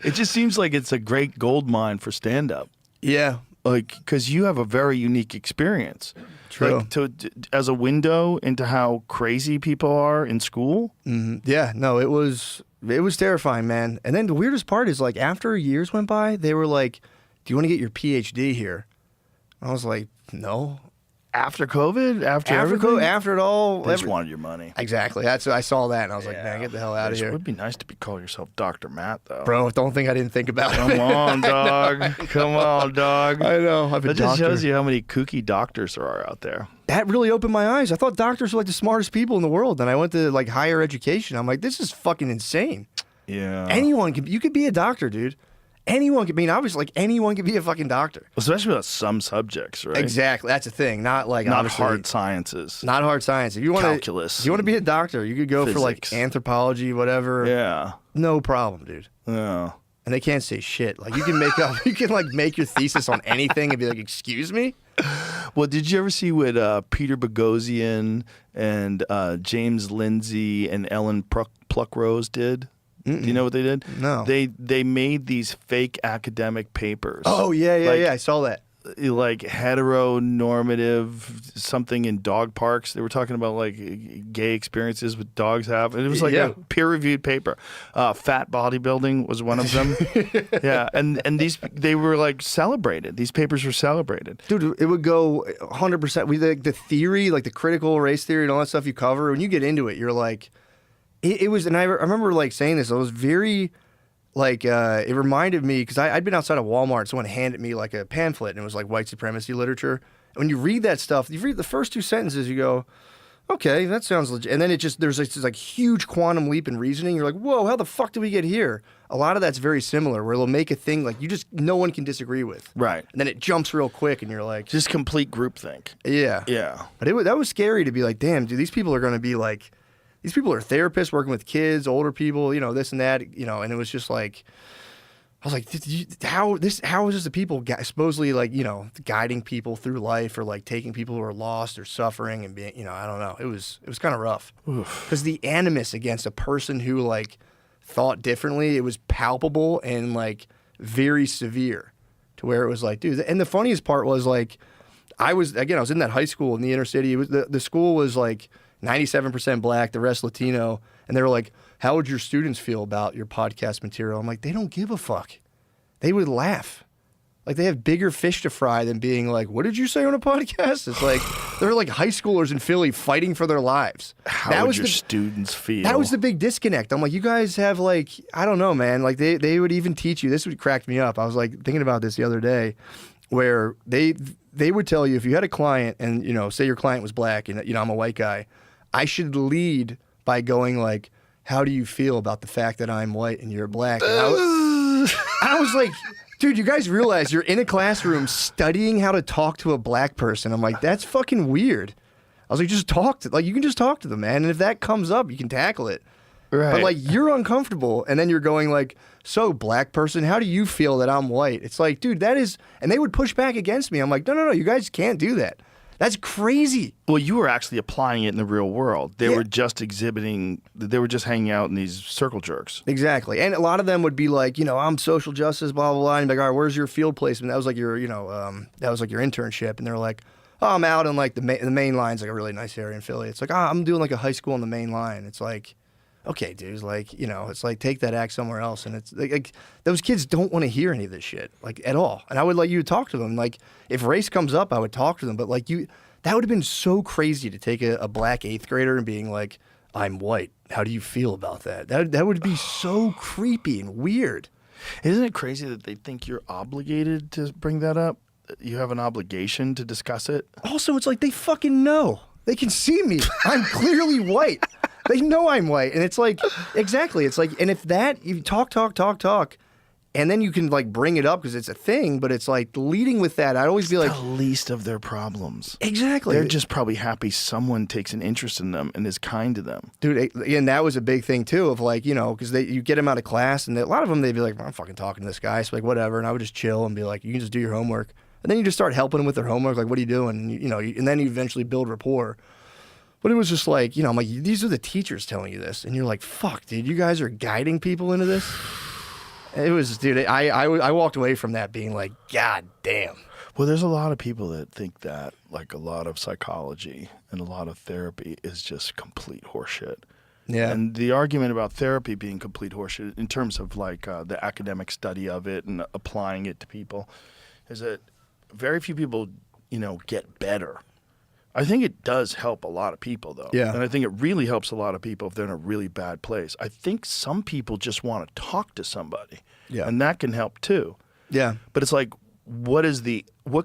It just seems like it's a great gold mine for stand-up. Yeah. Like, because you have a very unique experience. True. Like, as a window into how crazy people are in school. Mm-hmm. Yeah. No, it was terrifying, man. And then the weirdest part is, like, after years went by, they were like, do you want to get your PhD here? I was like, no. After COVID? After it all. They just wanted your money. Exactly. I saw that, and I was like, man, get the hell out of here. It would be nice to call yourself Dr. Matt, though. Bro, don't think I didn't think about it. Come on, dog. Come on, dog. I know. That just shows you how many kooky doctors there are out there. That really opened my eyes. I thought doctors were like the smartest people in the world. Then I went to like higher education. I'm like, this is fucking insane. Yeah. You could be a doctor, dude. Anyone could be, obviously, like, anyone could be a fucking doctor. Especially about some subjects, right? Exactly. That's the thing. Not hard sciences. Not hard science. If you want Calculus. If you want to be a doctor, you could go for, like, anthropology, whatever. Yeah. No problem, dude. Yeah. And they can't say shit. Like, you can make your thesis on anything and be like, excuse me? Well, did you ever see what Peter Boghossian and James Lindsay and Ellen Pluckrose did? Mm-mm. Do you know what they did? No. They made these fake academic papers. Oh, yeah. I saw that. like heteronormative something in dog parks. They were talking about like gay experiences with dogs have, and it was like a peer-reviewed paper. Fat bodybuilding was one of them. Yeah, and they were like celebrated. These papers were celebrated. Dude, it would go 100%. The theory, like the critical race theory and all that stuff you cover, when you get into it, you're like, it was, and I remember like saying this, I was very, like, it reminded me, because I'd been outside of Walmart, someone handed me like a pamphlet, and it was like white supremacy literature. And when you read that stuff, you read the first 2 sentences, you go, okay, that sounds legit. And then there's this like huge quantum leap in reasoning. You're like, whoa, how the fuck did we get here? A lot of that's very similar, where they'll make a thing like no one can disagree with. Right. And then it jumps real quick, and you're like, Just complete groupthink. yeah. Yeah. But that was scary to be like, damn, dude, these people are going to be like, these people are therapists working with kids, older people, this and that, and it was just like, I was like, how is this the people supposedly like, guiding people through life, or like taking people who are lost or suffering and being, I don't know. It was kind of rough. Because the animus against a person who like thought differently, it was palpable and like very severe, to where it was like, dude. And the funniest part was like, I was in that high school in the inner city. It was the school was like 97% black, the rest Latino. And they were like, how would your students feel about your podcast material? I'm like, they don't give a fuck. They would laugh. Like, they have bigger fish to fry than being like, what did you say on a podcast? It's like, they're like high schoolers in Philly fighting for their lives. How would your students feel? That was the big disconnect. I'm like, you guys have like, I don't know, man. Like, they would even teach you. This would crack me up. I was like thinking about this the other day, where they would tell you, if you had a client and, say your client was black and, I'm a white guy, I should lead by going like, how do you feel about the fact that I'm white and you're black? And I was like, dude, you guys realize you're in a classroom studying how to talk to a black person. I'm like, that's fucking weird. I was like, you can just talk to them, man. And if that comes up, you can tackle it. Right. But like, you're uncomfortable, and then you're going like, so black person, how do you feel that I'm white? It's like, dude, that is, and they would push back against me. I'm like, no, you guys can't do that. That's crazy. Well, you were actually applying it in the real world. They were just they were just hanging out in these circle jerks. Exactly. And a lot of them would be like, I'm social justice, blah, blah, blah. And be like, all right, where's your field placement? That was like your, that was like your internship. And they're like, oh, I'm out in like the main line's like a really nice area in Philly. It's like, I'm doing like a high school on the main line. It's like, okay, dude, it's like, it's like, take that act somewhere else. And it's like those kids don't want to hear any of this shit, like, at all. And I would like you to talk to them. Like, if race comes up, I would talk to them. But like, that would have been so crazy to take a black 8th grader and being like, I'm white. How do you feel about that? That would be so creepy and weird. Isn't it crazy that they think you're obligated to bring that up? You have an obligation to discuss it? Also, it's like, they fucking know. They can see me. I'm clearly white. They know I'm white. And it's like, exactly. It's like, and if you talk, and then you can like bring it up because it's a thing, but it's like leading with that, I'd always be like, the least of their problems. Exactly. They're just probably happy someone takes an interest in them and is kind to them. Dude, and that was a big thing too, of like, because you get them out of class, and a lot of them, they'd be like, I'm fucking talking to this guy. So like, whatever. And I would just chill and be like, you can just do your homework. And then you just start helping them with their homework. Like, what are you doing? And, and then you eventually build rapport. But it was just like, I'm like, these are the teachers telling you this. And you're like, fuck, dude, you guys are guiding people into this? It was, dude, I walked away from that being like, God damn. Well, there's a lot of people that think that, like, a lot of psychology and a lot of therapy is just complete horseshit. Yeah. And the argument about therapy being complete horseshit in terms of, like, the academic study of it and applying it to people is that very few people, get better. I think it does help a lot of people, though. Yeah. And I think it really helps a lot of people if they're in a really bad place. I think some people just want to talk to somebody. Yeah. And that can help, too. Yeah. But it's like, what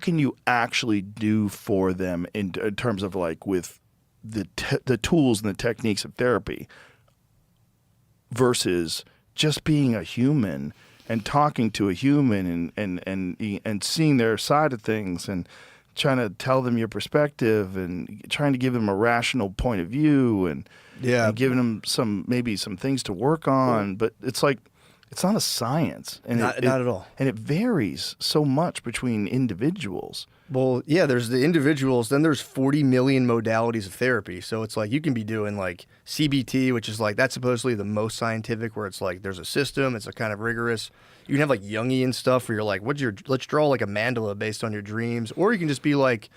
can you actually do for them in terms of, like, with the tools and the techniques of therapy versus just being a human and talking to a human and seeing their side of things and trying to tell them your perspective and trying to give them a rational point of view and giving them some things to work on. But it's like, it's not a science. And not at all. And it varies so much between individuals. Well, yeah, there's the individuals, then there's 40 million modalities of therapy. So it's like you can be doing like CBT, which is like, that's supposedly the most scientific, where it's like there's a system, it's a kind of rigorous. You can have like Jungian stuff where you're like, let's draw like a mandala based on your dreams. Or you can just be like,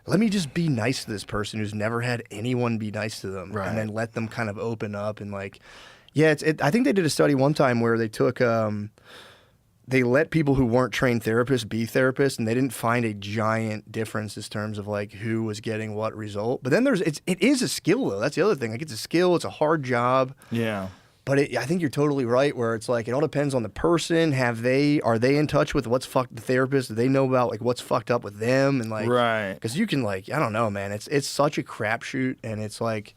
let me just be nice to this person who's never had anyone be nice to them. Right. And then let them kind of open up and like, yeah, I think they did a study one time where they took, they let people who weren't trained therapists be therapists, and they didn't find a giant difference in terms of like who was getting what result. But then it is a skill though. That's the other thing. Like it's a skill. It's a hard job. Yeah. But I think you're totally right. Where it's like it all depends on the person. Are they in touch with what's fucked the therapist? Do they know about like what's fucked up with them? And like Right. because you can like I don't know, man. It's such a crapshoot, and it's like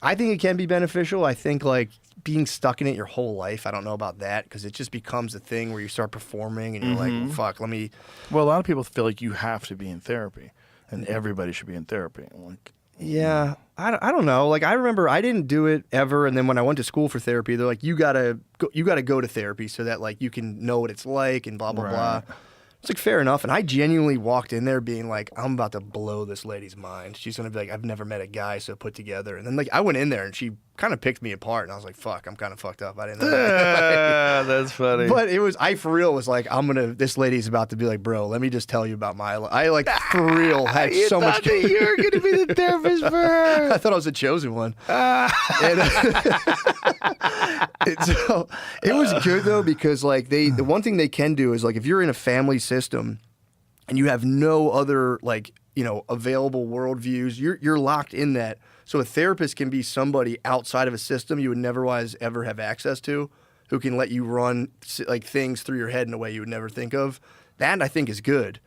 I think it can be beneficial. I think like being stuck in it your whole life, I don't know about that, because it just becomes a thing where you start performing and you're like, well, fuck, let me. Well, a lot of people feel like you have to be in therapy, and everybody should be in therapy. Like, Yeah, I don't know. Like I remember I didn't do it ever, and then when I went to school for therapy, they're like, you gotta go to therapy so that like you can know what it's like and blah blah blah. It's like fair enough, and I genuinely walked in there being like, I'm about to blow this lady's mind. She's gonna be like, I've never met a guy so put together. And then like I went in there and she kind of picked me apart, and I was like, fuck, I'm kind of fucked up. I didn't know that. that's funny. But I for real was like, this lady's about to be like, bro, let me just tell you about my life. I like for real had you so thought much. that you were going to be the therapist for her. I thought I was the chosen one. So it was good though, because like the one thing they can do is like if you're in a family system and you have no other like available worldviews, you're locked in that. So a therapist can be somebody outside of a system you would never ever have access to, who can let you run like things through your head in a way you would never think of. That I think is good.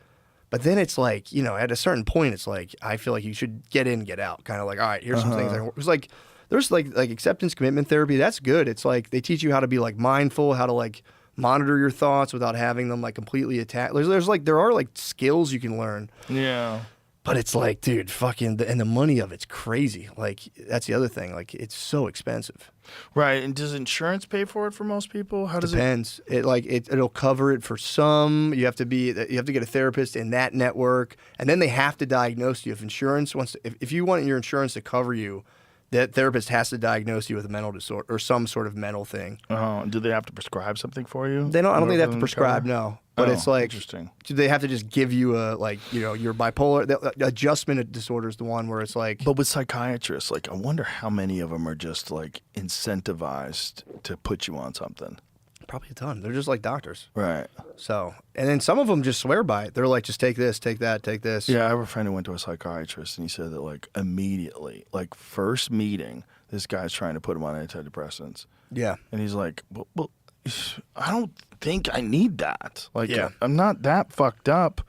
But then it's like, at a certain point, it's like, I feel like you should get in, get out. Kind of like, all right, here's some things. It's like, there's like acceptance commitment therapy. That's good. It's like, they teach you how to be like mindful, how to like monitor your thoughts without having them like completely attack. There are like skills you can learn. Yeah. But it's like, dude, fucking, and the money of it's crazy. Like, that's the other thing. Like, it's so expensive. Right. And does insurance pay for it for most people? How does Depends. It'll cover it for some. You have to get a therapist in that network, and then they have to diagnose you. If insurance wants to, if you want your insurance to cover you, that therapist has to diagnose you with a mental disorder or some sort of mental thing. Do they have to prescribe something for you? They don't. I don't think they have to prescribe. No. But it's like, interesting. They have to just give you your bipolar adjustment disorder is the one where it's like. But with psychiatrists, like, I wonder how many of them are just like incentivized to put you on something. Probably a ton. They're just like doctors. Right. So, and then some of them just swear by it. They're like, just take this, take that, take this. Yeah, I have a friend who went to a psychiatrist, and he said that like immediately, like first meeting, this guy's trying to put him on antidepressants. Yeah. And he's like, well, I don't think I need that. Like, Yeah. I'm not that fucked up.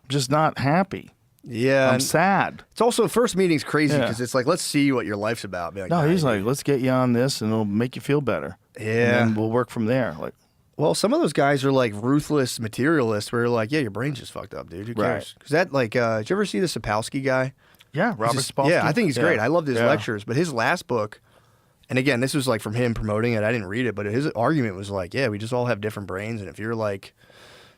I'm just not happy. Yeah. I'm and sad. It's also, first meeting's crazy Yeah. because it's like, let's see what your life's about. Be like, No, nah, he's like, let's get you on this, and it'll make you feel better. Yeah. And then we'll work from there. Like, well, some of those guys are like ruthless materialists where you're like, yeah, your brain's just fucked up, dude. Who cares? Because that, like, did you ever see the Sapolsky guy? yeah, Robert Just- Sapolsky. Yeah, I think he's great. I loved his Yeah. lectures. But his last book, and again, this was like from him promoting it. I didn't read it, but his argument was like, yeah, we just all have different brains. And if you're like,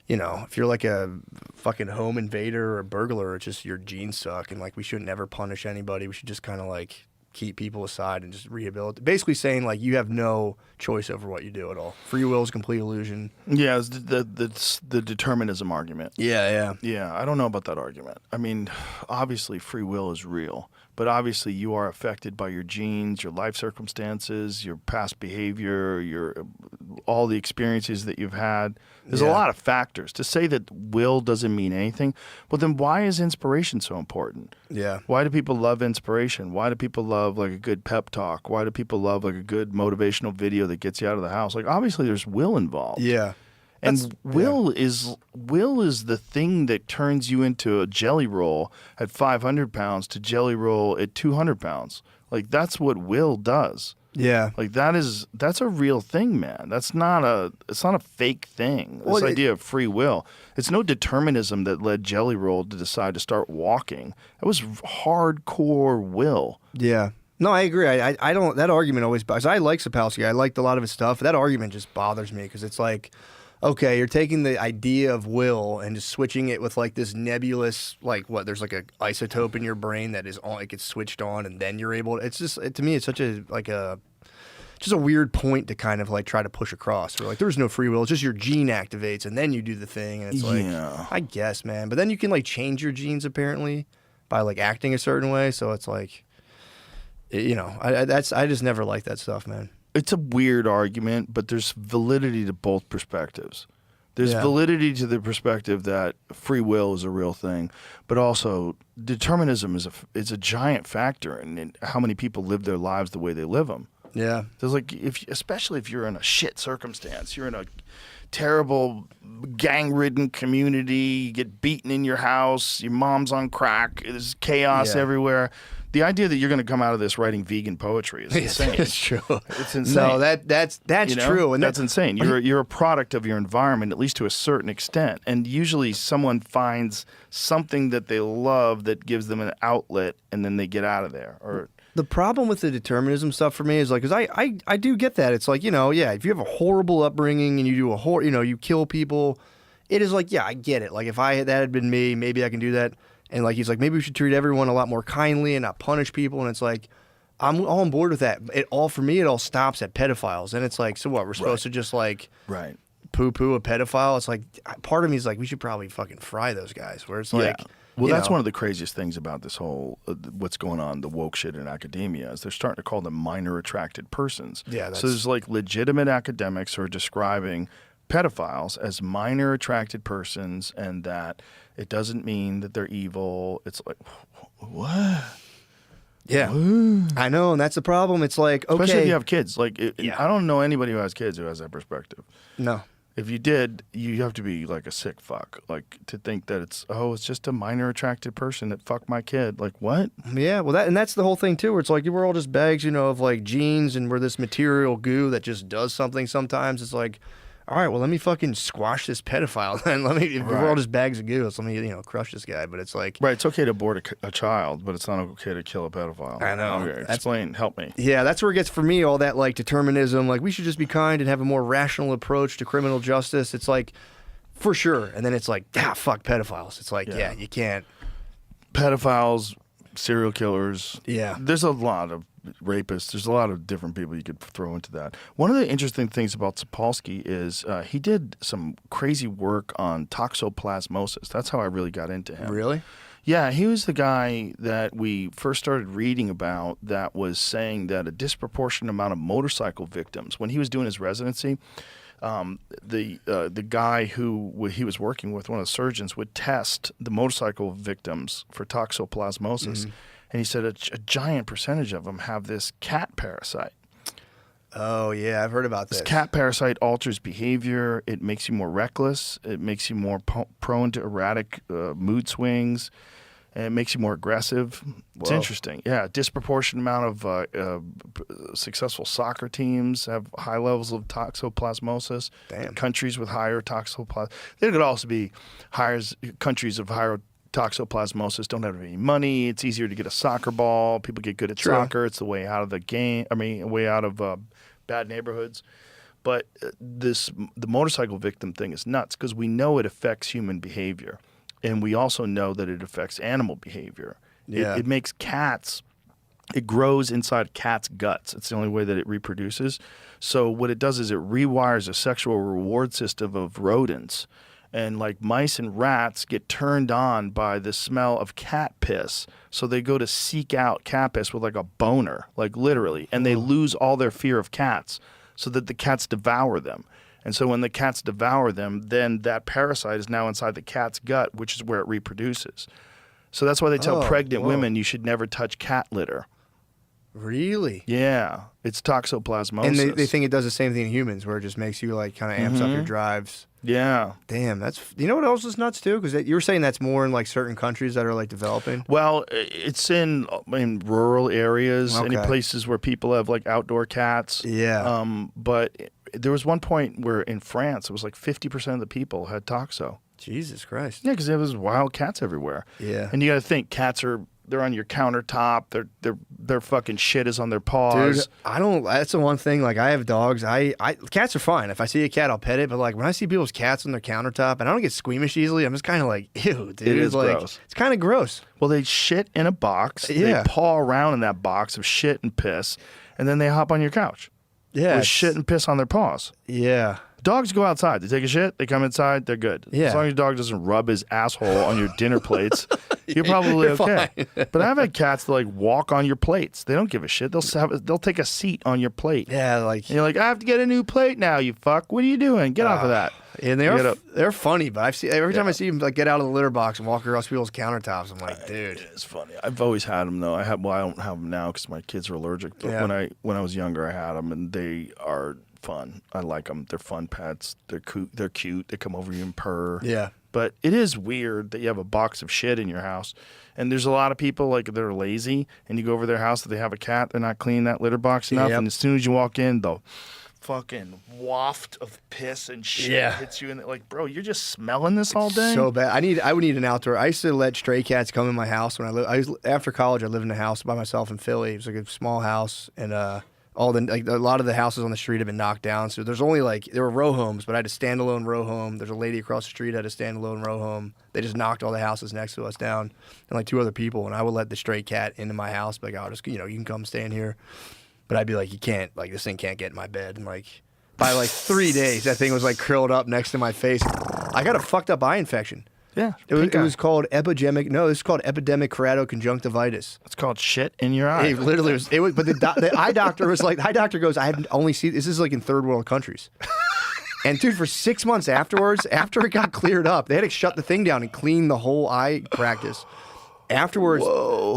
if you're like a fucking home invader or a burglar, it's just your genes suck. And like, we shouldn't ever punish anybody. We should just kind of like keep people aside and just rehabilitate. Basically saying like, you have no choice over what you do at all. Free will is a complete illusion. Yeah, it's the determinism argument. Yeah. Yeah, I don't know about that argument. I mean, obviously free will is real, but obviously you are affected by your genes, your life circumstances, your past behavior, all the experiences that you've had. There's a lot of factors. To say that will doesn't mean anything, well then why is inspiration so important? Yeah. Why do people love inspiration? Why do people love like a good pep talk? Why do people love like a good motivational video that gets you out of the house? Like obviously there's will involved. Yeah. And will is the thing that turns you into a jelly roll at 500 pounds to jelly roll at 200 pounds. Like that's what will does. Yeah. Like that's a real thing, man. It's not a fake thing. This idea of free will. It's no determinism that led Jelly Roll to decide to start walking. It was hardcore will. Yeah. No, I agree. I don't. That argument always bothers. I like Sapolsky. I liked a lot of his stuff. That argument just bothers me because it's like, okay, you're taking the idea of will and just switching it with like this nebulous, like what? There's like a isotope in your brain that is on, it gets switched on, and then you're able. It's just to me, it's such a just a weird point to kind of like try to push across. Where like there's no free will, it's just your gene activates, and then you do the thing, and it's like, I guess, man. But then you can like change your genes apparently by like acting a certain way. So it's like, you know, I just never liked that stuff, man. It's a weird argument, but there's validity to both perspectives. There's validity to the perspective that free will is a real thing, but also determinism is a giant factor in how many people live their lives the way they live them. Yeah. There's like, especially if you're in a shit circumstance, you're in a terrible gang-ridden community, you get beaten in your house, your mom's on crack, there's chaos everywhere. The idea that you're going to come out of this writing vegan poetry is insane. It's true. It's insane. No, that's true, and that's insane. You're a product of your environment, at least to a certain extent. And usually, someone finds something that they love that gives them an outlet, and then they get out of there. Or the problem with the determinism stuff for me is like, because I do get that. It's like, you know, yeah, if you have a horrible upbringing and you do you kill people, it is like, yeah, I get it. Like if that had been me, maybe I can do that. And like he's like, maybe we should treat everyone a lot more kindly and not punish people. And it's like, I'm all on board with that. It all stops at pedophiles. And it's like, so what? We're supposed to just like poo-poo a pedophile? It's like, part of me is like, we should probably fucking fry those guys. Where it's like, well, that's one of the craziest things about this whole what's going on, the woke shit in academia, is they're starting to call them minor attracted persons. Yeah. So there's like legitimate academics who are describing pedophiles as minor attracted persons, and that it doesn't mean that they're evil. It's like, what? Yeah, I know, and that's the problem. It's like, okay, especially if you have kids. Like, I don't know anybody who has kids who has that perspective. No. If you did, you have to be like a sick fuck, like to think that it's just a minor attracted person that fucked my kid. Like, what? Yeah, well, that's the whole thing too. Where it's like we're all just bags, you know, of like genes, and we're this material goo that just does something. Sometimes it's like, all right, well, let me fucking squash this pedophile, and we're all just bags of goo. So let me, crush this guy. But it's like, it's okay to abort a child, but it's not okay to kill a pedophile. I know. Okay, explain, help me. Yeah, that's where it gets for me, all that like determinism. Like we should just be kind and have a more rational approach to criminal justice. It's like, for sure. And then it's like, fuck pedophiles. It's like, yeah you can't. Pedophiles, serial killers. Yeah. There's a lot of rapists. There's a lot of different people you could throw into that. One of the interesting things about Sapolsky is he did some crazy work on toxoplasmosis. That's how I really got into him. Really? Yeah, he was the guy that we first started reading about that was saying that a disproportionate amount of motorcycle victims, when he was doing his residency, the guy who he was working with, one of the surgeons, would test the motorcycle victims for toxoplasmosis. Mm-hmm. And he said a giant percentage of them have this cat parasite. Oh, yeah, I've heard about this. This cat parasite alters behavior. It makes you more reckless. It makes you more prone to erratic mood swings. And it makes you more aggressive. It's interesting. Yeah, disproportionate amount of successful soccer teams have high levels of toxoplasmosis. Damn. Countries with higher toxoplasmosis. There could also be countries of higher toxoplasmosis don't have any money. It's easier to get a soccer ball. People get good at soccer. It's the way out of the game. Way out of bad neighborhoods. But the motorcycle victim thing is nuts because we know it affects human behavior. And we also know that it affects animal behavior. Yeah. It makes cats, it grows inside cats' guts. It's the only way that it reproduces. So what it does is it rewires a sexual reward system of rodents. And like mice and rats get turned on by the smell of cat piss. So they go to seek out cat piss with like a boner, like literally. And they lose all their fear of cats so that the cats devour them. And so when the cats devour them, then that parasite is now inside the cat's gut, which is where it reproduces. So that's why they tell pregnant women you should never touch cat litter. Really? Yeah. It's toxoplasmosis. And they think it does the same thing in humans, where it just makes you like kind of amps up your drives. Yeah. Damn, that's, you know what else is nuts too? Because you were saying that's more in like certain countries that are like developing. Well, it's in rural areas, any places where people have like outdoor cats. Yeah. But there was one point where in France, it was like 50% of the people had toxo. Jesus Christ. Yeah, because there was wild cats everywhere. Yeah. And you got to think, cats are they're on your countertop. Their fucking shit is on their paws. Dude, I don't. That's the one thing. Like, I have dogs. Cats are fine. If I see a cat, I'll pet it. But like when I see people's cats on their countertop, and I don't get squeamish easily, I'm just kind of like, ew, dude. It is like, gross. It's kind of gross. Well, they shit in a box. Yeah. They paw around in that box of shit and piss, and then they hop on your couch Yeah. with shit and piss on their paws. Yeah. Dogs go outside. They take a shit. They come inside. They're good. Yeah. As long as your dog doesn't rub his asshole on your dinner plates, you're probably okay. But I've had cats that like walk on your plates. They don't give a shit. They'll take a seat on your plate. Yeah. Like. And you're like, I have to get a new plate now. You fuck. What are you doing? Get off of that. And they're funny, but every time I see them like get out of the litter box and walk across people's countertops, I'm like, dude, It's funny. I've always had them though. I don't have them now because my kids are allergic. But Yeah. when I was younger, I had them, and they are fun. I like them. They're fun pets. They're cute. They come over you and purr. yeah. But it is weird that you have a box of shit in your house, and there's a lot of people like they're lazy, and you go over their house, they have a cat, they're not cleaning that litter box enough, Yep. and as soon as you walk in, the fucking waft of piss and shit Yeah. hits you, and like, bro, you're just smelling this all day. So bad. I would need an outdoor. I used to let stray cats come in my house when after college. I lived in a house by myself in Philly. It was like a small house, and a lot of the houses on the street have been knocked down. So there's only there were row homes, but I had a standalone row home. There's a lady across the street had a standalone row home. They just knocked all the houses next to us down, and like 2 other people. And I would let the stray cat into my house, be like, oh, just you can come stay in here. But I'd be like, you can't, like this thing can't get in my bed. And like by like 3 days, that thing was like curled up next to my face. I got a fucked up eye infection. yeah, It was called epidemic. No, it's called epidemic keratoconjunctivitis. it's called shit in your eye. It literally was. It was. But the eye doctor was like, the eye doctor goes, I have only seen this is like in third world countries. And dude, for 6 months afterwards, after it got cleared up, they had to shut the thing down and clean the whole eye practice. Afterwards,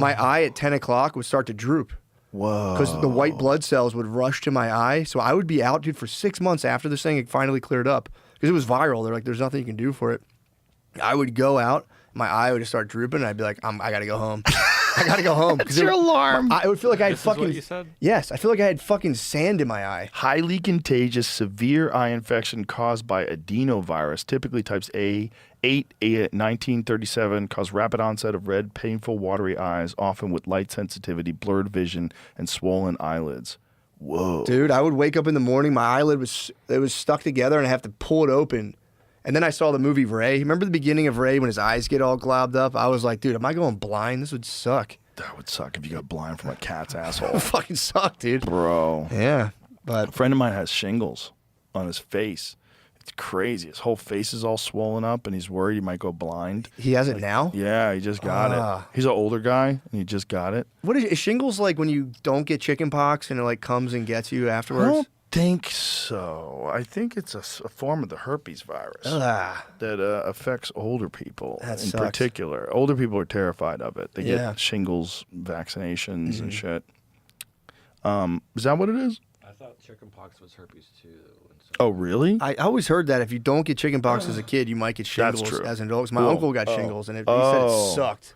my eye at 10 o'clock would start to droop. Whoa. Because the white blood cells would rush to my eye. So I would be out, dude, for 6 months after this thing had finally cleared up. Because it was viral. They're like, there's nothing you can do for it. I would go out, my eye would just start drooping, and I'd be like, I got to go home. I got to go home. That's your alarm. I would feel like I had This is what fucking. you said? Yes, I feel like I had fucking sand in my eye. Highly contagious, severe eye infection caused by adenovirus, typically types A, 1937, cause rapid onset of red, painful, watery eyes, often with light sensitivity, blurred vision, and swollen eyelids. Whoa. Dude, I would wake up in the morning, my eyelid was stuck together, and I have to pull it open. And then I saw the movie Ray. Remember the beginning of Ray when his eyes get all globbed up? I was like, dude, am I going blind? This would suck. That would suck if you got blind from a cat's It asshole. would fucking suck, dude. Bro. Yeah, A but friend of mine has shingles on his face. It's crazy. His whole face is all swollen up, and he's worried he might go blind. he has it now? Yeah, he just got Ah. it. He's an older guy, and he just got it. What is shingles like when you don't get chicken pox and it like comes and gets you I afterwards? don't think so. I think it's a form of the herpes virus Ah, that affects older people That in sucks. particular. Older people are terrified of it. They Yeah. get shingles vaccinations and shit. Is that what it is? I thought chickenpox was herpes too. Oh, really? I always heard that if you don't get chicken pox as a kid, you might get That's shingles true. as an adult. 'Cause my Cool. uncle got Oh. shingles, and he said Oh. it sucked.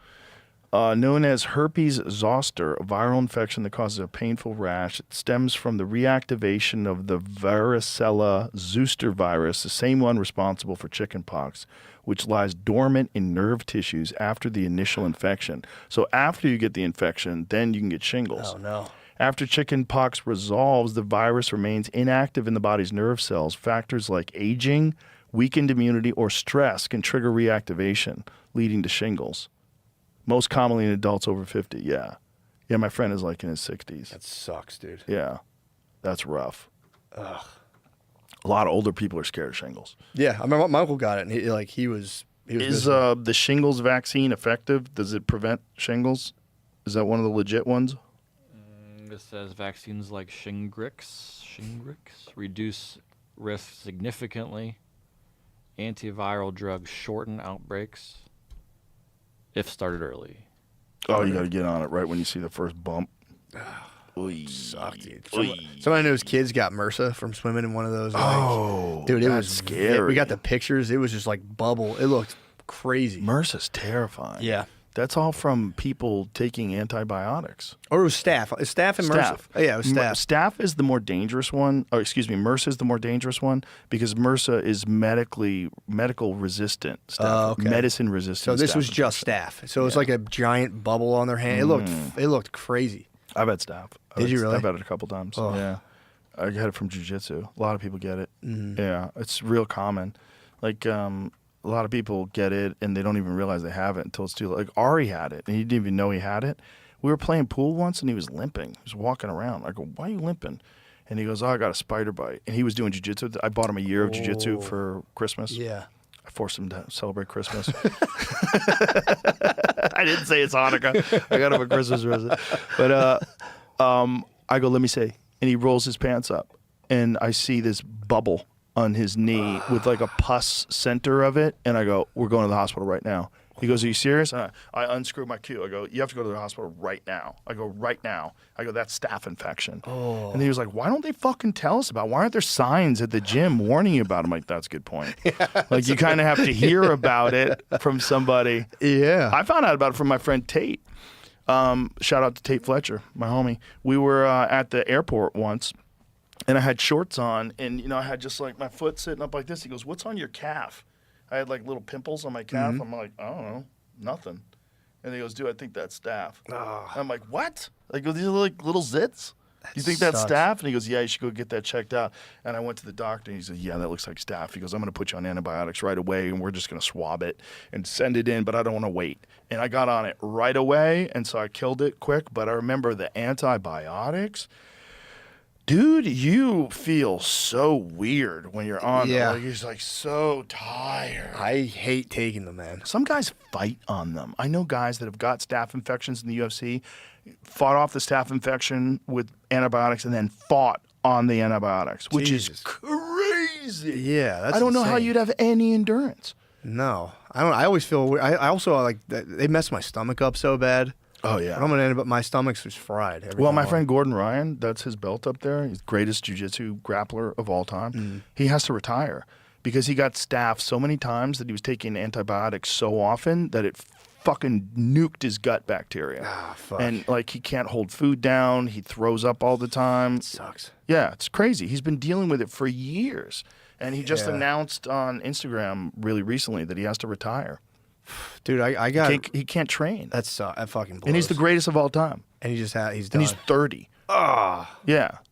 Known as herpes zoster, a viral infection that causes a painful rash. It stems from the reactivation of the varicella zoster virus, the same one responsible for chickenpox, which lies dormant in nerve tissues after the initial infection. So after you get the infection, then you can get shingles. Oh no. After chickenpox resolves, the virus remains inactive in the body's nerve cells. Factors like aging, weakened immunity, or stress can trigger reactivation, leading to shingles. Most commonly in adults over 50, yeah. Yeah, my friend is like in his 60s. That sucks, dude. Yeah, that's rough. Ugh. A lot of older people are scared of shingles. Yeah, I mean, my uncle got it, and he was. Is miserable. the shingles vaccine effective? Does it prevent shingles? Is that one of the legit ones? This says vaccines like Shingrix reduce risk significantly. Antiviral drugs shorten outbreaks if started early. Oh, you got to get on it right when you see the first bump. Oy. Sucked, dude. Oy. Somebody knows kids got MRSA from swimming in one of those. Oh, dude, it that's was scary. We got the pictures. It was just like bubble. It looked crazy. MRSA's terrifying. Yeah. That's all from people taking antibiotics. Or it was staph. Staph and MRSA. Staph. Oh, yeah, it was staph. Staph is the more dangerous one. Oh, excuse me, MRSA is the more dangerous one because MRSA is medical resistant staph, Oh, okay. medicine resistant. So this staph was just infection. staph. So it was like a giant bubble on their hand. It looked crazy. I've had staph. Did you really? I've had it a couple times. Oh. Yeah, I had it from jiu-jitsu. A lot of people get it. Yeah, it's real common. Like a lot of people get it and they don't even realize they have it until it's too late. Like Ari had it and he didn't even know he had it. We were playing pool once and he was limping. He was walking around. I go, "Why are you limping?" And he goes, "Oh, I got a spider bite." And he was doing jiu-jitsu. I bought him a year of jiu-jitsu for Christmas. Yeah. I forced him to celebrate Christmas. I didn't say it's Hanukkah. I got him a Christmas present. But I go, "Let me see." And he rolls his pants up. And I see this bubble on his knee with like a pus center of it. And I go, "We're going to the hospital right now." He goes, "Are you serious?" And I unscrew my cue. I go, "You have to go to the hospital right now." I go, "Right now." I go, "That's staph infection." Oh. And he was like, "Why don't they fucking tell us about it? Why aren't there signs at the gym warning you about it?" I'm like, "That's a good point." Like you kind of have to hear about it from somebody. Yeah. I found out about it from my friend Tate. Shout out to Tate Fletcher, my homie. We were at the airport once. And I had shorts on, and I had just like my foot sitting up like this. He goes, "What's on your calf?" I had like little pimples on my calf. I'm like, "I don't know, nothing." And he goes, "Dude, I think that's staph." I'm like, "What?" I go, "These are like little zits. You think that's sucks. staph?" And he goes, "Yeah, you should go get that checked out." And I went to the doctor, and he said, "Yeah, that looks like staph." He goes, "I'm going to put you on antibiotics right away, and we're just going to swab it and send it in, but I don't want to wait." And I got on it right away, and so I killed it quick. But I remember the antibiotics. Dude, you feel so weird when you're on Yeah. them. Like, you're just like so tired. I hate taking them, man. Some guys fight on them. I know guys that have got staph infections in the UFC, fought off the staph infection with antibiotics, and then fought on the antibiotics, which is Jesus. crazy. Yeah, that's I don't know how insane. you'd have any endurance. No, I don't. I always feel weird. I also like they mess my stomach up so bad. Oh, yeah. When I'm gonna end up, my stomach's just fried. every Well, time my I'm- friend Gordon Ryan, that's his belt up there. He's the greatest jiu-jitsu grappler of all time. He has to retire because he got staph so many times that he was taking antibiotics so often that it fucking nuked his gut bacteria. Ah, fuck. And like he can't hold food down. He throws up all the time. sucks. Yeah, it's crazy. He's been dealing with it for years. And he just Yeah. announced on Instagram really recently that he has to retire. Dude, I got He can't train. that fucking blows. And he's the greatest of all time. And he's done. And he's 30. Yeah.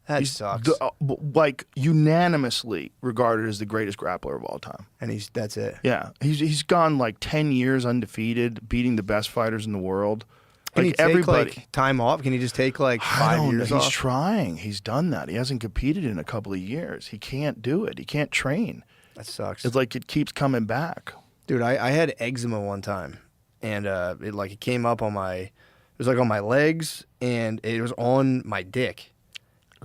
That He's sucks. like unanimously regarded as the greatest grappler of all time. and that's it. Yeah. He's gone like 10 years undefeated, beating the best fighters in the world. Can Like he take everybody. like time off? Can he just take like I 5 don't know. years He's off? trying. He's done that. He hasn't competed in a couple of years. He can't do it. He can't train. That sucks. It's like it keeps coming back. Dude, I had eczema one time, and it came up on it was like on my legs, and it was on my dick,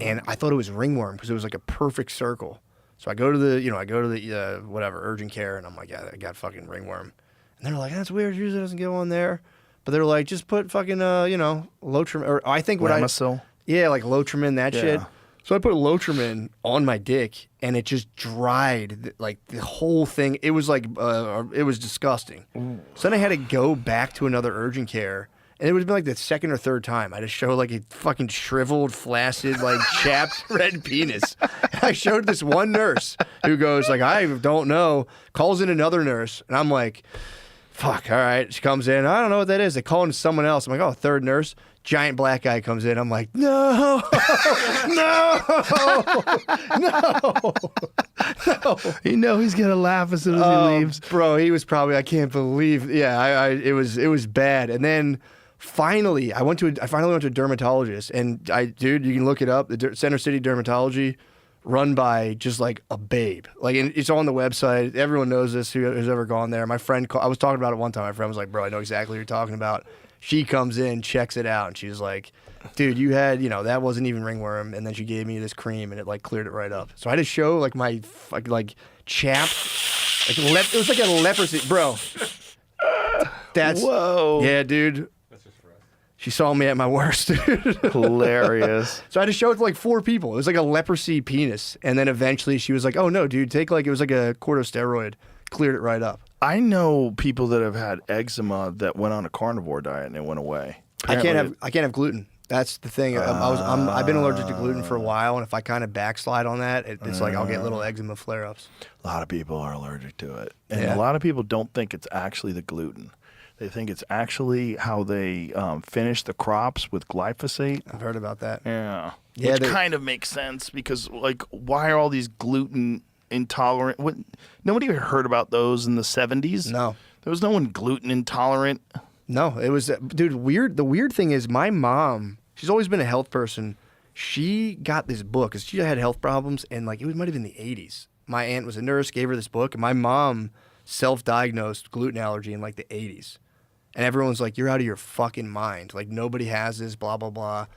and I thought it was ringworm because it was like a perfect circle. So I go to the whatever urgent care, and I'm like, yeah, I got fucking ringworm, and they're like, that's weird, usually doesn't get on there, but they're like, just put fucking Lotrimin, or I think what Lamisil? like Lotrimin, that Yeah. shit. So I put Lotrimin on my dick, and it just dried, like the whole thing. It was like, it was disgusting. So then I had to go back to another urgent care, and it would have been like the second or third time. I had to show like a fucking shriveled, flaccid, like chapped red penis. And I showed this one nurse who goes like, I don't know, calls in another nurse, and I'm like, fuck, all right. She comes in, I don't know what that is. They call in someone else. I'm like, oh, third nurse. Giant black guy comes in. I'm like, no, no. He's gonna laugh as soon as he leaves. Bro, he was probably, I can't believe. Yeah, it was bad. And then finally, I finally went to a dermatologist, and dude, you can look it up. The Center City Dermatology, run by just like a babe. Like, and it's on the website. Everyone knows this who's ever gone there. My friend, I was talking about it one time. My friend was like, bro, I know exactly what you're talking about. She comes in, checks it out, and she's like, dude, you had, that wasn't even ringworm. And then she gave me this cream, and it like cleared it right up. So I had to show like my like chapped, it was like a leprosy, bro. That's, Whoa. yeah, dude. She saw me at my worst, dude. Hilarious. So I had to show it to like 4 people. It was like a leprosy penis. And then eventually she was like, oh no, dude, it was like a corticosteroid. Cleared it right up. I know people that have had eczema that went on a carnivore diet and it went away. I can't have gluten. That's the thing. I've been allergic to gluten for a while, and if I kind of backslide on that, it's like I'll get little eczema flare-ups. A lot of people are allergic to it. And Yeah. a lot of people don't think it's actually the gluten. They think it's actually how they finish the crops with glyphosate. I've heard about that. Yeah. Yeah, Which they- kind of makes sense because, like, why are all these gluten intolerant? Nobody ever heard about those in the 70s? No. There was no one gluten intolerant. No, it was, dude, weird. The weird thing is my mom, she's always been a health person. She got this book because she had health problems, and like it might have been the 80s. My aunt was a nurse, gave her this book, and my mom self-diagnosed gluten allergy in like the 80s. And everyone's like, you're out of your fucking mind. Like nobody has this, blah, blah, blah.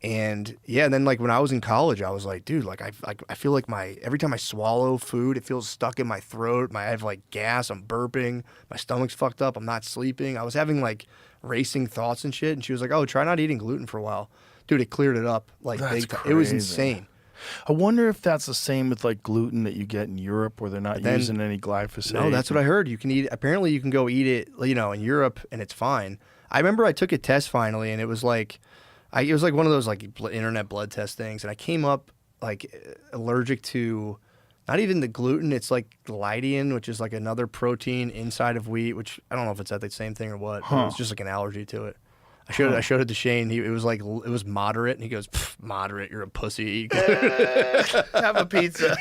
And yeah, and then like when I was in college, I was like, dude, like I feel like every time I swallow food, it feels stuck in my throat. I have like gas, I'm burping, my stomach's fucked up, I'm not sleeping. I was having like racing thoughts and shit. And she was like, oh, try not eating gluten for a while. Dude, it cleared it up. Like That's big time. It was crazy. insane. I wonder if that's the same with like gluten that you get in Europe where they're not then- using any glyphosate. No, that's what I heard. You can eat. Apparently, you can go eat it. You know, in Europe, and it's fine. I remember I took a test finally, and it was like, it was like one of those like internet blood test things, and I came up like allergic to, not even the gluten. It's like gliadin, which is like another protein inside of wheat. Which I don't know if it's that the same thing or what. But it was just like an allergy to it. I showed it to Shane. It was like it was moderate, and he goes, moderate. You're a pussy. Have a pizza.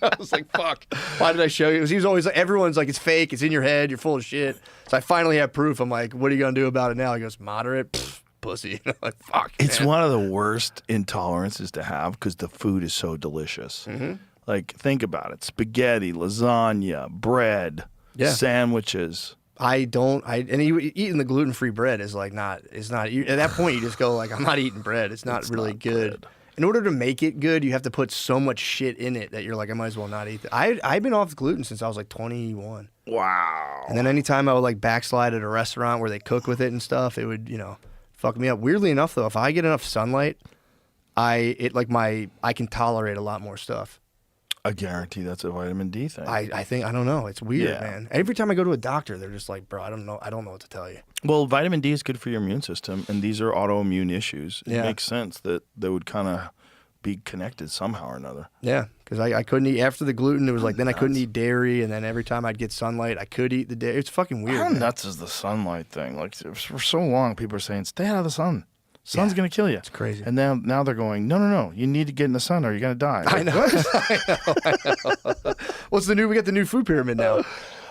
I was like, fuck. Why did I show you? Because he was always like, everyone's like, it's fake. It's in your head. You're full of shit. So I finally have proof. I'm like, what are you going to do about it now? He goes, moderate. Pussy. I'm like, fuck. It's man. one of the worst intolerances to have because the food is so delicious. Mm-hmm. Like, think about it. Spaghetti, lasagna, bread, sandwiches. Eating the gluten-free bread is like at that point you just go like, I'm not eating bread. It's not really not good. bread. In order to make it good, you have to put so much shit in it that you're like, I might as well not eat it. I've been off gluten since I was like 21. Wow. And then anytime I would like backslide at a restaurant where they cook with it and stuff, it would, fuck me up. Weirdly enough though, if I get enough sunlight, I can tolerate a lot more stuff. I guarantee that's a vitamin D thing. I think, I don't know. It's weird, Yeah. man. Every time I go to a doctor, they're just like, bro, I don't know what to tell you. Well, vitamin D is good for your immune system, and these are autoimmune issues. It Yeah. makes sense that they would kind of be connected somehow or another. Yeah, because I couldn't eat after the gluten. It was like then I couldn't eat dairy, and then every time I'd get sunlight, I could eat the dairy. It's fucking weird. How man. nuts is the sunlight thing? Like for so long, people are saying, "Stay out of the sun. Sun's gonna kill you." It's crazy. And now they're going, "No. You need to get in the sun, or you're gonna die." I know. I know. What's the new? We got the new food pyramid now.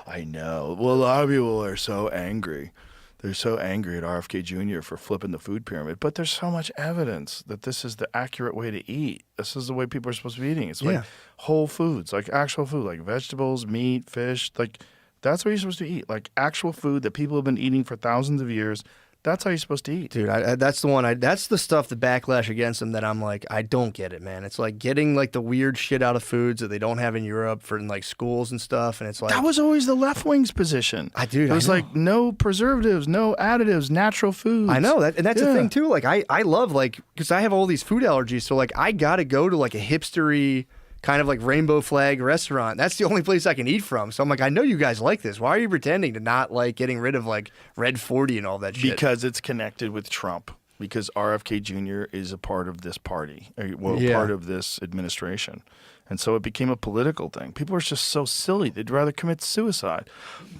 I know. Well, a lot of people are so angry. They're so angry at RFK Jr. for flipping the food pyramid. But there's so much evidence that this is the accurate way to eat. This is the way people are supposed to be eating. It's like Yeah. whole foods, like actual food, like vegetables, meat, fish. Like that's what you're supposed to eat. Like actual food that people have been eating for thousands of years. That's how you're supposed to eat. Dude, that's the one. That's the stuff, the backlash against them that I'm like, I don't get it, man. It's like getting like the weird shit out of foods that they don't have in Europe for in like schools and stuff, and it's like That was always the left wing's position. It was know. like no preservatives, no additives, natural foods. I know that, and that's the Yeah. thing too. Like I love like because I have all these food allergies, so like I gotta go to like a hipstery kind of like rainbow flag restaurant. That's the only place I can eat from. So I'm like, I know you guys like this. Why are you pretending to not like getting rid of like Red 40 and all that shit? Because it's connected with Trump. Because RFK Jr. is a part of this party, Yeah. part of this administration. And so it became a political thing. People are just so silly. They'd rather commit suicide.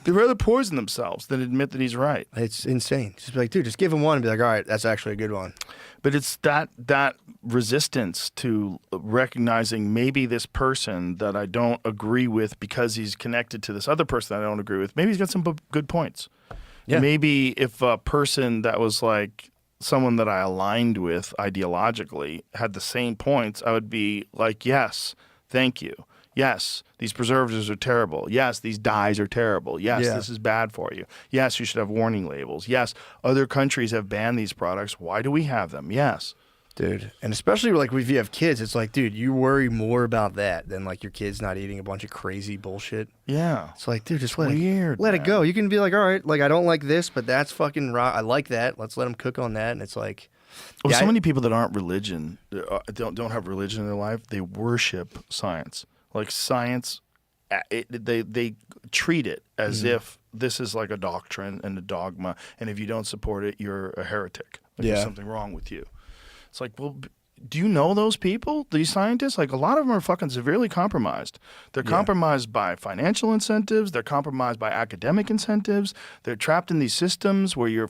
They'd rather poison themselves than admit that he's right. It's insane. Just be like, dude, just give him one and be like, all right, that's actually a good one. But it's that resistance to recognizing maybe this person that I don't agree with because he's connected to this other person that I don't agree with. Maybe he's got some good points. Yeah. Maybe if a person that was like someone that I aligned with ideologically had the same points, I would be like, yes, thank you. Yes, these preservatives are terrible. Yes, these dyes are terrible. Yes, Yeah. this is bad for you. Yes, you should have warning labels. Yes, other countries have banned these products. Why do we have them? Yes. Dude, and especially like if you have kids, it's like, dude, you worry more about that than like your kids not eating a bunch of crazy bullshit. Yeah. It's like, dude, just let Weird, it man. go. You can be like, all right, like I don't like this, but that's fucking raw. I like that. Let's let them cook on that. And it's like, Well, yeah, so many people that aren't don't have religion in their life. They worship science. Like science they treat it as if this is like a doctrine and a dogma, and if you don't support it, you're a heretic. Like there's something wrong with you. It's like, well, do you know those people, these scientists? Like, a lot of them are fucking severely compromised. They're compromised by financial incentives. They're compromised by academic incentives. They're trapped in these systems where you're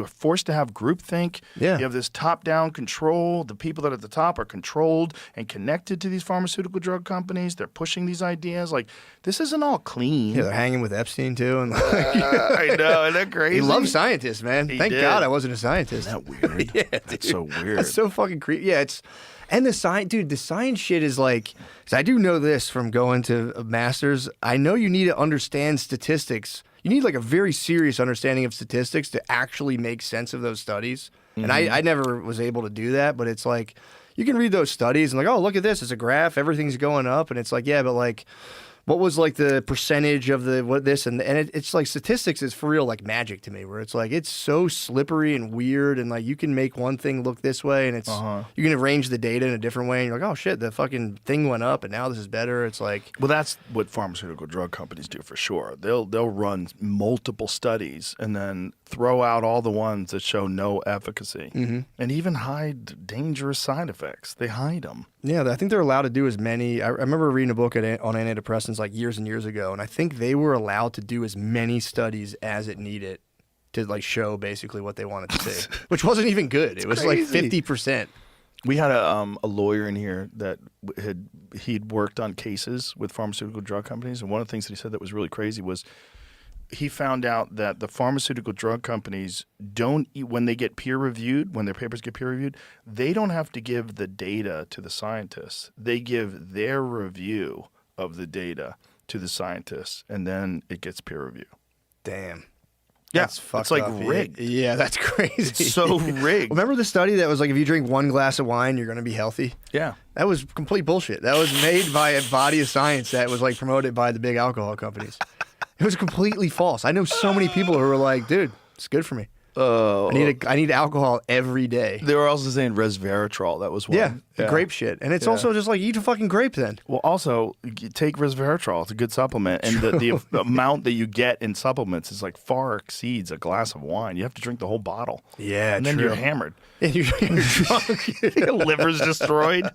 forced to have groupthink. Yeah. You have this top-down control. The people that are at the top are controlled and connected to these pharmaceutical drug companies. They're pushing these ideas. Like, this isn't all clean. Yeah, they're hanging with Epstein too, and I know, isn't that crazy? he loves scientists, man. Thank did. God I wasn't a scientist. Isn't that weird? Yeah, That's so weird. That's so fucking creepy. Yeah, it's and the science, dude. The science shit is like. 'Cause I do know this from going to a master's. I know you need to understand statistics. You need like a very serious understanding of statistics to actually make sense of those studies. And I never was able to do that. But it's like you can read those studies and like, oh, look at this. It's a graph. Everything's going up, and it's like, yeah, but like. What was like the percentage of the what this and it's like statistics is for real like magic to me where it's like it's so slippery and weird and like you can make one thing look this way and it's you can arrange the data in a different way and you're like, oh shit, the fucking thing went up and now this is better. It's like, well, that's what pharmaceutical drug companies do for sure. They'll run multiple studies and then throw out all the ones that show no efficacy and even hide dangerous side effects. They hide them. yeah, I think they're allowed to do as many. I remember reading a book on antidepressants like years and years ago, and I think they were allowed to do as many studies as it needed to like show basically what they wanted to see, which wasn't even good. It was crazy. like 50%. We had a lawyer in here that he'd worked on cases with pharmaceutical drug companies, and one of the things that he said that was really crazy was he found out that the pharmaceutical drug companies when they get peer reviewed, when their papers get peer reviewed, they don't have to give the data to the scientists. They give their review of the data to the scientists, and then it gets peer review. Damn. Yeah, That's fucked it's like up. rigged. Yeah, that's crazy. It's so rigged. Remember the study that was like if you drink one glass of wine, you're going to be healthy? Yeah. That was complete bullshit. That was made by a body of science that was like promoted by the big alcohol companies. It was completely false. I know so many people who were like, dude, it's good for me. Oh, I need alcohol every day. they were also saying resveratrol. That was one. Yeah, the grape shit. And it's also just like, eat a fucking grape then. Well, also take resveratrol. It's a good supplement, and the amount that you get in supplements is like far exceeds a glass of wine. You have to drink the whole bottle. Yeah, and then true. you're hammered. And you're drunk. Your liver's destroyed.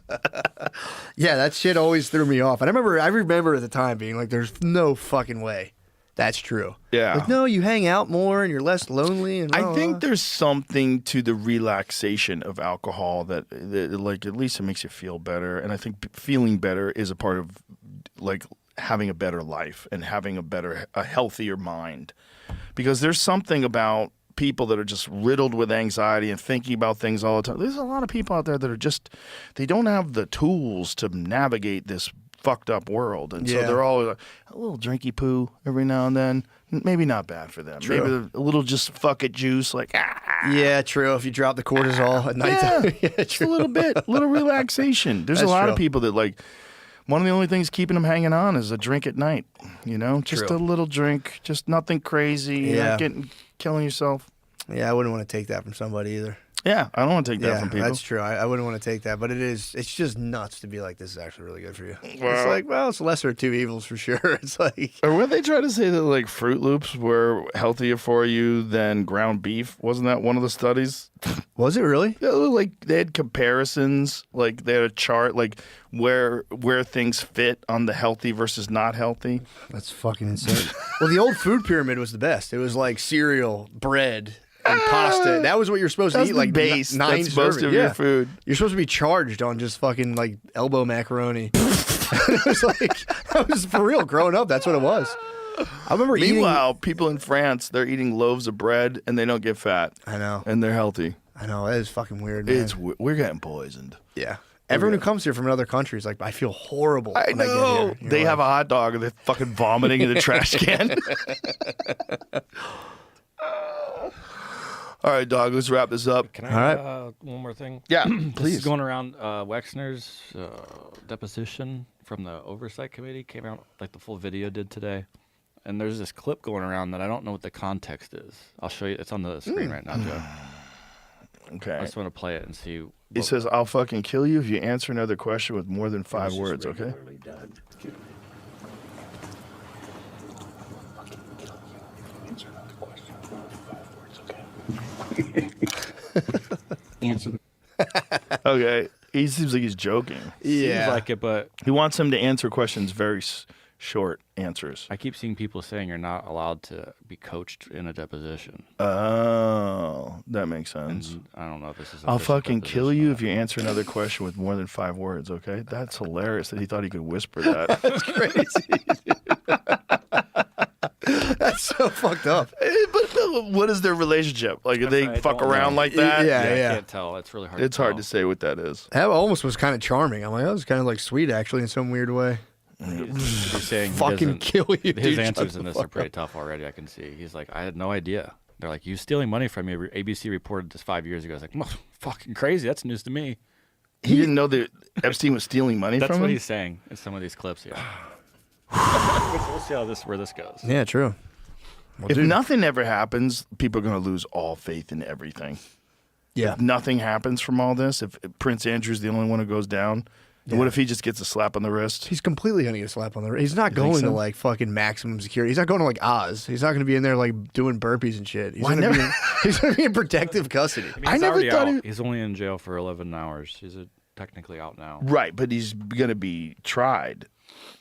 Yeah, that shit always threw me off. And I remember at the time being like, there's no fucking way that's true. Yeah. Like, no, you hang out more and you're less lonely. And I think there's something to the relaxation of alcohol that like at least it makes you feel better, and I think feeling better is a part of like having a better life and having a healthier mind, because there's something about people that are just riddled with anxiety and thinking about things all the time. There's a lot of people out there that are just they don't have the tools to navigate this fucked up world, and so they're all a little drinky poo every now and then. Maybe not bad for them. True. Maybe a little just fuck it juice, like Yeah, true. If you drop the cortisol at night. yeah, just a little bit, a little relaxation. There's That's a lot true. of people that like one of the only things keeping them hanging on is a drink at night. You know, just True. a little drink, just nothing crazy. Yeah. Not killing yourself. Yeah, I wouldn't want to take that from somebody either. Yeah, I don't want to take that from people. That's true. I wouldn't want to take that, but it's just nuts to be like, this is actually really good for you. It's Well- like, well, it's lesser of two evils for sure. It's like, Or were they trying to say that like Fruit Loops were healthier for you than ground beef? Wasn't that one of the studies? was it really? Yeah, like they had comparisons, like they had a chart, like where things fit on the healthy versus not healthy. That's fucking insane. Well, the old food pyramid was the best. It was like cereal, bread, and pasta. That was what you're supposed to That's eat, the like base. nine That's most servings. of your food. You're supposed to be charged on just fucking like elbow macaroni. It was like, that was for real. Growing up, that's what it was. I remember Meanwhile, people in France, they're eating loaves of bread and they don't get fat. I know. And they're healthy. I know. That is fucking weird, man. We're getting poisoned. Yeah. Everyone who comes here from another country is like, I feel horrible. I when I know. get here. They have a hot dog and they're fucking vomiting in the trash can. All right, dog, let's wrap this up. Can All I right. one more thing? Yeah, This please. is going around Wexner's deposition from the oversight committee came out, like the full video did today. And there's this clip going around that I don't know what the context is. I'll show you. It's on the screen right now, Joe. Okay. I just want to play it and see. He what- says, I'll fucking kill you if you answer another question with more than 5 words, okay? Answer the Okay. He seems like he's joking. Seems like it, but He wants him to answer questions very short answers. I keep seeing people saying you're not allowed to be coached in a deposition. Oh, that makes sense. And I don't know if this is. I'll official fucking kill deposition you or if you answer another question with more than 5 words, okay? That's hilarious that he thought he could whisper that. That's crazy. That's so fucked up. But what is their relationship? Like, do they I fuck don't around know. like that? Yeah. I can't tell. It's really hard. It's hard tell. to say what that is. That almost was kind of charming. I'm like, that was kind of like sweet, actually, in some weird way. He's saying he Fucking doesn't- kill you, His dude. answers Shut in the this are fuck pretty up. tough already. I can see. He's like, I had no idea. They're like, you stealing money from me. ABC reported this 5 years ago. I was like, fucking crazy. That's news to me. He didn't know that Epstein was stealing money That's from what him? he's saying in some of these clips. Yeah. We'll see where this goes. Yeah, true. Well, If dude, nothing ever happens, people are going to lose all faith in everything. yeah. If nothing happens from all this, if Prince Andrew's the only one who goes down, and what if he just gets a slap on the wrist? He's completely going to get a slap on the wrist. He's not think going to so? like fucking maximum security. He's not going to like Oz. He's not going to be in there like doing burpees and shit. He's Why going to never- he's going to be in protective custody. I, mean, I he's never already thought out. he- He's only in jail for 11 hours. He's technically out now. Right, but he's going to be tried,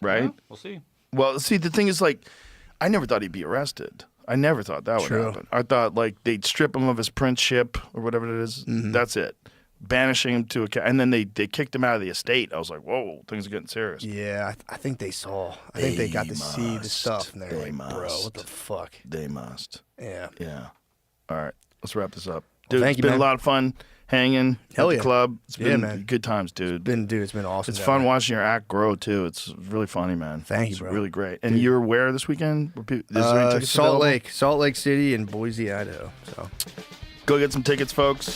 right? Yeah, we'll see. Well, see, the thing is, like, I never thought he'd be arrested. I never thought that would True. happen. I thought, like, they'd strip him of his princeship or whatever it is. That's it. Banishing him to a... And then they kicked him out of the estate. I was like, whoa, things are getting serious. Yeah, I think they saw. I think they got to see the must. stuff, and they're They like, bro, what the must. fuck? They must. Yeah. Yeah. All right. Let's wrap this up. Well, Dude, thank it's you, been man. a lot of fun hanging Hell at the yeah. club. It's Yeah, been man. good times, dude. It's been awesome. It's down fun there. watching your act grow, too. It's really funny, man. Thank you, It's bro. really great. And you're where this weekend? Is there any tickets Salt available? Lake City, and Boise, Idaho. So Go get some tickets, folks.